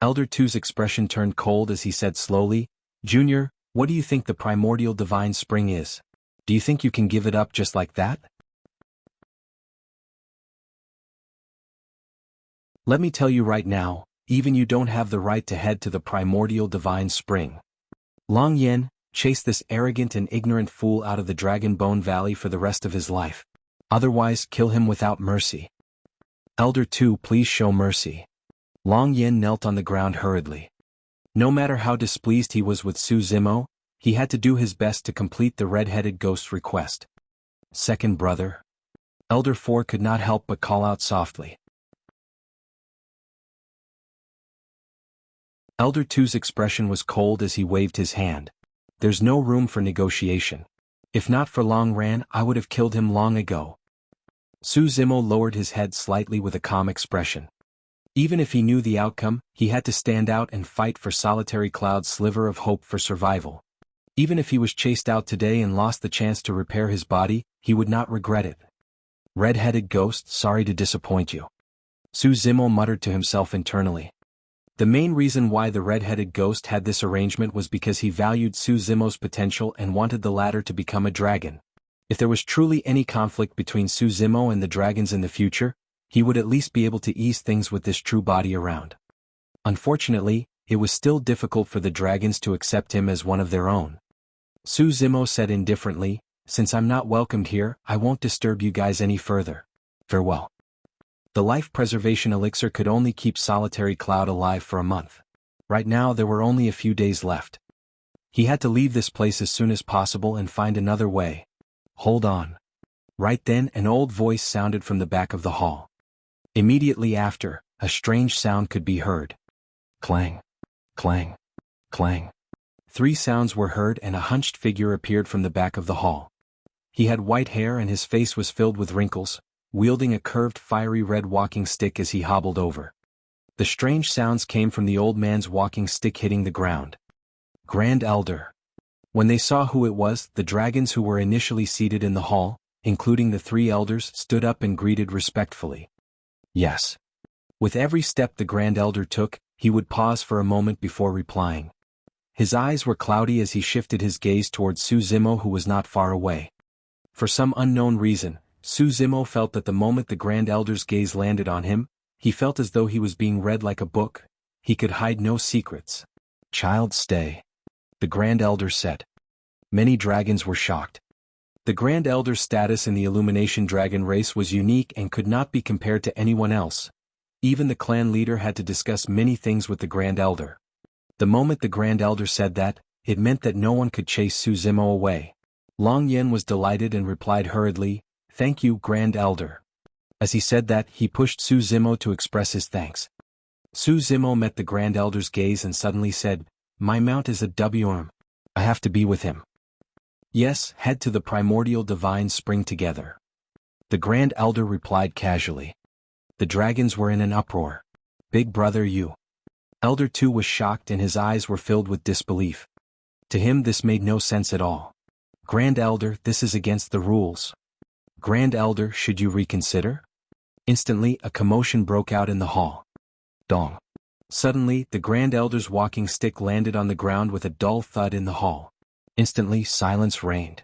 Elder 2's expression turned cold as he said slowly, "Junior, what do you think the primordial divine spring is? Do you think you can give it up just like that?" "Let me tell you right now, even you don't have the right to head to the primordial divine spring. Long Yen, chase this arrogant and ignorant fool out of the Dragon Bone Valley for the rest of his life. Otherwise, kill him without mercy." "Elder 2, please show mercy." Long Yen knelt on the ground hurriedly. No matter how displeased he was with Su Zimo, he had to do his best to complete the red-headed ghost's request. "Second brother." Elder 4 could not help but call out softly. Elder 2's expression was cold as he waved his hand. "There's no room for negotiation. If not for Long Ran, I would have killed him long ago." Su Zimo lowered his head slightly with a calm expression. Even if he knew the outcome, he had to stand out and fight for Solitary Cloud's sliver of hope for survival. Even if he was chased out today and lost the chance to repair his body, he would not regret it. Red-headed ghost, sorry to disappoint you. Su Zimo muttered to himself internally. The main reason why the red-headed ghost had this arrangement was because he valued Su Zimo's potential and wanted the latter to become a dragon. If there was truly any conflict between Su Zimo and the dragons in the future, he would at least be able to ease things with this true body around. Unfortunately, it was still difficult for the dragons to accept him as one of their own. Su Zimo said indifferently, "Since I'm not welcomed here, I won't disturb you guys any further. Farewell." The life preservation elixir could only keep Solitary Cloud alive for a month. Right now there were only a few days left. He had to leave this place as soon as possible and find another way. Hold on. Right then an old voice sounded from the back of the hall. Immediately after, a strange sound could be heard. Clang, clang, clang. 3 sounds were heard and a hunched figure appeared from the back of the hall. He had white hair and his face was filled with wrinkles, wielding a curved fiery red walking stick as he hobbled over. The strange sounds came from the old man's walking stick hitting the ground. Grand Elder. When they saw who it was, the dragons who were initially seated in the hall, including the 3 elders, stood up and greeted respectfully. Yes. With every step the Grand Elder took, he would pause for a moment before replying. His eyes were cloudy as he shifted his gaze towards Su Zimo, who was not far away. For some unknown reason, Su Zimo felt that the moment the Grand Elder's gaze landed on him, he felt as though he was being read like a book. He could hide no secrets. Child, stay. The Grand Elder said. Many dragons were shocked. The Grand Elder's status in the Illumination dragon race was unique and could not be compared to anyone else. Even the clan leader had to discuss many things with the Grand Elder. The moment the Grand Elder said that, it meant that no one could chase Su Zimo away. Long Yen was delighted and replied hurriedly, "Thank you, Grand Elder." As he said that, he pushed Su Zimo to express his thanks. Su Zimo met the Grand Elder's gaze and suddenly said, "My mount is a WM. I have to be with him." "Yes, head to the primordial divine spring together." The Grand Elder replied casually. The dragons were in an uproar. "Big brother, you." Elder 2 was shocked and his eyes were filled with disbelief. To him this made no sense at all. "Grand Elder, this is against the rules." "Grand Elder, should you reconsider?" Instantly, a commotion broke out in the hall. Dong. Suddenly, the Grand Elder's walking stick landed on the ground with a dull thud in the hall. Instantly, silence reigned.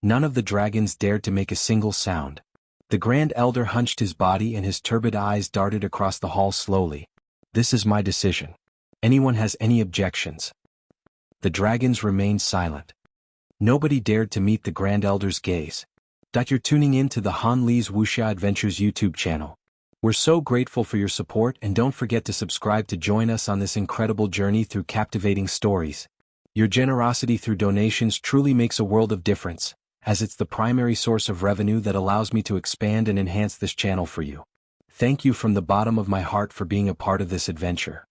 None of the dragons dared to make a single sound. The Grand Elder hunched his body and his turbid eyes darted across the hall slowly. "This is my decision. Anyone has any objections?" The dragons remained silent. Nobody dared to meet the Grand Elder's gaze. You're tuning in to the Han Li's Wuxia Adventures YouTube channel. We're so grateful for your support and don't forget to subscribe to join us on this incredible journey through captivating stories. Your generosity through donations truly makes a world of difference, as it's the primary source of revenue that allows me to expand and enhance this channel for you. Thank you from the bottom of my heart for being a part of this adventure.